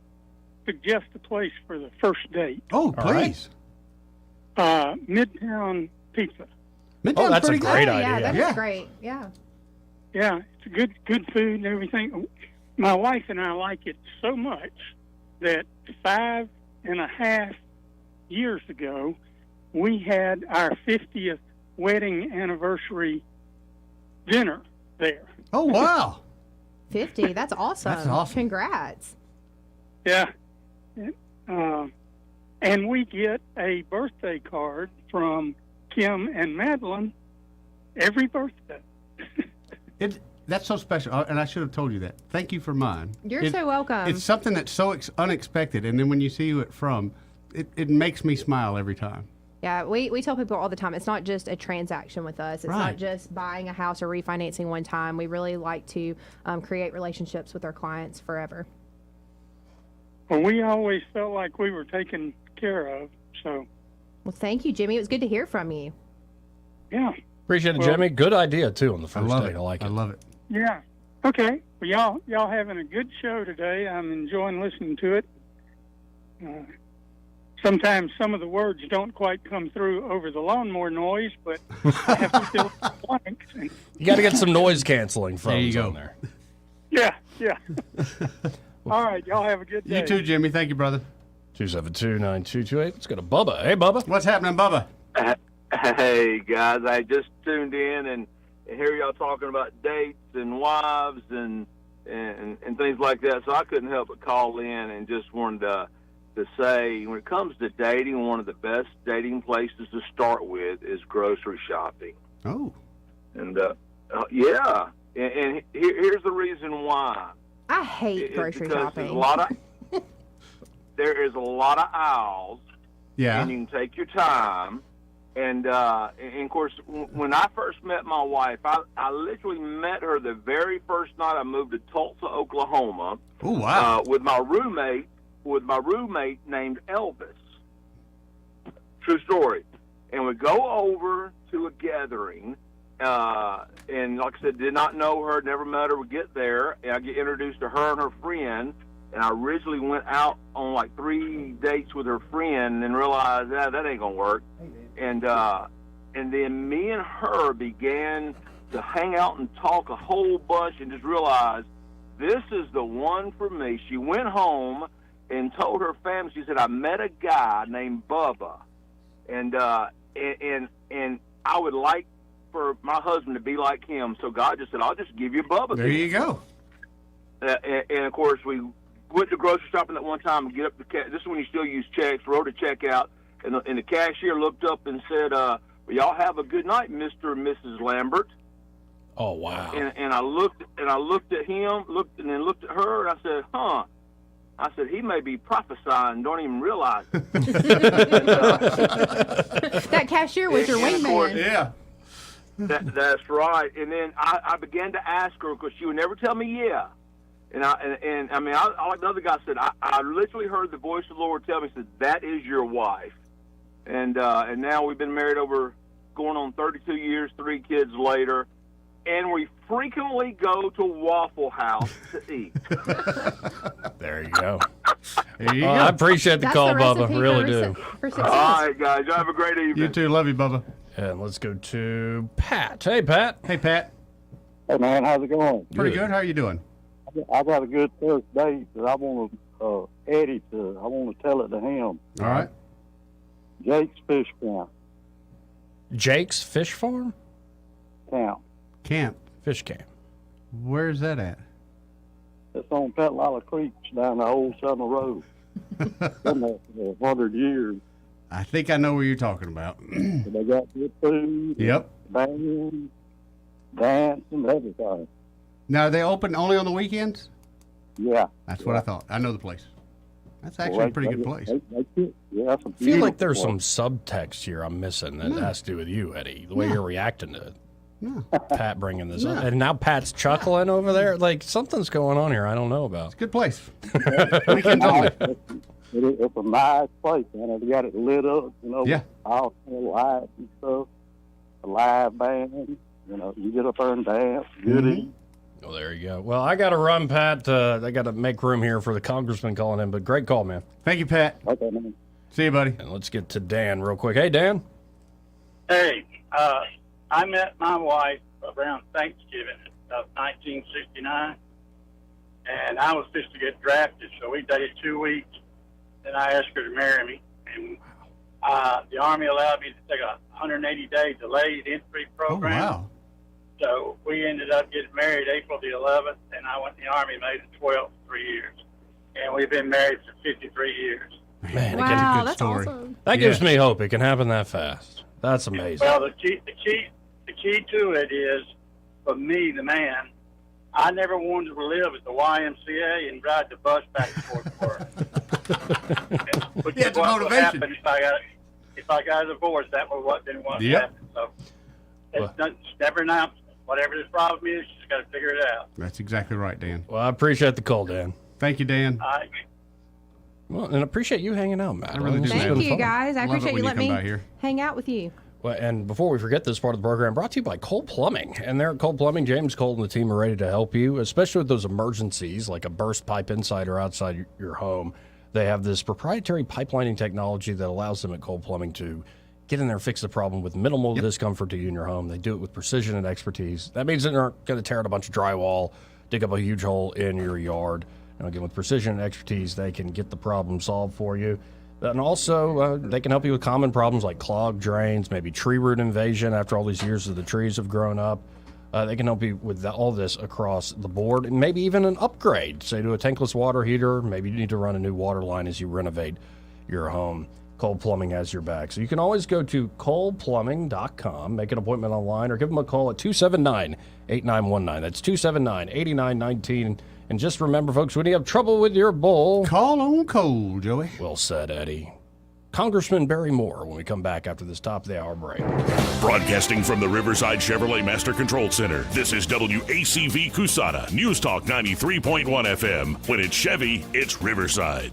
suggest a place for the first date. Oh, please. Midtown Pizza. Midtown's that's a pretty great good. idea. Yeah, that's Yeah. great. Yeah. Yeah, it's a good food and everything. My wife and I like it so much that 5.5 years ago, we had our 50th wedding anniversary dinner there. Oh, wow. 50. That's awesome. That's awesome. Congrats. Yeah. And we get a birthday card from Kim and Madeline every birthday. That's so special, and I should have told you that. Thank you for mine. You're so welcome. It's something that's so unexpected, and then when you see who it's from, it makes me smile every time. Yeah, we tell people all the time, it's not just a transaction with us. It's Right. not just buying a house or refinancing one time. We really like to create relationships with our clients forever. Well, we always felt like we were taken care of, so Well, thank you, Jimmy. It was good to hear from you. yeah. Appreciate it, Well- Jimmy. Good idea, too, on the I first love date. it. I like it. I love it. Yeah. Okay. Well, y'all having a good show today. I'm enjoying listening to it. Sometimes some of the words don't quite come through over the lawnmower noise, but I have to fill in the blanks. And You got to get some noise canceling There you phones go. on there. yeah. All right. Y'all have a good day. You too, Jimmy. Thank you, brother. 272-9228. Let's go to Bubba. Hey, Bubba. What's happening, Bubba? Hey guys, I just tuned in and hear y'all talking about dates and wives and things like that. So I couldn't help but call in and just wanted to say, when it comes to dating, one of the best dating places to start with is grocery shopping. Oh, and yeah, and here's the reason why. I hate grocery because shopping. there is a lot of aisles. Yeah. And you can take your time. And of course, when I first met my wife, I literally met her the very first night I moved to Tulsa, Oklahoma. Oh, wow. With my roommate named Elvis. True story. And we go over to a gathering, and like I said, did not know her, never met her. We get there, and I get introduced to her and her friend. And I originally went out on like 3 dates with her friend, and then realized that ain't gonna work. And then me and her began to hang out and talk a whole bunch, and just realized this is the one for me. She went home and told her family. She said, "I met a guy named Bubba, and I would like for my husband to be like him." So God just said, "I'll just give you Bubba." There you go. And of course, we went to grocery shopping at one time and get up the this is when you still use checks. Wrote a check out, and the cashier looked up and said, "Well, y'all have a good night, Mr. and Mrs. Lambert." Oh wow! And I looked at him, and then looked at her, and I said, "Huh." I said, "He may be prophesying, don't even realize it." That cashier was your And of course, wingman. Yeah. That's right. And then I began to ask her, because she would never tell me yeah. And I mean, like the other guy said, I literally heard the voice of the Lord tell me, said, "That is your wife." And now we've been married over going on 32 years, 3 kids later, and we frequently go to Waffle House to eat. There you go. There you go. I appreciate the That's call, the Bubba. recipe Really for do. for success. All right, guys, you have a great evening. You too. Love you, Bubba. And let's go to Pat. Hey, Pat. Hey, Pat. Hey, man, how's it going? Pretty good. How are you doing? I got a good first date that I want to Eddie to. I want to tell it to him. All right. Jake's Fish Camp. Jake's Fish Farm? Camp. Camp. Fish camp. Where's that at? that's on Petalala Creek down the old Summer Road. Been there for 100 years. I think I know what you're talking about. They got good food. Yep. Band, dance, and everything. Now, are they open only on the weekends? Yeah. That's what I thought. I know the place. That's actually a pretty good place. Yeah, I feel like there's some subtext here I'm missing that has to do with you, Eddie, the way you're reacting to Pat bringing this up. And now Pat's chuckling over there. Like, something's going on here I don't know about. It's a good place. Weekends only. It's a nice place, man. They got it lit up, Yeah. all kind of lights and stuff. A live band, you get up there and dance. Good eating. Oh, there you go. Well, I got to run, Pat. I got to make room here for the congressman calling in, but great call, man. Thank you, Pat. Okay, man. See you, buddy. And let's get to Dan real quick. Hey, Dan. Hey, I met my wife around Thanksgiving of 1969, and I was just to get drafted, so we dated 2 weeks, and I asked her to marry me, and the Army allowed me to take a 180-day delayed entry program. Oh, wow. So we ended up getting married April the 11th, and I went in the Army May the 12th, 3 years. And we've been married for 53 years. Man, Wow, that's awesome. That gives me hope. It can happen that fast. That's amazing. Well, the key to it is, for me, the man, I never wanted to live at the YMCA and ride the bus back and forth to work. Which is what would happen if I got a divorce. That was what didn't want to happen. So it's never an option. Whatever this problem is, you just got to figure it out. That's exactly right, Dan. Well, I appreciate the call, Dan. Thank you, Dan. Well, and I appreciate you hanging out, Matt. I really do. Thank you, guys. I Love it appreciate when you you letting come by me here. hang out with you. Well, and before we forget this part of the program, brought to you by Cole Plumbing. And there at Cole Plumbing, James Cole and the team are ready to help you, especially with those emergencies like a burst pipe inside or outside your home. They have this proprietary pipelining technology that allows them at Cole Plumbing to get in there and fix the problem with minimal discomfort to you in your home. They do it with precision and expertise. That means they're not going to tear out a bunch of drywall, dig up a huge hole in your yard. And again, with precision and expertise, they can get the problem solved for you. And also, they can help you with common problems like clogged drains, maybe tree root invasion after all these years that the trees have grown up. They can help you with all this across the board, and maybe even an upgrade, say to a tankless water heater. Maybe you need to run a new water line as you renovate your home. Cole Plumbing has your back. So you can always go to coleplumbing.com, make an appointment online, or give them a call at 279-8919. That's 279-8919. And just remember, folks, when you have trouble with your bull, call on Cole, Joey. Well said, Eddie. Congressman Barry Moore when we come back after this top of the hour break. Broadcasting from the Riverside Chevrolet Master Control Center, this is WACV Cusana, News Talk 93.1 FM. When it's Chevy, it's Riverside.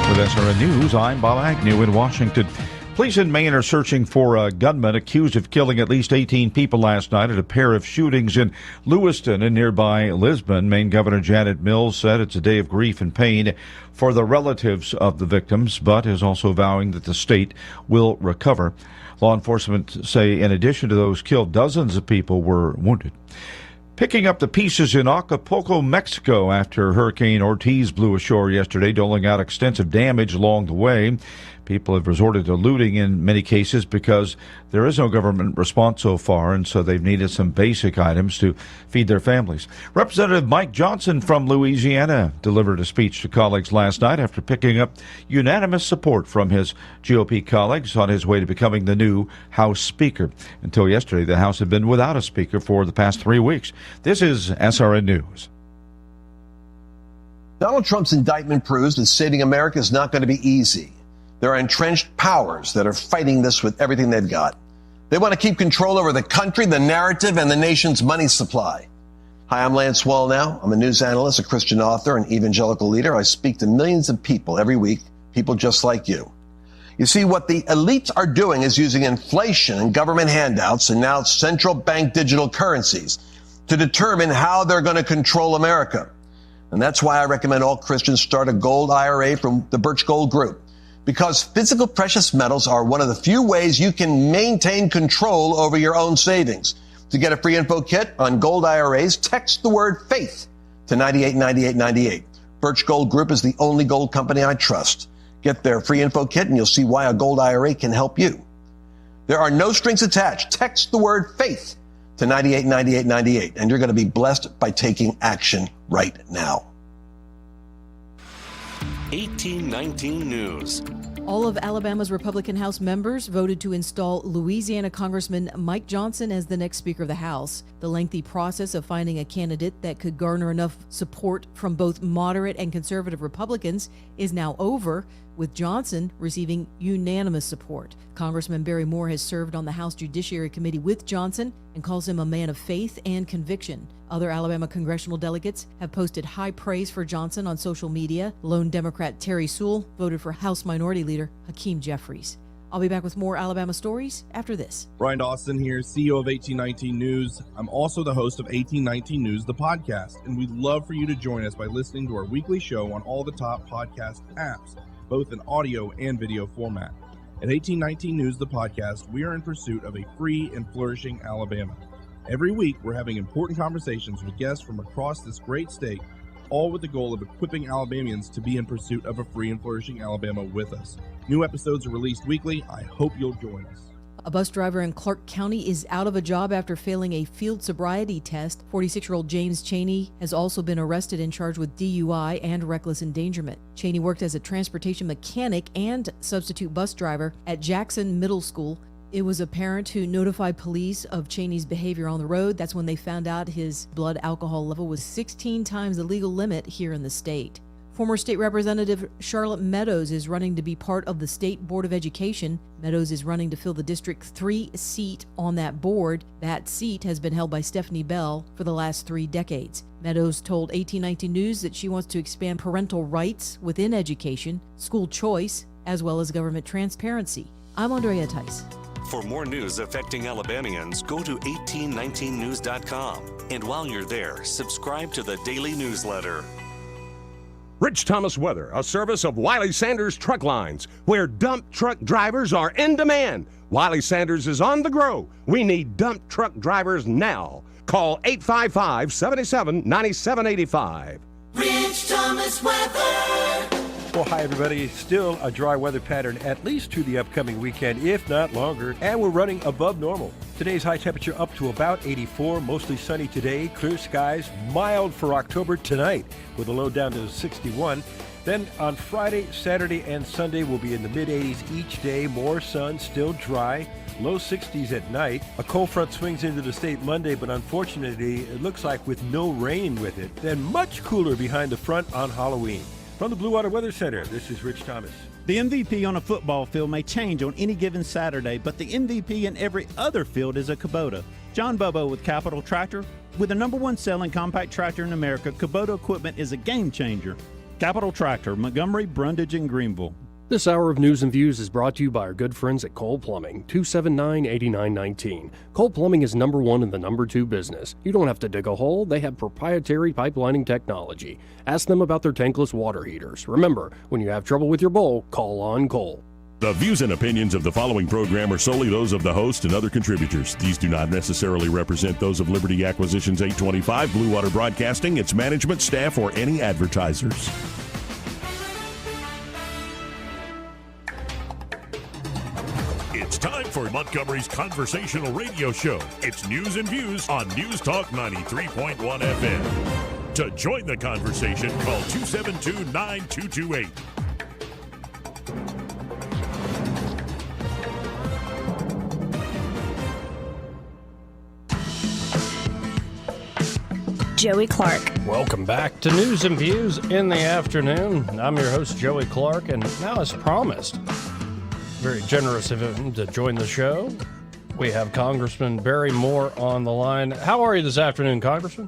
With SRN News, I'm Bob Agnew in Washington. Police in Maine are searching for a gunman accused of killing at least 18 people last night at a pair of shootings in Lewiston and nearby Lisbon. Maine Governor Janet Mills said it's a day of grief and pain for the relatives of the victims, but is also vowing that the state will recover. Law enforcement say in addition to those killed, dozens of people were wounded. Picking up the pieces in Acapulco, Mexico, after Hurricane Ortiz blew ashore yesterday, doling out extensive damage along the way. People have resorted to looting in many cases because there is no government response so far, and so they've needed some basic items to feed their families. Representative Mike Johnson from Louisiana delivered a speech to colleagues last night after picking up unanimous support from his GOP colleagues on his way to becoming the new House Speaker. Until yesterday, the House had been without a Speaker for the past 3 weeks. This is SRN News. Donald Trump's indictment proves that saving America is not going to be easy. There are entrenched powers that are fighting this with everything they've got. They want to keep control over the country, the narrative, and the nation's money supply. Hi, I'm Lance Wallnau. I'm a news analyst, a Christian author, an evangelical leader. I speak to millions of people every week, people just like you. You see, what the elites are doing is using inflation and government handouts and now central bank digital currencies to determine how they're going to control America. And that's why I recommend all Christians start a gold IRA from the Birch Gold Group. Because physical precious metals are one of the few ways you can maintain control over your own savings. To get a free info kit on gold IRAs, text the word faith to 989898. Birch Gold Group is the only gold company I trust. Get their free info kit and you'll see why a gold IRA can help you. There are no strings attached. Text the word faith to 989898, and you're going to be blessed by taking action right now. 1819 News. All of Alabama's Republican House members voted to install Louisiana Congressman Mike Johnson as the next Speaker of the House. The lengthy process of finding a candidate that could garner enough support from both moderate and conservative Republicans is now over, with Johnson receiving unanimous support. Congressman Barry Moore has served on the House Judiciary Committee with Johnson and calls him a man of faith and conviction. Other Alabama congressional delegates have posted high praise for Johnson on social media. Lone Democrat Terry Sewell voted for House Minority Leader Hakeem Jeffries. I'll be back with more Alabama stories after this. Brian Dawson here, CEO of 1819 News. I'm also the host of 1819 News, the podcast, and we'd love for you to join us by listening to our weekly show on all the top podcast apps, both in audio and video format. At 1819 News, the podcast, we are in pursuit of a free and flourishing Alabama. Every week, we're having important conversations with guests from across this great state, all with the goal of equipping Alabamians to be in pursuit of a free and flourishing Alabama with us. New episodes are released weekly. I hope you'll join us. A bus driver in Clark County is out of a job after failing a field sobriety test. 46-year-old James Cheney has also been arrested and charged with DUI and reckless endangerment. Cheney worked as a transportation mechanic and substitute bus driver at Jackson Middle School. It was a parent who notified police of Cheney's behavior on the road. That's when they found out his blood alcohol level was 16 times the legal limit here in the state. Former State Representative Charlotte Meadows is running to be part of the State Board of Education. Meadows is running to fill the District 3 seat on that board. That seat has been held by Stephanie Bell for the last 3 decades. Meadows told 1819 News that she wants to expand parental rights within education, school choice, as well as government transparency. I'm Andrea Tice. For more news affecting Alabamians, go to 1819news.com. And while you're there, subscribe to the daily newsletter. Rich Thomas Weather, a service of Wiley Sanders Truck Lines, where dump truck drivers are in demand. Wiley Sanders is on the grow. We need dump truck drivers now. Call 855-77-9785. Rich Thomas Weather. Well, hi, everybody. Still a dry weather pattern, at least to the upcoming weekend, if not longer, and we're running above normal. Today's high temperature up to about 84, mostly sunny today, clear skies, mild for October tonight, with a low down to 61. Then on Friday, Saturday, and Sunday, we'll be in the mid-80s each day, more sun, still dry, low 60s at night. A cold front swings into the state Monday, but unfortunately, it looks like with no rain with it. Then much cooler behind the front on Halloween. From the Blue Water Weather Center, this is Rich Thomas. The MVP on a football field may change on any given Saturday, but the MVP in every other field is a Kubota. John Bobo with Capital Tractor. With the #1 selling compact tractor in America, Kubota equipment is a game changer. Capital Tractor, Montgomery, Brundage, and Greenville. This hour of News and Views is brought to you by our good friends at Cole Plumbing, 279-8919. Cole Plumbing is #1 in the #2 business. You don't have to dig a hole. They have proprietary pipelining technology. Ask them about their tankless water heaters. Remember, when you have trouble with your bowl, call on Cole. The views and opinions of the following program are solely those of the host and other contributors. These do not necessarily represent those of Liberty Acquisitions 825, Blue Water Broadcasting, its management, staff, or any advertisers. It's time for Montgomery's conversational radio show. It's News and Views on News Talk 93.1 FM. To join the conversation, call 272-9228. Joey Clark. Welcome back to News and Views in the afternoon. I'm your host, Joey Clark, and now as promised, very generous of him to join the show, we have Congressman Barry Moore on the line. How are you this afternoon, Congressman?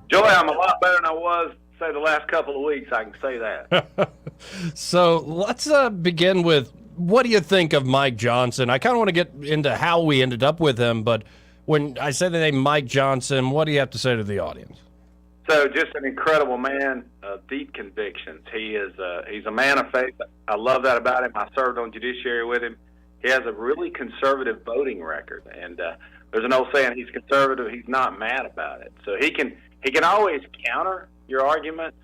Joey, I'm a lot better than I was, say, the last couple of weeks. I can say that. So let's begin with, what do you think of Mike Johnson? I kind of want to get into how we ended up with him, but when I say the name Mike Johnson, what do you have to say to the audience? So just an incredible man of deep convictions. He's a man of faith. I love that about him. I served on judiciary with him. He has a really conservative voting record, and there's an old saying: he's conservative, he's not mad about it. So he can always counter your arguments,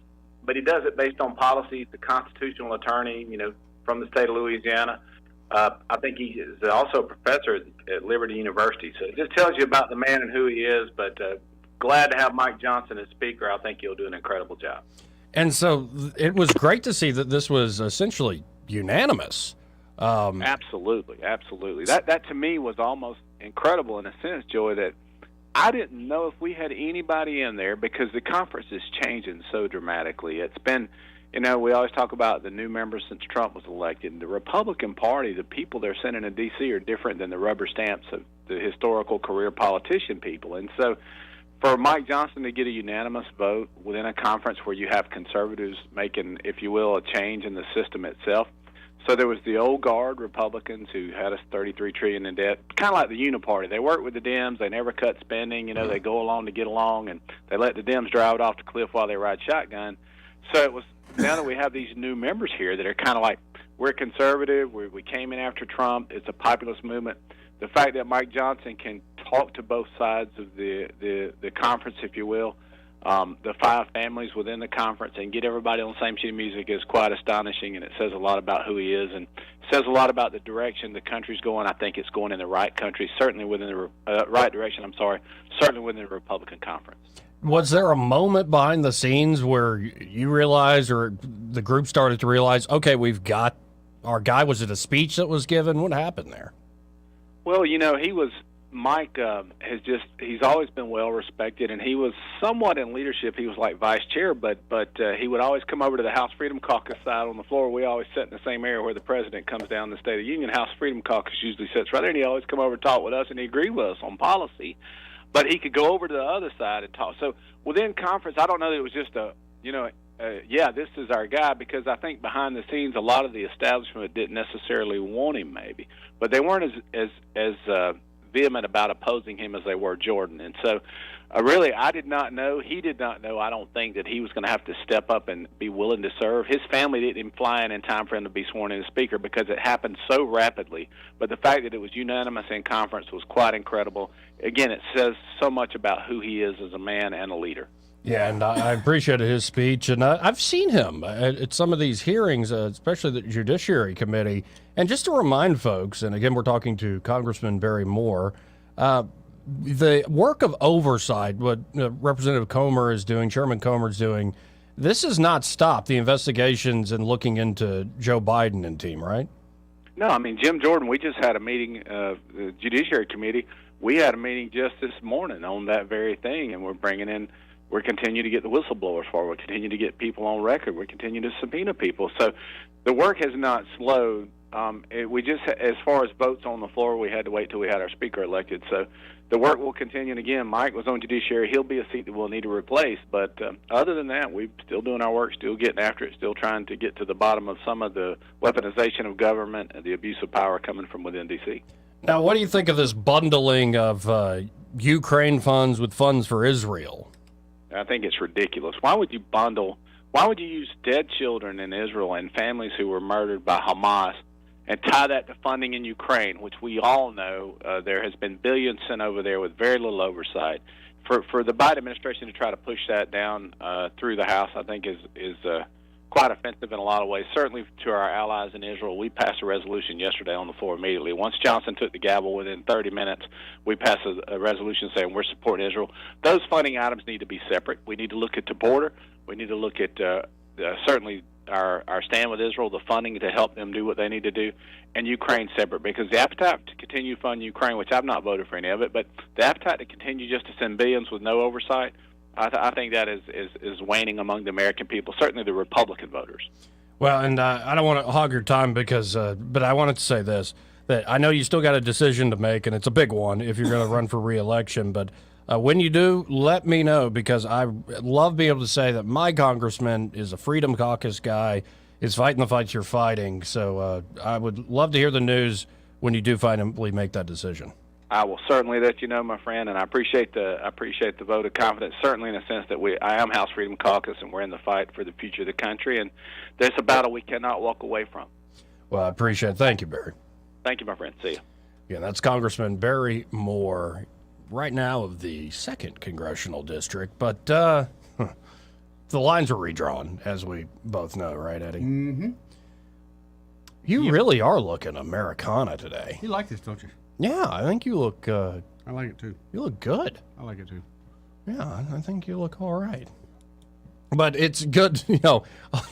but he does it based on policy. He's the constitutional attorney, from the state of Louisiana. I think he is also a professor at Liberty University. So it just tells you about the man and who he is. But glad to have Mike Johnson as speaker. I think he'll do an incredible job. And so it was great to see that this was essentially unanimous. Absolutely. That to me was almost incredible in a sense, Joey, that I didn't know if we had anybody in there because the conference is changing so dramatically. It's been, we always talk about the new members since Trump was elected. The Republican Party, the people they're sending to D.C. are different than the rubber stamps of the historical career politician people. And so for Mike Johnson to get a unanimous vote within a conference where you have conservatives making, if you will, a change in the system itself. So there was the old guard Republicans who had us $33 trillion in debt, kind of like the Uniparty. They worked with the Dems. They never cut spending. They go along to get along, and they let the Dems drive it off the cliff while they ride shotgun. So it was now that we have these new members here that are kind of like, we're conservative. We came in after Trump. It's a populist movement. The fact that Mike Johnson can talk to both sides of the conference, if you will, the five families within the conference, and get everybody on the same sheet of music is quite astonishing, and it says a lot about who he is, and says a lot about the direction the country's going. I think it's going in the right country, certainly within the right direction. Certainly within the Republican conference. Was there a moment behind the scenes where you realized, or the group started to realize, okay, we've got our guy? Was it a speech that was given? What happened there? Well, Mike he's always been well respected, and he was somewhat in leadership. He was like vice chair, but he would always come over to the House Freedom Caucus side on the floor. We always sit in the same area where the president comes down the State of the Union. House Freedom Caucus usually sits right there, and he always come over and talk with us, and he agreed with us on policy. But he could go over to the other side and talk. So within conference, I don't know that it was just this is our guy, because I think behind the scenes a lot of the establishment didn't necessarily want him, maybe, but they weren't as vehement about opposing him as they were Jordan. And so really, I did not know, he did not know, I don't think, that he was going to have to step up and be willing to serve. His family didn't even fly in time for him to be sworn in as speaker because it happened so rapidly. But the fact that it was unanimous in conference was quite incredible. Again, it says so much about who he is as a man and a leader. Yeah, and I appreciated his speech, and I've seen him at some of these hearings, especially the Judiciary Committee. And just to remind folks, and again, we're talking to Congressman Barry Moore, the work of oversight, what Representative Comer is doing, Chairman Comer is doing, this has not stopped the investigations and looking into Joe Biden and team, right? No, Jim Jordan, we just had a meeting, the Judiciary Committee, we had a meeting just this morning on that very thing, and we're continuing to get the whistleblowers forward. We're continuing to get people on record. We're continuing to subpoena people. So the work has not slowed. As far as votes on the floor, we had to wait till we had our speaker elected. So the work will continue. And again, Mike was on Judiciary. He'll be a seat that we'll need to replace. But other than that, we're still doing our work, still getting after it, still trying to get to the bottom of some of the weaponization of government and the abuse of power coming from within D.C. Now, what do you think of this bundling of Ukraine funds with funds for Israel? I think it's ridiculous. Why would you use dead children in Israel and families who were murdered by Hamas and tie that to funding in Ukraine, which we all know there has been billions sent over there with very little oversight? For the Biden administration to try to push that down through the House, I think is quite offensive in a lot of ways. Certainly to our allies in Israel, we passed a resolution yesterday on the floor immediately. Once Johnson took the gavel, within 30 minutes, we passed a resolution saying we're supporting Israel. Those funding items need to be separate. We need to look at the border. We need to look at certainly our stand with Israel, the funding to help them do what they need to do, and Ukraine separate, because the appetite to continue to fund Ukraine, which I've not voted for any of it, but the appetite to continue just to send billions with no oversight, I think that is waning among the American people, certainly the Republican voters. Well, and I don't want to hog your time but I wanted to say this, that I know you still got a decision to make, and it's a big one if you're going to run for re-election, but when you do, let me know, because I love being able to say that my congressman is a Freedom Caucus guy, is fighting the fights you're fighting, so I would love to hear the news when you do finally make that decision. I will certainly let you know, my friend, and I appreciate the vote of confidence, certainly in the sense that I am House Freedom Caucus, and we're in the fight for the future of the country, and there's a battle we cannot walk away from. Well, I appreciate it. Thank you, Barry. Thank you, my friend. See you. Yeah, that's Congressman Barry Moore, right now of the 2nd Congressional District, but the lines are redrawn, as we both know, right, Eddie? Mm-hmm. You really are looking Americana today. You like this, don't you? Yeah, I think you look. I like it too. You look good. I like it too. Yeah, I think you look all right. But it's good,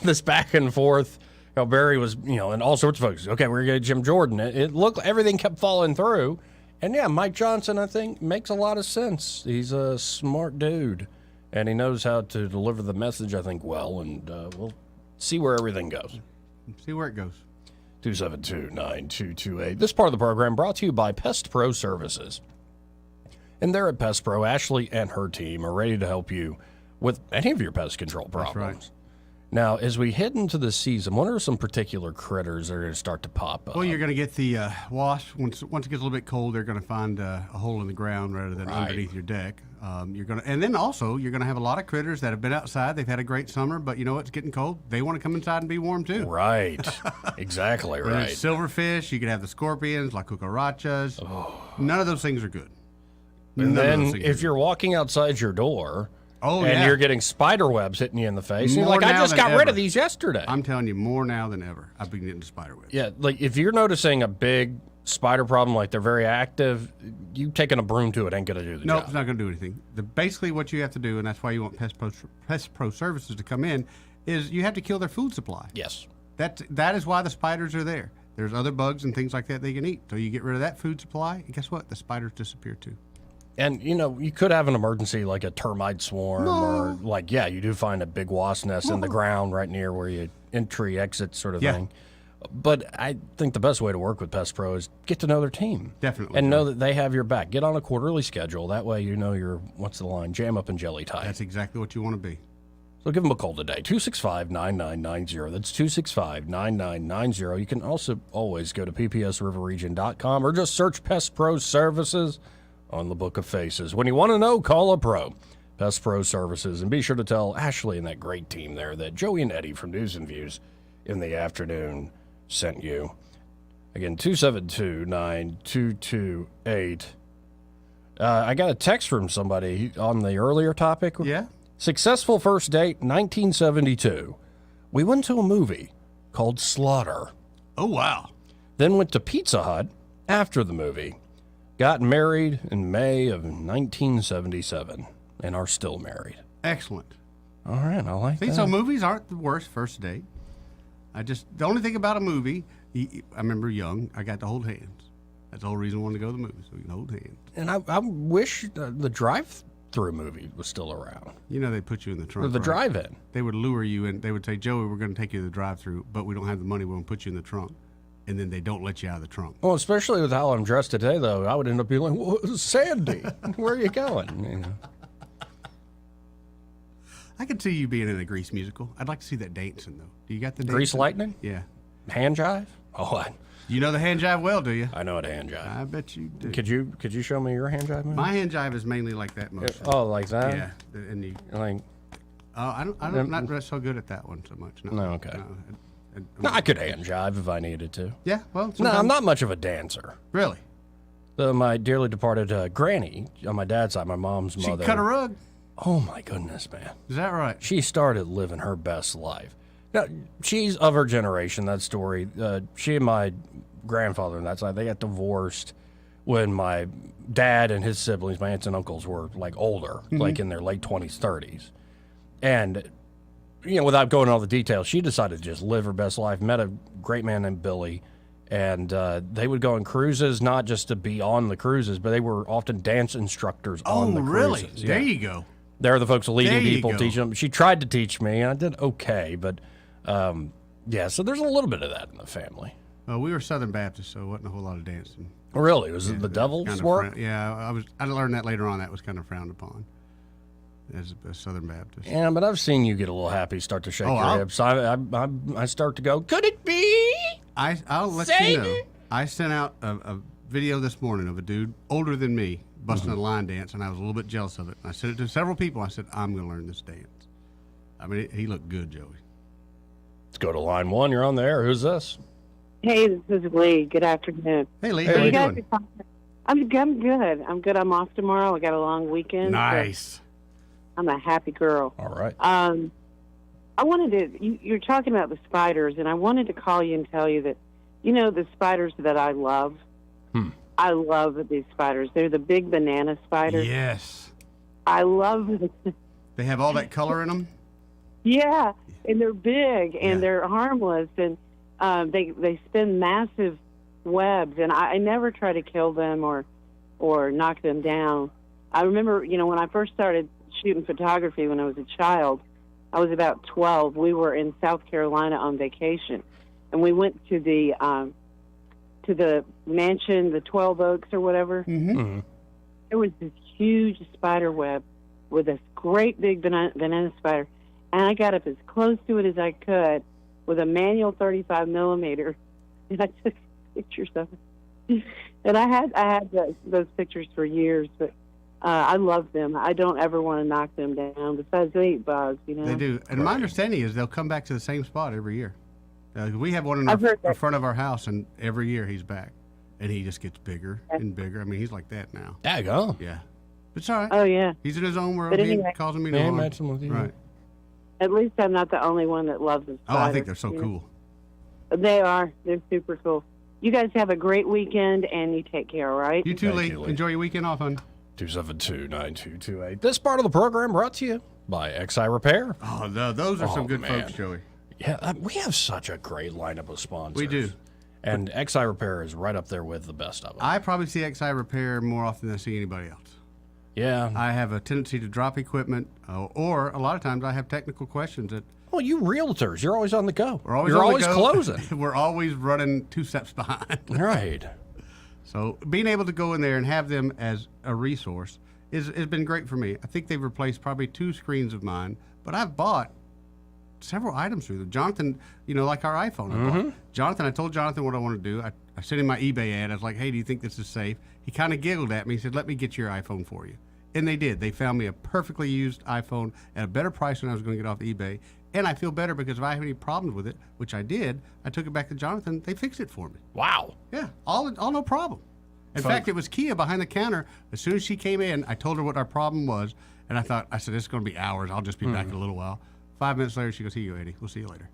this back and forth. Barry was, and all sorts of folks. Okay, we're going to get Jim Jordan. It looked, everything kept falling through. And yeah, Mike Johnson, I think, makes a lot of sense. He's a smart dude, and he knows how to deliver the message, I think, well. And we'll see where everything goes. See where it goes. 272-9228. This part of the program brought to you by Pest Pro Services. And there at Pest Pro, Ashley and her team are ready to help you with any of your pest control problems. That's right. Now, as we head into the season, what are some particular critters that are going to start to pop up? Well, you're going to get the wasp. Once it gets a little bit cold, they're going to find a hole in the ground rather than underneath your deck. And then also you're going to have a lot of critters that have been outside. They've had a great summer, but it's getting cold. They want to come inside and be warm too. Right. Exactly right. There's silverfish. You could have the scorpions like cucarachas. Oh. None of those things are good. And then if you're walking outside your door. And you're getting spider webs hitting you in the face. And you're like, I just got rid of these yesterday. I'm telling you, more now than ever. I've been getting spider webs. Yeah, like if you're noticing a big spider problem, like they're very active, you taking a broom to it ain't going to do the job. Nope, it's not going to do anything. Basically what you have to do, and that's why you want Pest Pro Services to come in, is you have to kill their food supply. Yes. That is why the spiders are there. There's other bugs and things like that they can eat. So you get rid of that food supply, and guess what? The spiders disappear too. And, you could have an emergency like a termite swarm or you do find a big wasp nest in the ground right near where you entry, exit sort of thing. But I think the best way to work with Pest Pro is get to know their team. Definitely. And know that they have your back. Get on a quarterly schedule. That way you're, what's the line, jam up and jelly tight. That's exactly what you want to be. So give them a call today, 265-9990. That's 265-9990. You can also always go to ppsriverregion.com or just search Pest Pro Services on the Book of Faces. When you want to know, call a pro. Pest Pro Services. And be sure to tell Ashley and that great team there that Joey and Eddie from News and Views in the afternoon sent you. Again, 272-9228. I got a text from somebody on the earlier topic. Yeah? Successful first date, 1972. We went to a movie called Slaughter. Oh, wow. Then went to Pizza Hut after the movie. Got married in May of 1977 and are still married. Excellent. All right, I like that. So movies aren't the worst first date. The only thing about a movie, I remember young, I got to hold hands. That's the whole reason I wanted to go to the movies, so we can hold hands. And I wish the drive-through movie was still around. They put you in the trunk. Or the drive-in. They would lure you in. They would say, Joey, we're going to take you to the drive-through, but we don't have the money. We're going to put you in the trunk. And then they don't let you out of the trunk. Well, especially with how I'm dressed today, though, I would end up being like, well, Sandy, where are you going? I could see you being in a Grease musical. I'd like to see that dancing, though. Do you got the Grease dancing? Lightning? Yeah. Hand jive? Oh, you know the hand jive well, do you? I know a hand jive. I bet you do. Could you show me your hand jive move? My hand jive is mainly like that motion. Oh, like that? Yeah. And you, like. I'm not so good at that one so much. No. Okay. No, I could hand jive if I needed to. Yeah, well, no, I'm not much of a dancer. Really? My dearly departed granny on my dad's side, my mom's mother. She cut a rug? Oh, my goodness, man. Is that right? She started living her best life. Now, she's of her generation, that story. She and my grandfather on that side, they got divorced when my dad and his siblings, my aunts and uncles, were older, like in their late 20s, 30s. And without going into all the details, she decided to just live her best life, met a great man named Billy, and they would go on cruises, not just to be on the cruises, but they were often dance instructors on the cruises. Oh, really? Yeah. There you go. They're the folks leading people, teaching them. She tried to teach me, and I did okay, but so there's a little bit of that in the family. Well, we were Southern Baptists, so it wasn't a whole lot of dancing. Really? Was it the devil's work? I learned that later on. That was kind of frowned upon as a Southern Baptist. Yeah, but I've seen you get a little happy, start to shake your hips. I start to go, could it be? I'll let you know. I sent out a video this morning of a dude older than me busting a line dance, and I was a little bit jealous of it. I said it to several people. I said, I'm going to learn this dance. I mean, he looked good, Joey. Let's go to line one. You're on the air. Who's this? Hey, this is Lee. Good afternoon. Hey, Lee. How you doing? I'm good. I'm good. I'm off tomorrow. I got a long weekend. Nice. So I'm a happy girl. All right. I wanted to, you're talking about the spiders, and I wanted to call you and tell you that You know the spiders that I love? I love these spiders. They're the big banana spiders. Yes. I love them. They have all that color in them? Yeah, and they're big, and they're harmless, and they spin massive webs, and I never try to kill them or knock them down. I remember, when I first started shooting photography when I was a child, I was about 12. We were in South Carolina on vacation, and we went to the mansion, the 12 Oaks or whatever. Mm-hmm. There was this huge spider web with this great big banana spider, and I got up as close to it as I could with a manual 35 millimeter, and I took pictures of it. And I had those pictures for years, but I love them. I don't ever want to knock them down. Besides, they eat bugs, They do. And my understanding is they'll come back to the same spot every year. We have one in front of our house, and every year he's back. And he just gets bigger and bigger. I mean, he's like that now. Daggone. Yeah. But it's all right. Oh, yeah. He's in his own world. But He anyway. ain't causing me no harm. Right. At least I'm not the only one that loves them. Oh, I think they're so cool. They are. They're super cool. You guys have a great weekend, and you take care, all right? You too, Lee. Enjoy your weekend off, hon. 272-9228. This part of the program brought to you by XI Repair. Oh, those are some good folks, Joey. Yeah, we have such a great lineup of sponsors. We do. And XI Repair is right up there with the best of them. I probably see XI Repair more often than I see anybody else. Yeah. I have a tendency to drop equipment, or a lot of times I have technical questions that. Well, you realtors, you're always on the go. You're always closing. We're always running 2 steps behind. Right. So being able to go in there and have them as a resource has been great for me. I think they've replaced probably 2 screens of mine, but I've bought several items through them. Jonathan, like our iPhone. I bought. Jonathan, I told Jonathan what I want to do. I sent him my eBay ad. I was like, hey, do you think this is safe? He kind of giggled at me. He said, let me get your iPhone for you. And they did. They found me a perfectly used iPhone at a better price than I was going to get off eBay. And I feel better because if I have any problems with it, which I did, I took it back to Jonathan. They fixed it for me. Wow. Yeah, all no problem. In fact, it was Kia behind the counter. As soon as she came in, I told her what our problem was. And I said, this is going to be hours. I'll just be back in a little while. 5 minutes later, she goes, here you go, Eddie. We'll see you later.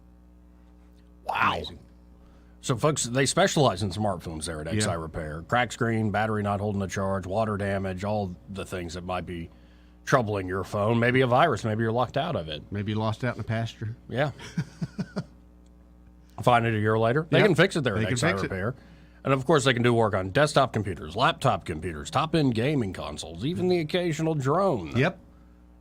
Wow. Amazing. So, folks, they specialize in smartphones there at XI Repair. Crack screen, battery not holding a charge, water damage, all the things that might be troubling your phone. Maybe a virus. Maybe you're locked out of it. Maybe you lost out in the pasture. Yeah. Find it a year later. They can fix it there at XI Repair. And, of course, they can do work on desktop computers, laptop computers, top-end gaming consoles, even the occasional drone. Yep.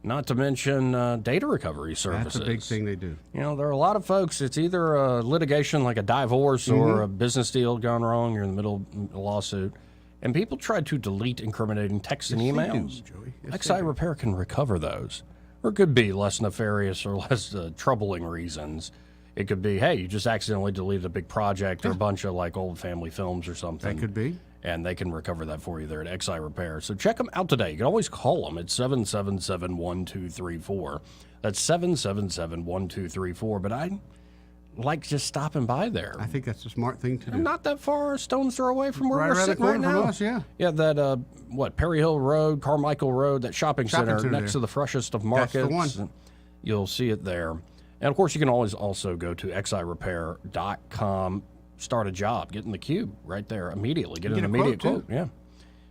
Not to mention data recovery services. That's a big thing they do. There are a lot of folks, it's either a litigation like a divorce or a business deal gone wrong, you're in the middle of a lawsuit, and people try to delete incriminating texts and emails. XI Repair can recover those. Or it could be less nefarious or less troubling reasons. It could be, hey, you just accidentally deleted a big project or a bunch of like old family films or something. That could be. And they can recover that for you there at XI Repair. So check them out today. You can always call them at 777-1234. That's 777-1234. But I like just stopping by there. I think that's a smart thing to do. I'm not that far a stone's throw away from where Right we're around the sitting right corner from now. us, yeah. Yeah, that, Perry Hill Road, Carmichael Road, that shopping center next there. to the freshest of That's the markets. one. You'll see it there. And, of course, you can always also go to xirepair.com. Start a job, get in the queue right there immediately. Get an immediate quote. Yeah.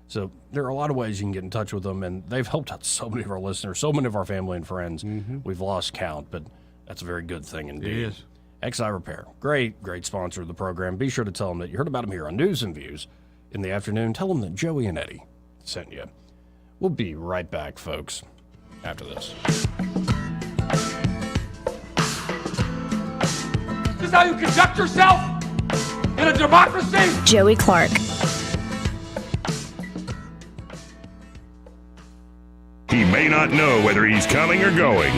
So there are a lot of ways you can get in touch with them, and they've helped out so many of our listeners, so many of our family and friends. We've lost count, but that's a very good thing indeed. It is. XI Repair, great sponsor of the program. Be sure to tell them that you heard about them here on News and Views in the afternoon. Tell them that Joey and Eddie sent you. We'll be right back, folks, after this. This is how you conduct yourself in a democracy? Joey Clark. He may not know whether he's coming or going,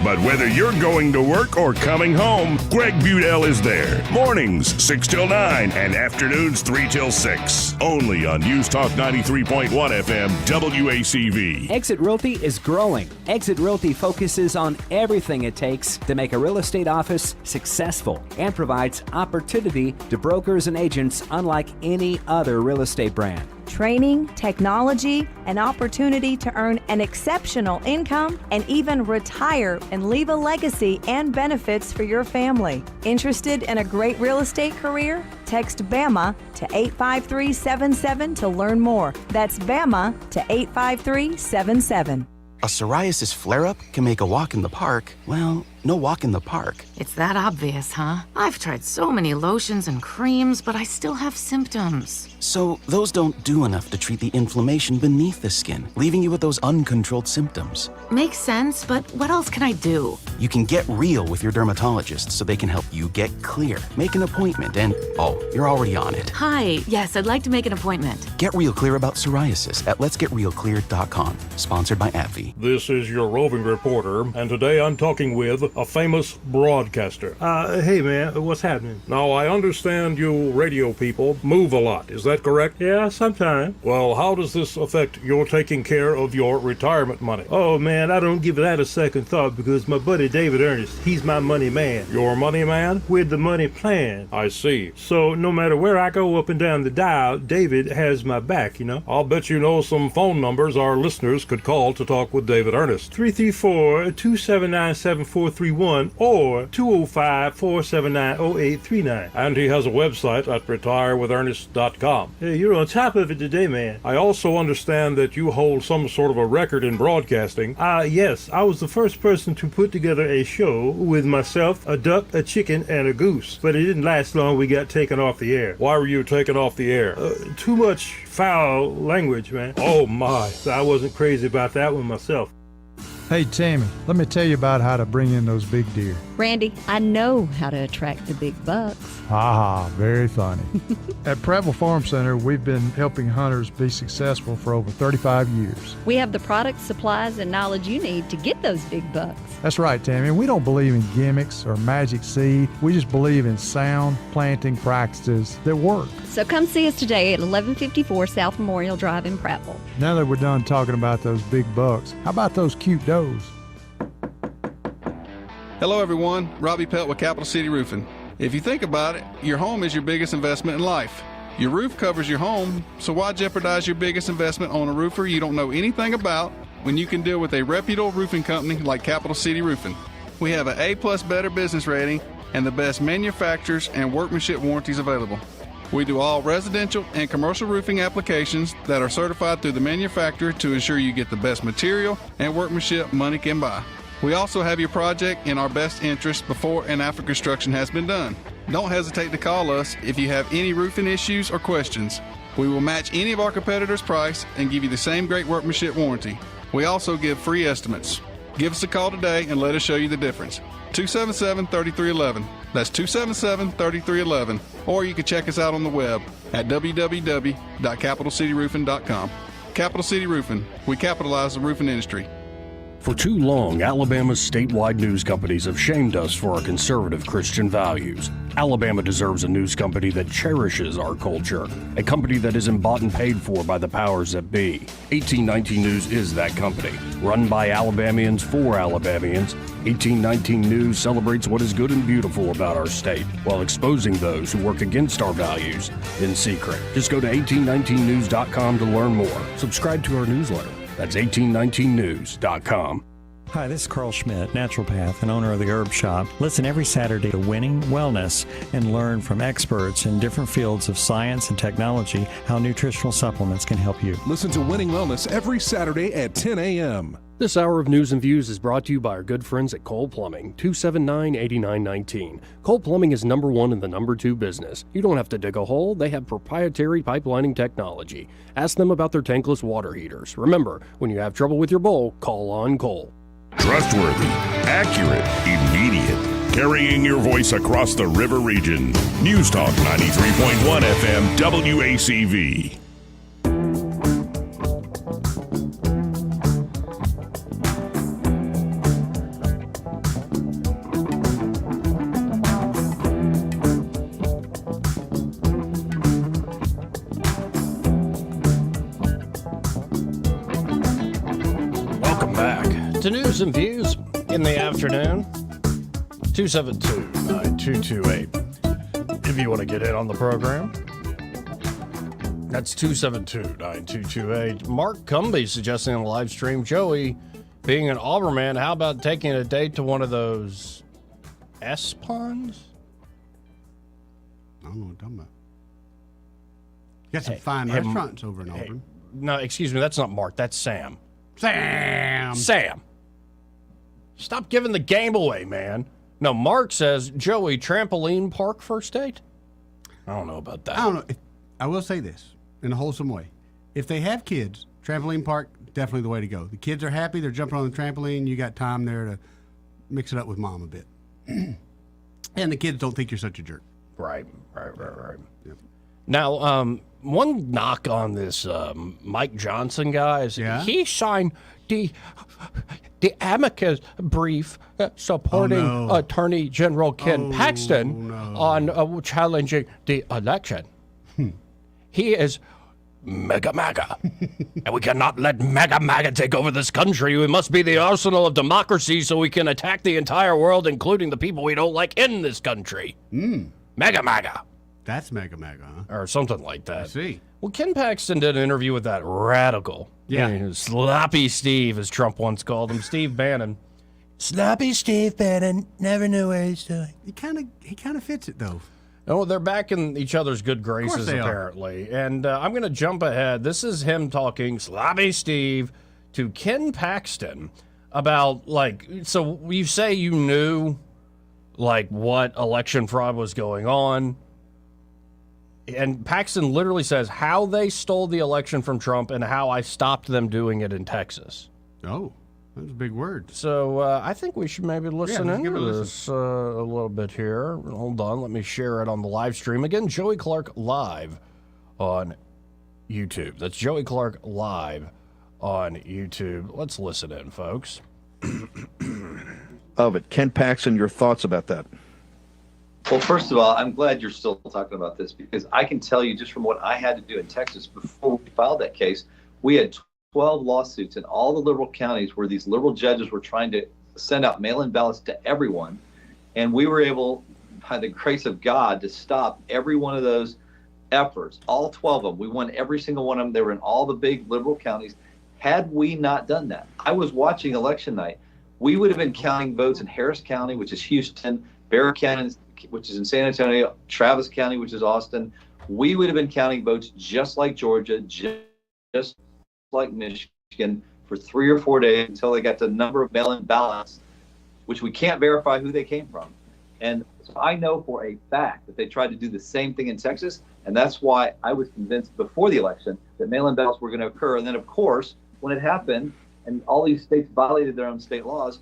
but whether you're going to work or coming home, Greg Budell is there. Mornings 6 till 9 and afternoons 3 till 6. Only on News Talk 93.1 FM WACV. Exit Realty is growing. Exit Realty focuses on everything it takes to make a real estate office successful and provides opportunity to brokers and agents unlike any other real estate brand. training, technology, an opportunity to earn an exceptional income, and even retire and leave a legacy and benefits for your family. Interested in a great real estate career? Text BAMA to 85377 to learn more. That's BAMA to 85377. A psoriasis flare-up can make a walk in the park, well, no walk in the park. It's that obvious, huh? I've tried so many lotions and creams, but I still have symptoms. So those don't do enough to treat the inflammation beneath the skin, leaving you with those uncontrolled symptoms. Makes sense, but what else can I do? You can get real with your dermatologist so they can help you get clear. Make an appointment and, oh, you're already on it. Hi, yes, I'd like to make an appointment. Get real clear about psoriasis at letsgetrealclear.com. Sponsored by AbbVie. This is your roving reporter, and today I'm talking with a famous broadcaster. Hey man, what's happening? Now, I understand you radio people move a lot, is that correct? Yeah, sometimes. Well, how does this affect your taking care of your retirement money? Oh man, I don't give that a second thought because my buddy David Ernest, he's my money man. Your money man? With the money plan. I see. So no matter where I go up and down the dial, David has my back, you know? I'll bet you know some phone numbers our listeners could call to talk with David Ernest. 334-279-7431 or 205-479-0839. And he has a website at retirewithernest.com. Hey, you're on top of it today, man. I also understand that you hold some sort of a record in broadcasting. Yes, I was the first person to put together a show with myself, a duck, a chicken, and a goose. But it didn't last long. We got taken off the air. Why were you taken off the air? Too much foul language, man. Oh, my. So I wasn't crazy about that one myself. Hey, Tammy, let me tell you about how to bring in those big deer. Randy, I know how to attract the big bucks. Ha ha, very funny. At Prattville Farm Center, we've been helping hunters be successful for over 35 years. We have the products, supplies, and knowledge you need to get those big bucks. That's right, Tammy. We don't believe in gimmicks or magic seed. We just believe in sound planting practices that work. So come see us today at 1154 South Memorial Drive in Prattville. Now that we're done talking about those big bucks, how about those cute does? Hello everyone, Robbie Pelt with Capital City Roofing. If you think about it, your home is your biggest investment in life. Your roof covers your home, so why jeopardize your biggest investment on a roofer you don't know anything about when you can deal with a reputable roofing company like Capital City Roofing? We have an A+ Better business rating and the best manufacturers and workmanship warranties available. We do all residential and commercial roofing applications that are certified through the manufacturer to ensure you get the best material and workmanship money can buy. We also have your project in our best interest before and after construction has been done. Don't hesitate to call us if you have any roofing issues or questions. We will match any of our competitors' price and give you the same great workmanship warranty. We also give free estimates. Give us a call today and let us show you the difference. 277-3311. That's 277-3311. Or you can check us out on the web at www.capitalcityroofing.com. Capital City Roofing. We capitalize the roofing industry. For too long, Alabama's statewide news companies have shamed us for our conservative Christian values. Alabama deserves a news company that cherishes our culture, a company that isn't bought and paid for by the powers that be. 1819 News is that company. Run by Alabamians for Alabamians, 1819 News celebrates what is good and beautiful about our state, while exposing those who work against our values in secret. Just go to 1819news.com to learn more. Subscribe to our newsletter. That's 1819news.com. Hi, this is Carl Schmidt, naturopath and owner of the Herb Shop. Listen every Saturday to Winning Wellness and learn from experts in different fields of science and technology how nutritional supplements can help you. Listen to Winning Wellness every Saturday at 10 a.m. This hour of News and Views is brought to you by our good friends at Cole Plumbing, 279-8919. Cole Plumbing is number one in the number two business. You don't have to dig a hole. They have proprietary pipelining technology. Ask them about their tankless water heaters. Remember, when you have trouble with your bowl, call on Cole. Trustworthy, accurate, immediate. Carrying your voice across the river region. News Talk 93.1 FM WACV. To News and Views in the afternoon, 272-9228. If you want to get in on the program, That's 272-9228. Mark Cumby suggesting on the live stream, Joey, being an Auburn man, how about taking a date to one of those S-ponds? I don't know what I'm talking about. You got some fine restaurants over in Auburn. No, excuse me, that's not Mark. That's Sam. Sam! Stop giving the game away, man. No, Mark says, Joey, trampoline park first date? I don't know about that. I don't know. I will say this in a wholesome way. If they have kids, trampoline park, definitely the way to go. The kids are happy. They're jumping on the trampoline. You got time there to mix it up with mom a bit. And the kids don't think you're such a jerk. Right. Yep. Now, one knock on this Mike Johnson guy is he signed the amicus brief supporting Attorney General Ken Paxton on challenging the election. He is mega MAGA, and we cannot let mega MAGA take over this country. We must be the arsenal of democracy so we can attack the entire world, including the people we don't like in this country. Mega MAGA. That's mega MAGA, huh? Or something like that. I see. Well, Ken Paxton did an interview with that radical. Yeah. Sloppy Steve, as Trump once called him, Steve Bannon. Sloppy Steve Bannon never knew what he's doing. He kind of fits it, though. Oh, they're back in each other's good graces, apparently. And I'm going to jump ahead. This is him talking, Sloppy Steve, to Ken Paxton about, so you say you knew, what election fraud was going on. And Paxton literally says how they stole the election from Trump and how I stopped them doing it in Texas. Oh, that's a big word. So I think we should maybe listen into this a little bit here. Hold on. Let me share it on the live stream. Again, Joey Clark live on YouTube. That's Joey Clark live on YouTube. Let's listen in, folks. Of it. Ken Paxton, your thoughts about that? Well, first of all, I'm glad you're still talking about this because I can tell you just from what I had to do in Texas before we filed that case, we had 12 lawsuits in all the liberal counties where these liberal judges were trying to send out mail-in ballots to everyone. And we were able, by the grace of God, to stop every one of those efforts, all 12 of them. We won every single one of them. They were in all the big liberal counties. Had we not done that, I was watching election night. We would have been counting votes in Harris County, which is Houston, Bexar County, which is in San Antonio, Travis County, which is Austin. We would have been counting votes just like Georgia, just like Michigan, for 3 or 4 days until they got the number of mail-in ballots, which we can't verify who they came from. And so I know for a fact that they tried to do the same thing in Texas, and that's why I was convinced before the election that mail-in ballots were going to occur. And then, of course, when it happened and all these states violated their own state laws,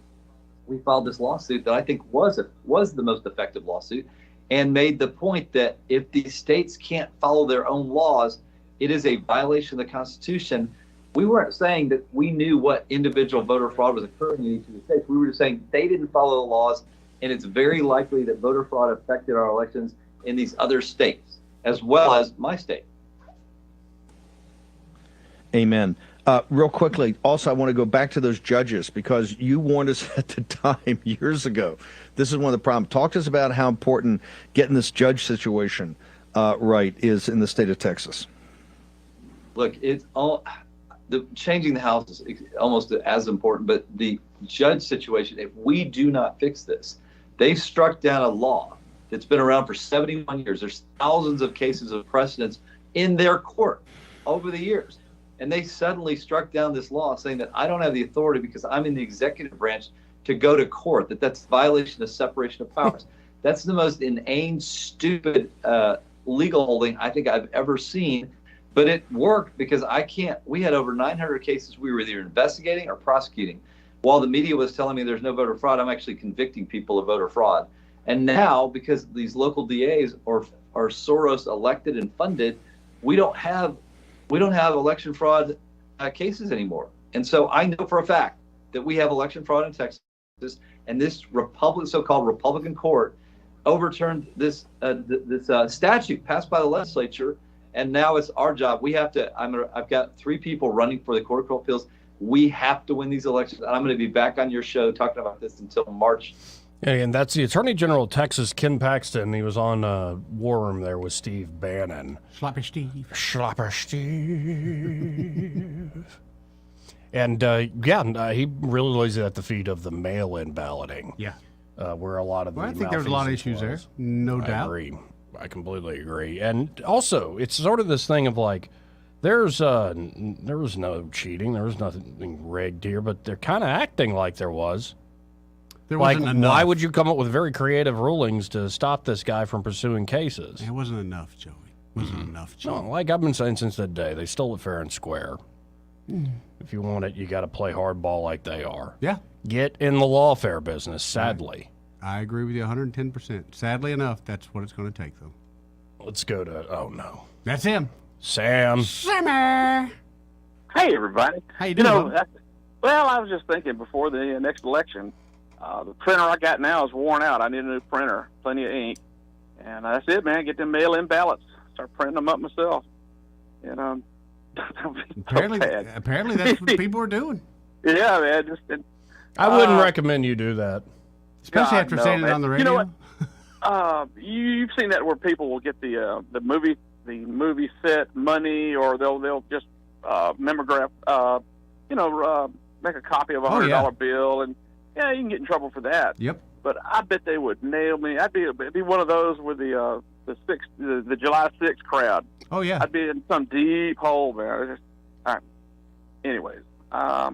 we filed this lawsuit that I think was the most effective lawsuit and made the point that if these states can't follow their own laws, it is a violation of the Constitution. We weren't saying that we knew what individual voter fraud was occurring in each of the states. We were just saying they didn't follow the laws, and it's very likely that voter fraud affected our elections in these other states, as well as my state. Amen. Real quickly, also, I want to go back to those judges because you warned us at the time years ago. This is one of the problems. Talk to us about how important getting this judge situation right is in the state of Texas. Look, it's all changing the House is almost as important, but the judge situation, if we do not fix this, they struck down a law that's been around for 71 years. There's thousands of cases of precedents in their court over the years. And they suddenly struck down this law saying that I don't have the authority because I'm in the executive branch to go to court, that's a violation of separation of powers. That's the most inane, stupid legal holding I think I've ever seen. But it worked because we had over 900 cases we were either investigating or prosecuting. While the media was telling me there's no voter fraud, I'm actually convicting people of voter fraud. And now, because these local DAs are Soros elected and funded, we don't have election fraud cases anymore. And so I know for a fact that we have election fraud in Texas, and this so-called Republican court overturned this statute passed by the legislature, and now it's our job. I've got 3 people running for the Court of Appeals. We have to win these elections, and I'm going to be back on your show talking about this until March And that's the Attorney General of Texas, Ken Paxton. He was on War Room there with Steve Bannon. Sloppy Steve. Slopper Steve. And, he really lays it at the feet of the mail-in balloting. Yeah. Where a lot of I think there was a lot of issues there. No doubt. I agree. I completely agree. And also, it's sort of this thing of like, there was no cheating. There was nothing rigged here, but they're kind of acting like there was. There wasn't enough. Why would you come up with very creative rulings to stop this guy from pursuing cases? It wasn't enough, Joey. It wasn't enough, Joey. No, like I've been saying since that day, they stole it fair and square. If you want it, you got to play hardball like they are. Yeah. Get in the lawfare business, sadly. I agree with you 110%. Sadly enough, that's what it's going to take, though. Let's go to, oh no. That's him. Sam. Simmer. Hey, everybody. How you doing? Well, I was just thinking before the next election, the printer I got now is worn out. I need a new printer, plenty of ink. And that's it, man. Get them mail-in ballots. Start printing them up myself. And apparently that's what people are doing. Yeah, man. I wouldn't recommend you do that. Especially after saying it on the radio. You know what? You've seen that where people will get the movie set money, or they'll just memograph, make a copy of a $100 bill, and you can get in trouble for that. Yep. But I bet they would nail me. It'd be one of those with the July 6th crowd. Oh yeah. I'd be in some deep hole, man. All right. Anyways, I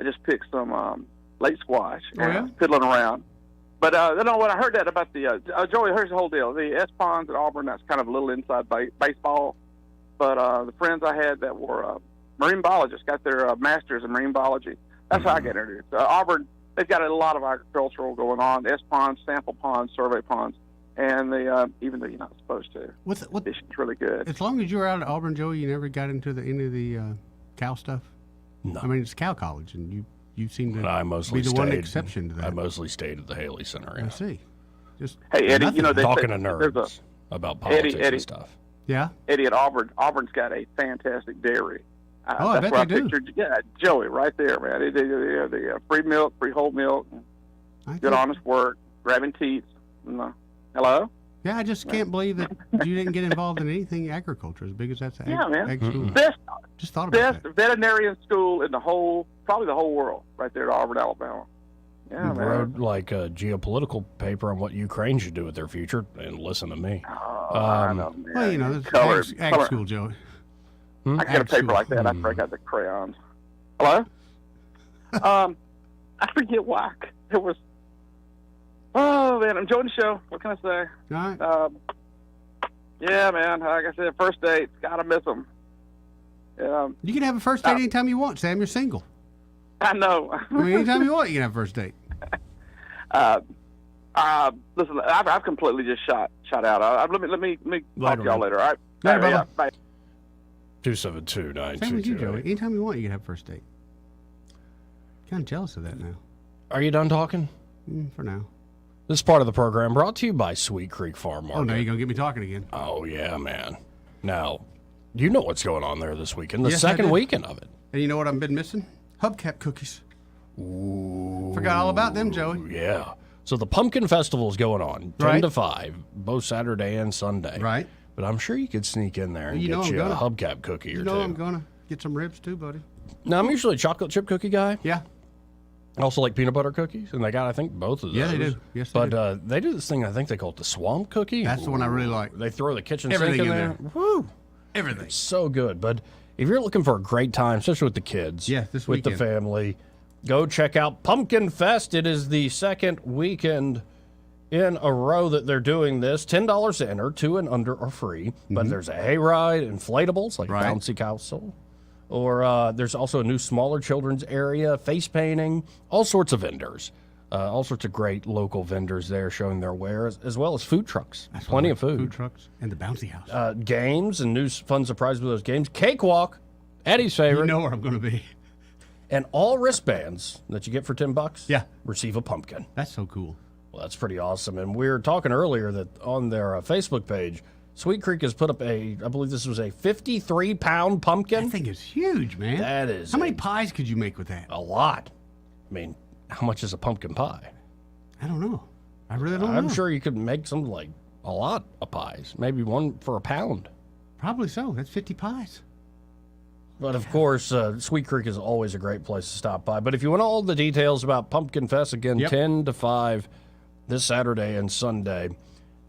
just picked some late squash and I was piddling around. But when I heard that about the Joey, here's the whole deal. The S-Ponds at Auburn, that's kind of a little inside baseball. But the friends I had that were marine biologists got their masters in marine biology. That's how I got introduced. Auburn, they've got a lot of agricultural going on. S-Ponds, sample ponds, survey ponds. And they, even though you're not supposed to, fishing's really good. As long as you were out at Auburn, Joey, you never got into any of the cow stuff? No. I mean, it's cow college, and you seem to be the one exception to that. I mostly stayed at the Haley Center. Yeah. I see. Hey, Eddie, nothing. Talking to nerds about politics Eddie, and stuff. Yeah? Eddie at Auburn's got a fantastic dairy. I that's bet they do. Pictured, Joey, right there, man. They the free milk, free whole milk, good honest work, grabbing teats. Hello? Yeah, I just can't believe that you didn't get involved in anything agriculture as big as that's ag school. Just thought about best veterinarian school in probably the whole world, right there at Auburn, Alabama. Yeah, man. Wrote like a geopolitical paper on what Ukraine should do with their future, and listen to me. I know, man. Well, this ag school, Joey. I got a paper like that. I break out the crayons. Hello? I forget why. It was. Oh, man, I'm enjoying the show. What can I say? All right. Yeah, man. Like I said, first dates, gotta miss them. You can have a first date anytime you want, Sam. You're single. I know. I mean, anytime you want, you can have a first date. Listen, I've completely just shot out. Let me talk to y'all later. All right. Later, yeah, bye. 272-922. Same with you, Joey. Anytime you want, you can have a first date. Kind of jealous of that now. Are you done talking? For now. This part of the program brought to you by Sweet Creek Farm Market. Oh, now you're going to get me talking again. Oh, yeah, man. Now, you know what's going on there this weekend, the Yes, second weekend of it. And you know what I've been missing? Hubcap cookies. Ooh. Forgot all about them, Joey. Yeah. So the Pumpkin Festival is going on, 10 to 5, both Saturday and Sunday. Right. But I'm sure you could sneak in there and you get you a hubcap cookie or two. You know I'm going to get some ribs too, buddy. Now, I'm usually a chocolate chip cookie guy. Yeah. I also like peanut butter cookies, and they got, I think, both of those. Yeah, they do. Yes, they do. They do this thing, I think they call it the swamp cookie. That's the one I really like. They throw the kitchen Everything sink in there. Woo! Everything. It's so good. But if you're looking for a great time, especially with the kids, this with weekend. the family, go check out Pumpkin Fest. It is the second weekend in a row that they're doing this. $10 to enter, 2 and under are free. But there's a hayride, inflatables like Bouncy Castle. Or there's also a new smaller children's area, face painting, all sorts of vendors. All sorts of great local vendors there showing their wares, as well as food trucks. Plenty of food. Food trucks and the bouncy house. Games and new fun surprises with those games. Cakewalk, Eddie's favorite. You know where I'm going to be. And all wristbands that you get for $10 yeah, receive a pumpkin. That's so cool. Well, that's pretty awesome. And we were talking earlier that on their Facebook page, Sweet Creek has put up I believe this was a 53-pound pumpkin. That thing is huge, man. That is. How many pies could you make with that? A lot. I mean, how much is a pumpkin pie? I don't know. I really don't know. I'm sure you could make some, like, a lot of pies. Maybe one for £1. Probably so. That's 50 pies. But, of course, Sweet Creek is always a great place to stop by. But if you want all the details about Pumpkin Fest, again, 10 to 5 this Saturday and Sunday,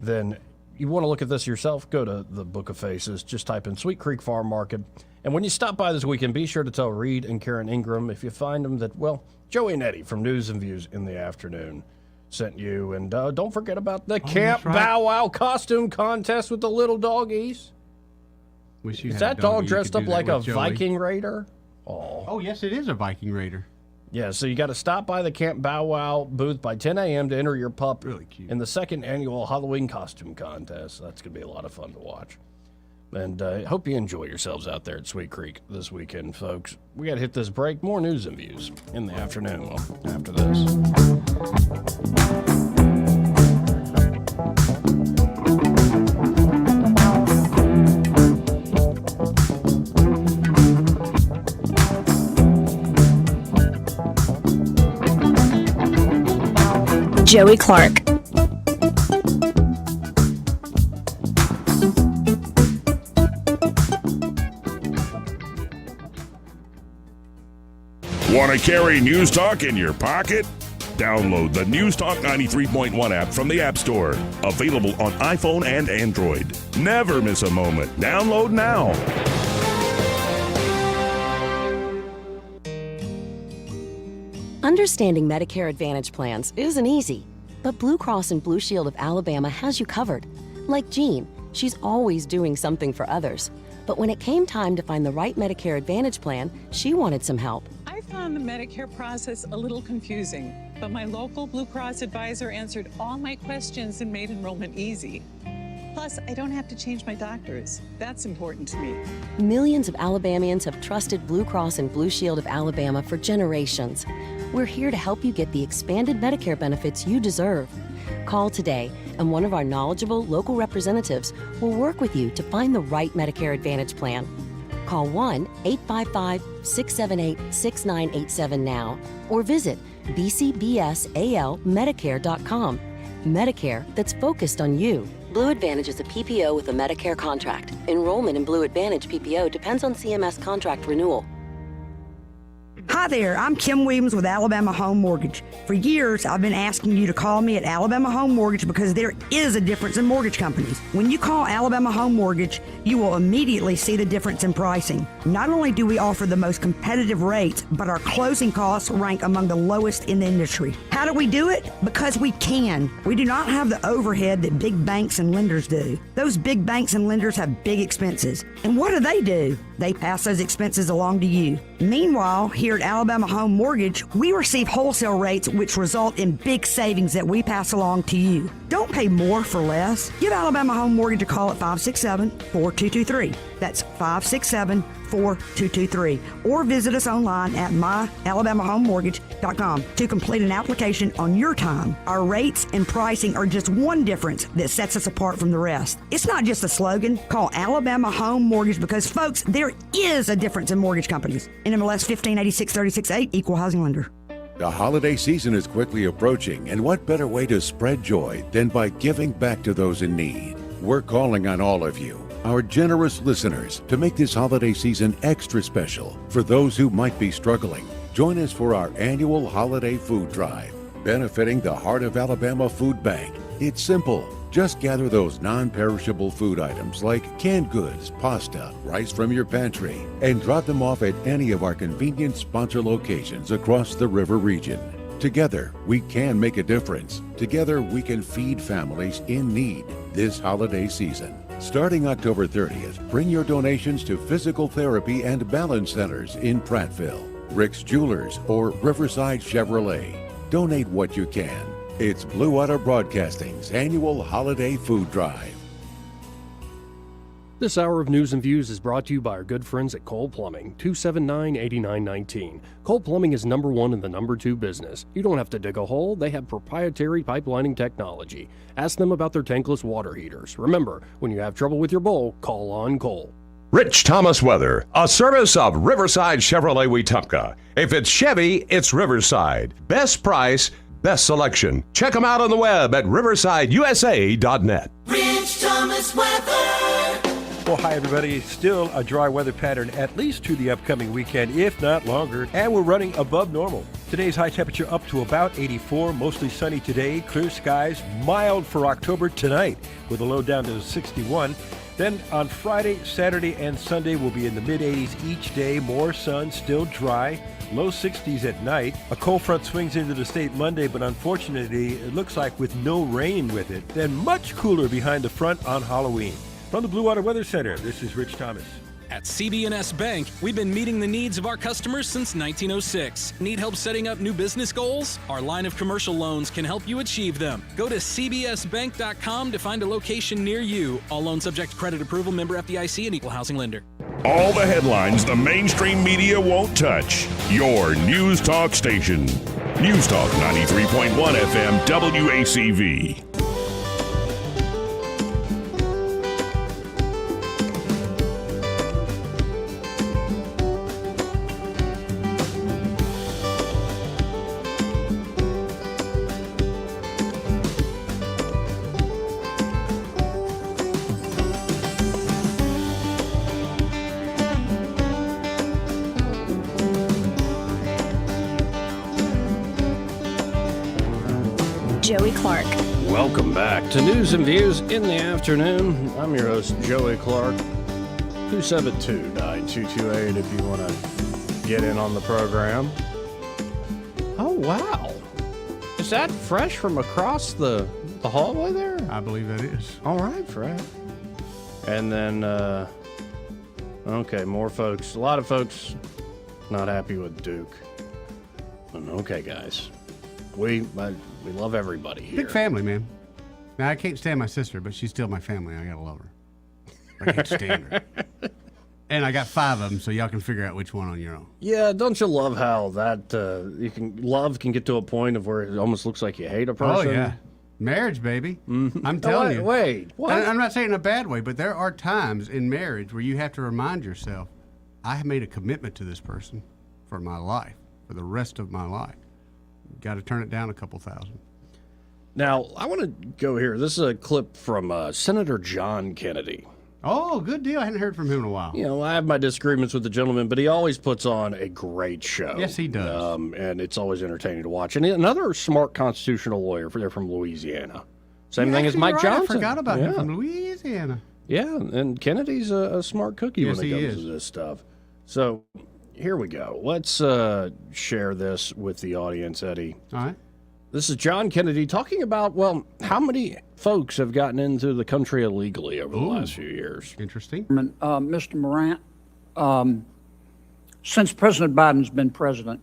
then you want to look at this yourself, go to the Book of Faces. Just type in Sweet Creek Farm Market. And when you stop by this weekend, be sure to tell Reed and Karen Ingram, if you find them, that, well, Joey and Eddie from News and Views in the Afternoon sent you. And don't forget about the Camp Bow Wow costume contest with the little doggies. Is that dog dressed up like a Viking Raider? Oh, yes, it is a Viking Raider. Yeah, so you got to stop by the Camp Bow Wow booth by 10 a.m. to enter your pup in the second annual Halloween costume contest. That's going to be a lot of fun to watch. And I hope you enjoy yourselves out there at Sweet Creek this weekend, folks. We got to hit this break. More news and views in the afternoon after this. Joey Clark. Want to carry News Talk in your pocket? Download the News Talk 93.1 app from the App Store. Available on iPhone and Android. Never miss a moment. Download now. Understanding Medicare Advantage plans isn't easy, but Blue Cross and Blue Shield of Alabama has you covered. Like Jean, she's always doing something for others. But when it came time to find the right Medicare Advantage plan, she wanted some help. I found the Medicare process a little confusing, but my local Blue Cross advisor answered all my questions and made enrollment easy. Plus, I don't have to change my doctors. That's important to me. Millions of Alabamians have trusted Blue Cross and Blue Shield of Alabama for generations. We're here to help you get the expanded Medicare benefits you deserve. Call today, and one of our knowledgeable local representatives will work with you to find the right Medicare Advantage plan. Call 1-855-678-6987 now, or visit bcbsalmedicare.com. Medicare that's focused on you. Blue Advantage is a PPO with a Medicare contract. Enrollment in Blue Advantage PPO depends on CMS contract renewal. Hi there, I'm Kim Williams with Alabama Home Mortgage. For years, I've been asking you to call me at Alabama Home Mortgage because there is a difference in mortgage companies. When you call Alabama Home Mortgage, you will immediately see the difference in pricing. Not only do we offer the most competitive rates, but our closing costs rank among the lowest in the industry. How do we do it? Because we can. We do not have the overhead that big banks and lenders do. Those big banks and lenders have big expenses. And what do? They pass those expenses along to you. Meanwhile, here at Alabama Home Mortgage, we receive wholesale rates which result in big savings that we pass along to you. Don't pay more for less. Give Alabama Home Mortgage a call at 567-4223. That's 567-4223. Or visit us online at myalabamahomemortgage.com to complete an application on your time. Our rates and pricing are just one difference that sets us apart from the rest. It's not just a slogan. Call Alabama Home Mortgage because, folks, there is a difference in mortgage companies. NMLS 1586368, Equal Housing Lender. The holiday season is quickly approaching, and what better way to spread joy than by giving back to those in need? We're calling on all of you, our generous listeners, to make this holiday season extra special for those who might be struggling. Join us for our annual holiday food drive, benefiting the Heart of Alabama Food Bank. It's simple. Just gather those non-perishable food items like canned goods, pasta, rice from your pantry, and drop them off at any of our convenient sponsor locations across the river region. Together, we can make a difference. Together, we can feed families in need this holiday season. Starting October 30th, bring your donations to Physical Therapy and Balance Centers in Prattville, Rick's Jewelers, or Riverside Chevrolet. Donate what you can. It's Blue Water Broadcasting's annual holiday food drive. This hour of News and Views is brought to you by our good friends at Cole Plumbing, 279-8919. Cole Plumbing is number one in the number two business. You don't have to dig a hole. They have proprietary pipelining technology. Ask them about their tankless water heaters. Remember, when you have trouble with your bowl, call on Cole. Rich Thomas Weather, a service of Riverside Chevrolet Wetumpka. If it's Chevy, it's Riverside. Best price, best selection. Check them out on the web at riversideusa.net. Rich Thomas weather. Well, hi, everybody. Still a dry weather pattern at least to the upcoming weekend, if not longer, and we're running above normal. Today's high temperature up to about 84, mostly sunny today, clear skies, mild for October tonight, with a low down to 61. Then on Friday, Saturday, and Sunday, we'll be in the mid-80s each day, more sun, still dry, low 60s at night. A cold front swings into the state Monday, but unfortunately, it looks like with no rain with it. Then much cooler behind the front on Halloween. From the Blue Water Weather Center, this is Rich Thomas. At CB&S Bank, we've been meeting the needs of our customers since 1906. Need help setting up new business goals? Our line of commercial loans can help you achieve them. Go to cbsbank.com to find a location near you. All loans subject to credit approval, member FDIC, and equal housing lender. All the headlines the mainstream media won't touch. Your News Talk station. News Talk 93.1 FM WACV. Joey Clark. Welcome back to News and Views in the afternoon. I'm your host, Joey Clark. 272-9228 if you want to get in on the program. Oh, wow. Is that fresh from across the hallway there? I believe that is. All right, Fred. And then, okay, more folks. A lot of folks not happy with Duke. Okay, guys. We love everybody here. Big family, man. Now, I can't stand my sister, but she's still my family. I gotta love her. I can't stand her. And I got 5 of them, so y'all can figure out which one on your own. Yeah, don't you love how that love can get to a point of where it almost looks like you hate a person? Oh yeah, marriage, baby. I'm telling you. Wait, what? I'm not saying in a bad way, but there are times in marriage where you have to remind yourself, I have made a commitment to this person for my life, for the rest of my life. Got to turn it down a couple thousand. Now, I want to go here. This is a clip from Senator John Kennedy. Oh, good deal. I hadn't heard from him in a while. You know, I have my disagreements with the gentleman, but he always puts on a great show. Yes, he does. And it's always entertaining to watch. And another smart constitutional lawyer they're from Louisiana. Same thing as Mike Johnson. I forgot about him from Louisiana. Yeah, and Kennedy's a smart cookie when it comes to this stuff. So here we go. Let's share this with the audience, Eddie. All right. This is John Kennedy talking about, well, how many folks have gotten into the country illegally over the last few years. Interesting. Mr. Morant, since President Biden's been president,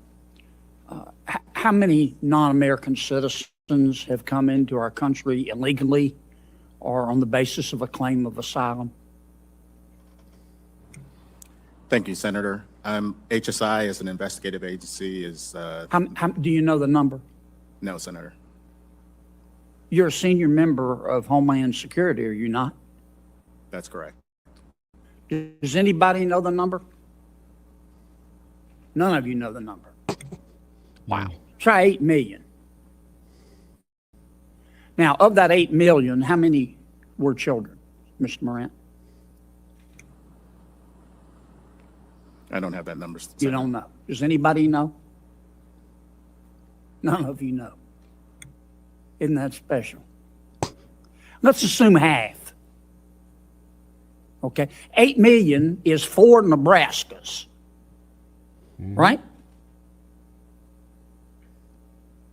how many non-American citizens have come into our country illegally or on the basis of a claim of asylum? Thank you, Senator. HSI, as an investigative agency, is... do you know the number? No, Senator. You're a senior member of Homeland Security, are you not? That's correct. Does anybody know the number? None of you know the number. Wow. Try 8 million. Now, of that 8 million, how many were children, Mr. Morant? I don't have that number. Senator. You don't know. Does anybody know? None of you know. Isn't that special? Let's assume half. Okay. 8 million is 4 Nebraskas. Right?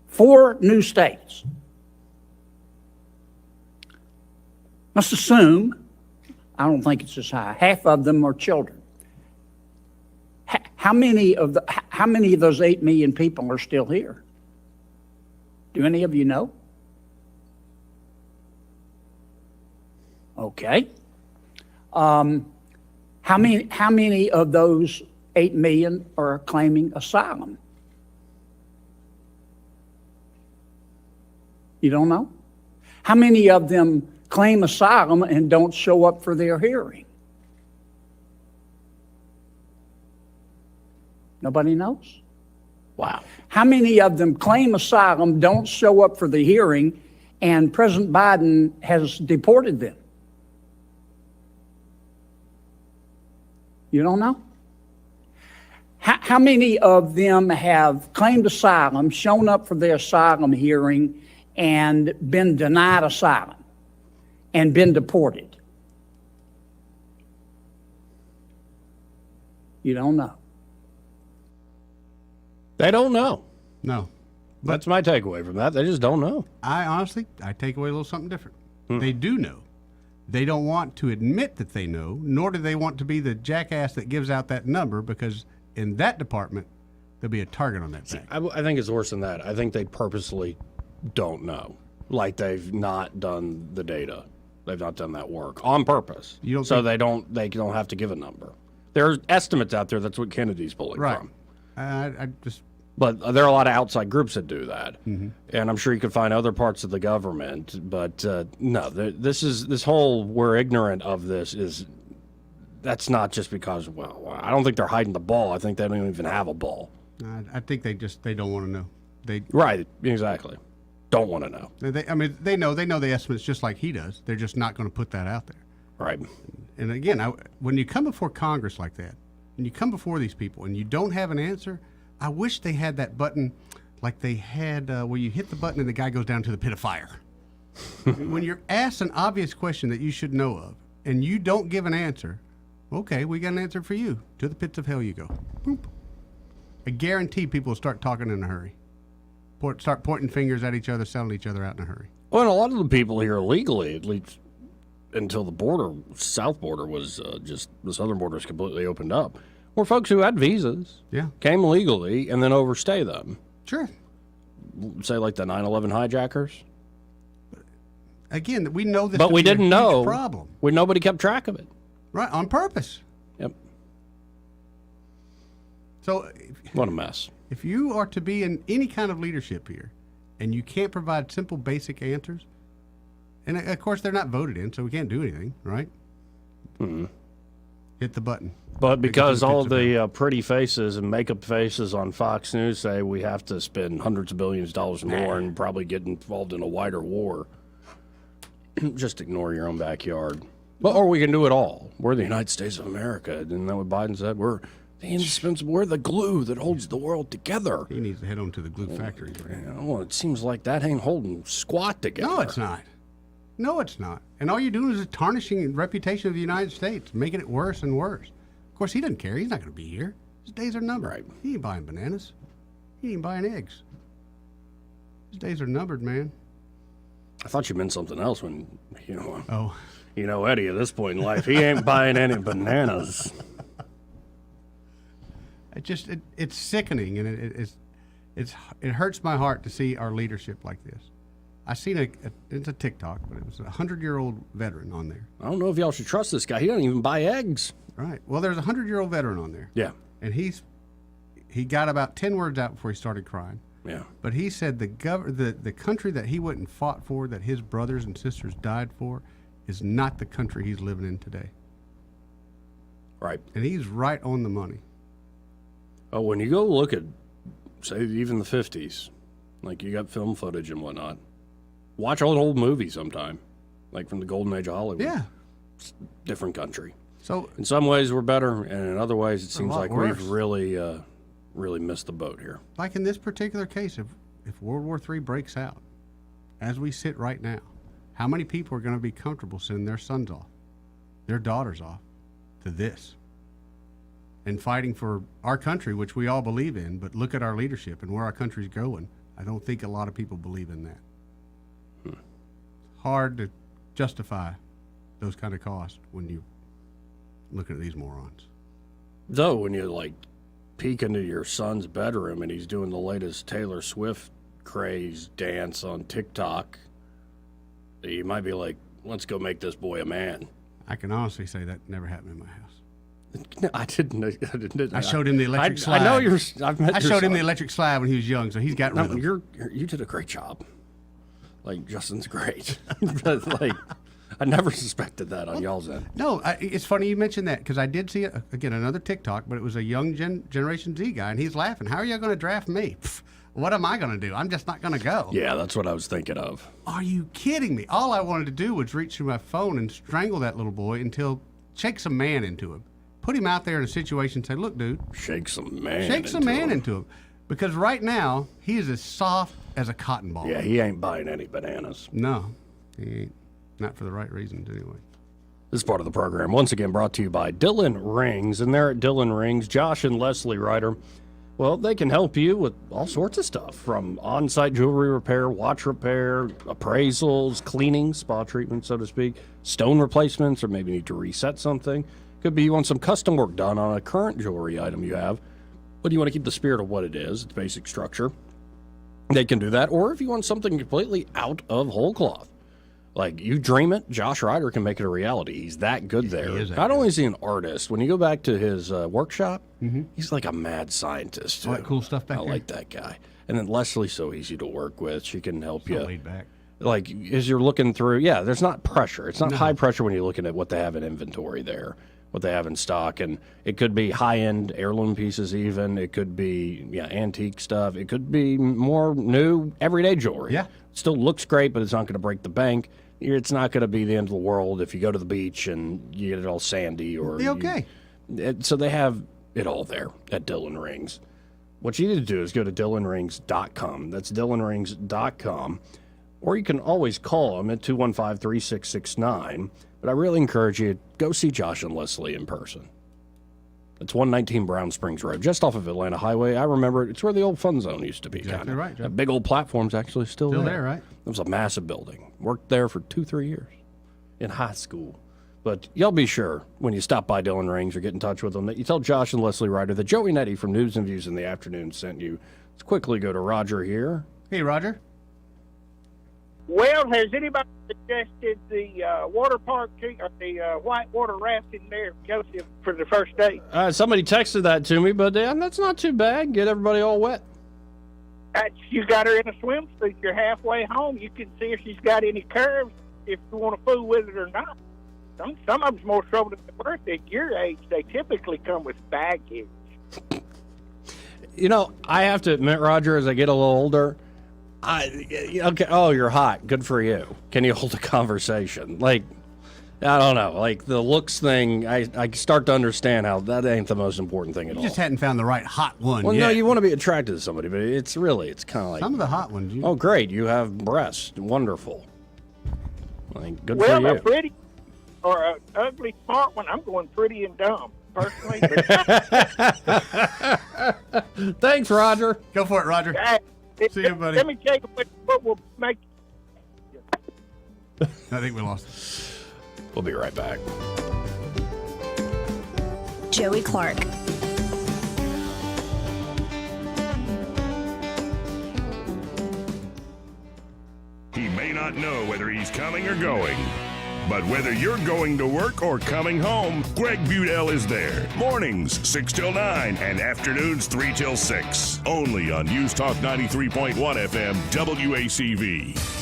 4 new states. Let's assume, I don't think it's as high, half of them are children. How many of those 8 million people are still here? Do any of you know? Okay. How many of those 8 million are claiming asylum? You don't know? How many of them claim asylum and don't show up for their hearing? Nobody knows? Wow. How many of them claim asylum, don't show up for the hearing, and President Biden has deported them? You don't know? How many of them have claimed asylum, shown up for their asylum hearing, and been denied asylum and been deported? You don't know. They don't know. No. That's my takeaway from that. They just don't know. I take away a little something different. They do know. They don't want to admit that they know, nor do they want to be the jackass that gives out that number, because in that department, there'll be a target on that back. I think it's worse than that. I think they purposely don't know. Like they've not done the data. They've not done that work on purpose. They don't have to give a number. There's estimates out there. That's what Kennedy's pulling from. But there are a lot of outside groups that do that, and I'm sure you could find other parts of the government. But no, this whole we're ignorant of this is that's not just because I don't think they're hiding the ball. I think they don't even have a ball. I think they don't want to know. Right, exactly. Don't want to know. They know the estimates just like he does. They're just not going to put that out there. Right. And again, when you come before Congress like that, and you come before these people, and you don't have an answer, I wish they had that button like they had where you hit the button and the guy goes down to the pit of fire. When you're asked an obvious question that you should know of, and you don't give an answer, okay, we got an answer for you. To the pits of hell you go. Boop. I guarantee people will start talking in a hurry. Start pointing fingers at each other, selling each other out in a hurry. Well, and a lot of the people here illegally, at least until the south border was the southern border is completely opened up, were folks who had visas, came legally, and then overstay them. Sure. Say like the 9/11 hijackers. Again, we know this, but we didn't know. Problem. Nobody kept track of it. Right, on purpose. Yep. So, what a mess. If you are to be in any kind of leadership here, and you can't provide simple, basic answers, and of course they're not voted in, so we can't do anything, right? Hit the button. But because all the pretty faces and makeup faces on Fox News say we have to spend hundreds of billions of dollars more and probably get involved in a wider war, just ignore your own backyard. Or we can do it all. We're the United States of America. Isn't that what Biden said? We're the indispensable. We're the glue that holds the world together. He needs to head on to the glue factory. Well, it seems like that ain't holding squat together. No, it's not. No, it's not. And all you're doing is tarnishing the reputation of the United States, making it worse and worse. Of course, he doesn't care. He's not going to be here. His days are numbered. Right. He ain't buying bananas. He ain't buying eggs. His days are numbered, man. I thought you meant something else when, Eddie, at this point in life, he ain't buying any bananas. It's sickening, and it hurts my heart to see our leadership like this. I seen it's a TikTok, but it was a 100-year-old veteran on there. I don't know if y'all should trust this guy. He doesn't even buy eggs. Right. Well, there's a 100-year-old veteran on there. Yeah. And he got about 10 words out before he started crying. Yeah. But he said the country that he went and fought for, that his brothers and sisters died for, is not the country he's living in today. Right. And he's right on the money. Oh, when you go look at, say, even the 50s, like you got film footage and whatnot, watch old movies sometime, like from the golden age of Hollywood. Yeah. It's a different country. So in some ways we're better, and in other ways it seems like worse. we've really missed the boat here. Like in this particular case, if World War III breaks out, as we sit right now, how many people are going to be comfortable sending their sons off, their daughters off, to this? And fighting for our country, which we all believe in, but look at our leadership and where our country's going. I don't think a lot of people believe in that. Hard to justify those kind of costs when you look at these morons. Though, when you peek into your son's bedroom and he's doing the latest Taylor Swift craze dance on TikTok, you might be like, let's go make this boy a man. I can honestly say that never happened in my house. No, I didn't. I showed him the electric slide. I know I showed him the electric slide when he was young, so he's got rhythm. You did a great job. Justin's great. But I never suspected that on y'all's end. No, it's funny you mentioned that because I did see, again, another TikTok, but it was a young Generation Z guy, and he's laughing. How are you going to draft me? Pff, what am I going to do? I'm just not going to go. Yeah, that's what I was thinking of. Are you kidding me? All I wanted to do was reach through my phone and strangle that little boy until shake some man into him. Put him out there in a situation and say, look, dude. Shake some man into him. Because right now, he is as soft as a cotton ball. Yeah, he ain't buying any bananas. No, he ain't. Not for the right reasons, anyway. This part of the program, once again, brought to you by Dillon Rings. And there at Dillon Rings, Josh and Leslie Ryder, well, they can help you with all sorts of stuff, from on-site jewelry repair, watch repair, appraisals, cleaning, spa treatment, so to speak, stone replacements, or maybe need to reset something. Could be you want some custom work done on a current jewelry item you have, but you want to keep the spirit of what it is, its basic structure. They can do that. Or if you want something completely out of whole cloth, like you dream it, Josh Ryder can make it a reality. He's that good there. Not only is he an artist, when you go back to his workshop, he's like a mad scientist. All that cool stuff back I there. like that guy. And then Leslie's so easy to work with. She can help you. Laid back. Like as you're looking through, there's not pressure. It's not high pressure when you're looking at what they have in inventory there, what they have in stock. And it could be high-end heirloom pieces even. It could be antique stuff. It could be more new, everyday jewelry. Yeah. Still looks great, but it's not going to break the bank. It's not going to be the end of the world if you go to the beach and you get it all sandy. Or be okay. So they have it all there at Dillon Rings. What you need to do is go to DillonRings.com. That's DillonRings.com. Or you can always call them at 215-3669. But I really encourage you to go see Josh and Leslie in person. It's 119 Brown Springs Road, just off of Atlanta Highway. I remember it. It's where the old Fun Zone used to be. Exactly right, Joe. That big old platform's actually still there. Still there, right? It was a massive building. Worked there for 2-3 years in high school. But y'all be sure when you stop by Dillon Rings or get in touch with them that you tell Josh and Leslie Ryder that Joey Nettie from News and Views in the Afternoon sent you. Let's quickly go to Roger here. Hey, Roger. Well, has anybody suggested the water park, or the whitewater rafting there, Joseph, for the first day? Somebody texted that to me, but that's not too bad. Get everybody all wet. You got her in a swimsuit. You're halfway home. You can see if she's got any curves, if you want to fool with it or not. Some of them's more trouble than they're worth. At your age, they typically come with baggage. You know, I have to admit, Roger, as I get a little older, okay. Oh, you're hot. Good for you. Can you hold a conversation? Like, I don't know. Like the looks thing, I start to understand how that ain't the most important thing at all. You just hadn't found the right hot one Well, yet. no, you want to be attracted to somebody, but it's kind of like some of the hot ones. Oh, great! You have breasts. Wonderful. Like, good Well, for you. a pretty or an ugly smart one, I'm going pretty and dumb, personally. Thanks, Roger. Go for it, Roger. See you, buddy. Let me tell you what will make. I think we lost it. We'll be right back. Joey Clark. He may not know whether he's coming or going, but whether you're going to work or coming home, Greg Budell is there. Mornings 6 till 9 and afternoons 3 till 6. Only on News Talk 93.1 FM WACV.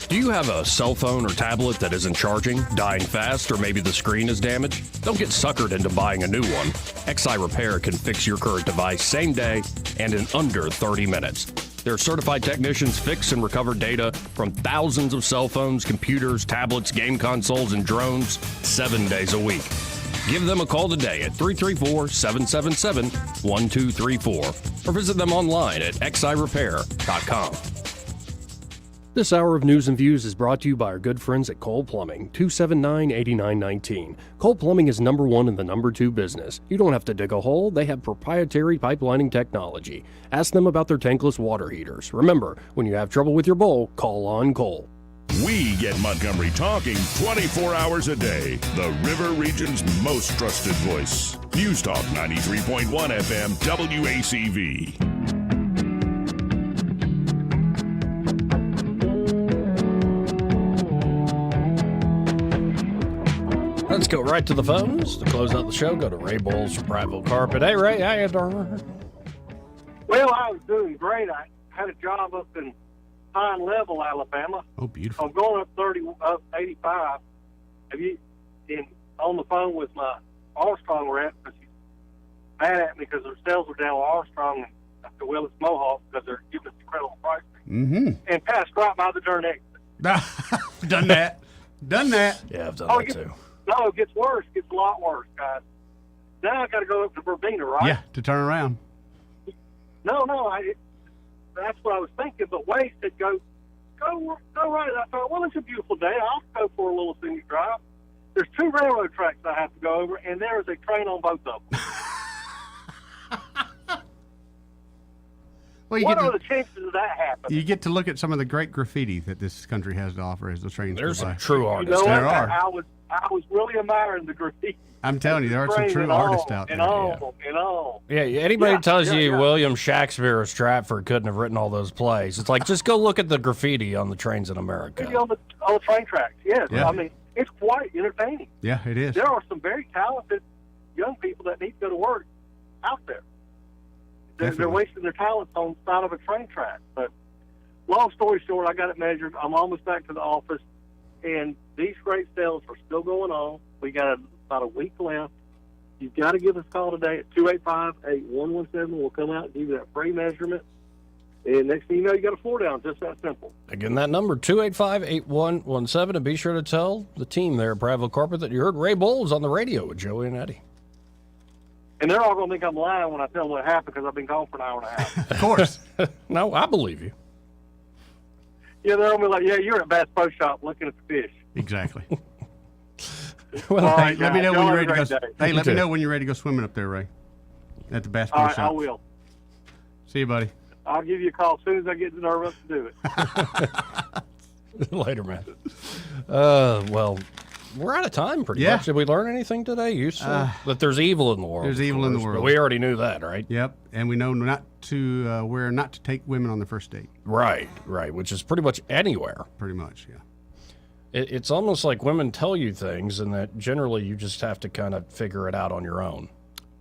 Do you have a cell phone or tablet that isn't charging, dying fast, or maybe the screen is damaged? Don't get suckered into buying a new one. XI Repair can fix your current device same day and in under 30 minutes. Their certified technicians fix and recover data from thousands of cell phones, computers, tablets, game consoles, and drones 7 days a week. Give them a call today at 334-777-1234 or visit them online at xirepair.com. This hour of News and Views is brought to you by our good friends at Cole Plumbing, 279-8919. Cole Plumbing is number one in the number two business. You don't have to dig a hole. They have proprietary pipelining technology. Ask them about their tankless water heaters. Remember, when you have trouble with your bowl, call on Cole. We get Montgomery talking 24 hours a day. The River Region's most trusted voice. News Talk 93.1 FM WACV. Let's go right to the phones. To close out the show, go to Ray Bowles from Prattville Carpet. Hey, Ray, how you doing? Well, I was doing great. I had a job up in Pine Level, Alabama. Oh, beautiful. I'm going up 85, have you been on the phone with my Armstrong rep because he's mad at me because their sales are down with Armstrong and the Willis Mohawk because they're giving us incredible pricing. Mm-hmm. And passed right by the darn exit. Done that. Done that. Yeah, I've done Oh, that too. No, it gets worse. It gets a lot worse, guys. Now I got to go up to Verbena, right? Yeah, to turn around. No, that's what I was thinking. But Wade said, go right. I thought, well, it's a beautiful day. I'll go for a little scenic drive. There's 2 railroad tracks I have to go over, and there is a train on both of them. Well, what are the chances of that happening? You get to look at some of the great graffiti that this country has to offer as the trains There's go by. some true artists. You know what? There are. I was really admiring the graffiti. I'm telling you, there are some Train true and artists all, out there. And all. Yeah, anybody Yeah, tells yeah, you yeah. William Shakespeare or Stratford couldn't have written all those plays, it's like, just go look at the graffiti on the trains in America. Maybe on the train tracks, yes. Yeah. I mean, it's quite entertaining. Yeah, it is. There are some very talented young people that need to go to work out there. They're Definitely. wasting their talents on the side of a train track. But long story short, I got it measured. I'm almost back to the office, and these great sales are still going on. We got about a week left. You've got to give us a call today at 285-8117. We'll come out and give you that free measurement. And next thing you know, you got a floor down. Just that simple. Again, that number, 285-8117, and be sure to tell the team there at Bradville Carpet that you heard Ray Bowles on the radio with Joey and Eddie. And they're all going to think I'm lying when I tell them what happened because I've been gone for an hour and a half. Of course. No, I believe you. Yeah, they're going to be like, yeah, you're at Bass Pro Shop looking at the fish. Exactly. Well, All Hey, right, let me guys. know when Y'all you're have ready a to go. great day. Hey, let You me too. know when you're ready to go swimming up there, Ray. At the Bass Pro All right, Shop. I will. See you, buddy. I'll give you a call as soon as I get nervous to do it. Later, man. Well, we're out of time pretty Yeah. much. Did we learn anything today? You said that there's evil in the world. There's of evil in the course, world. But we already knew that, right? Yep. And we know not to take women on the first date. Right, which is pretty much anywhere. Pretty much, yeah. It's almost like women tell you things, and that generally you just have to kind of figure it out on your own.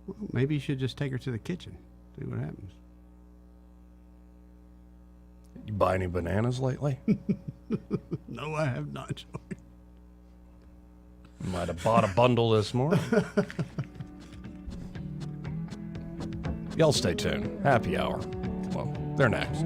Well, maybe you should just take her to the kitchen. See what happens. You buy any bananas lately? No, I have not, Joey. Might have bought a bundle this morning. Y'all stay tuned. Happy hour. Well, they're next.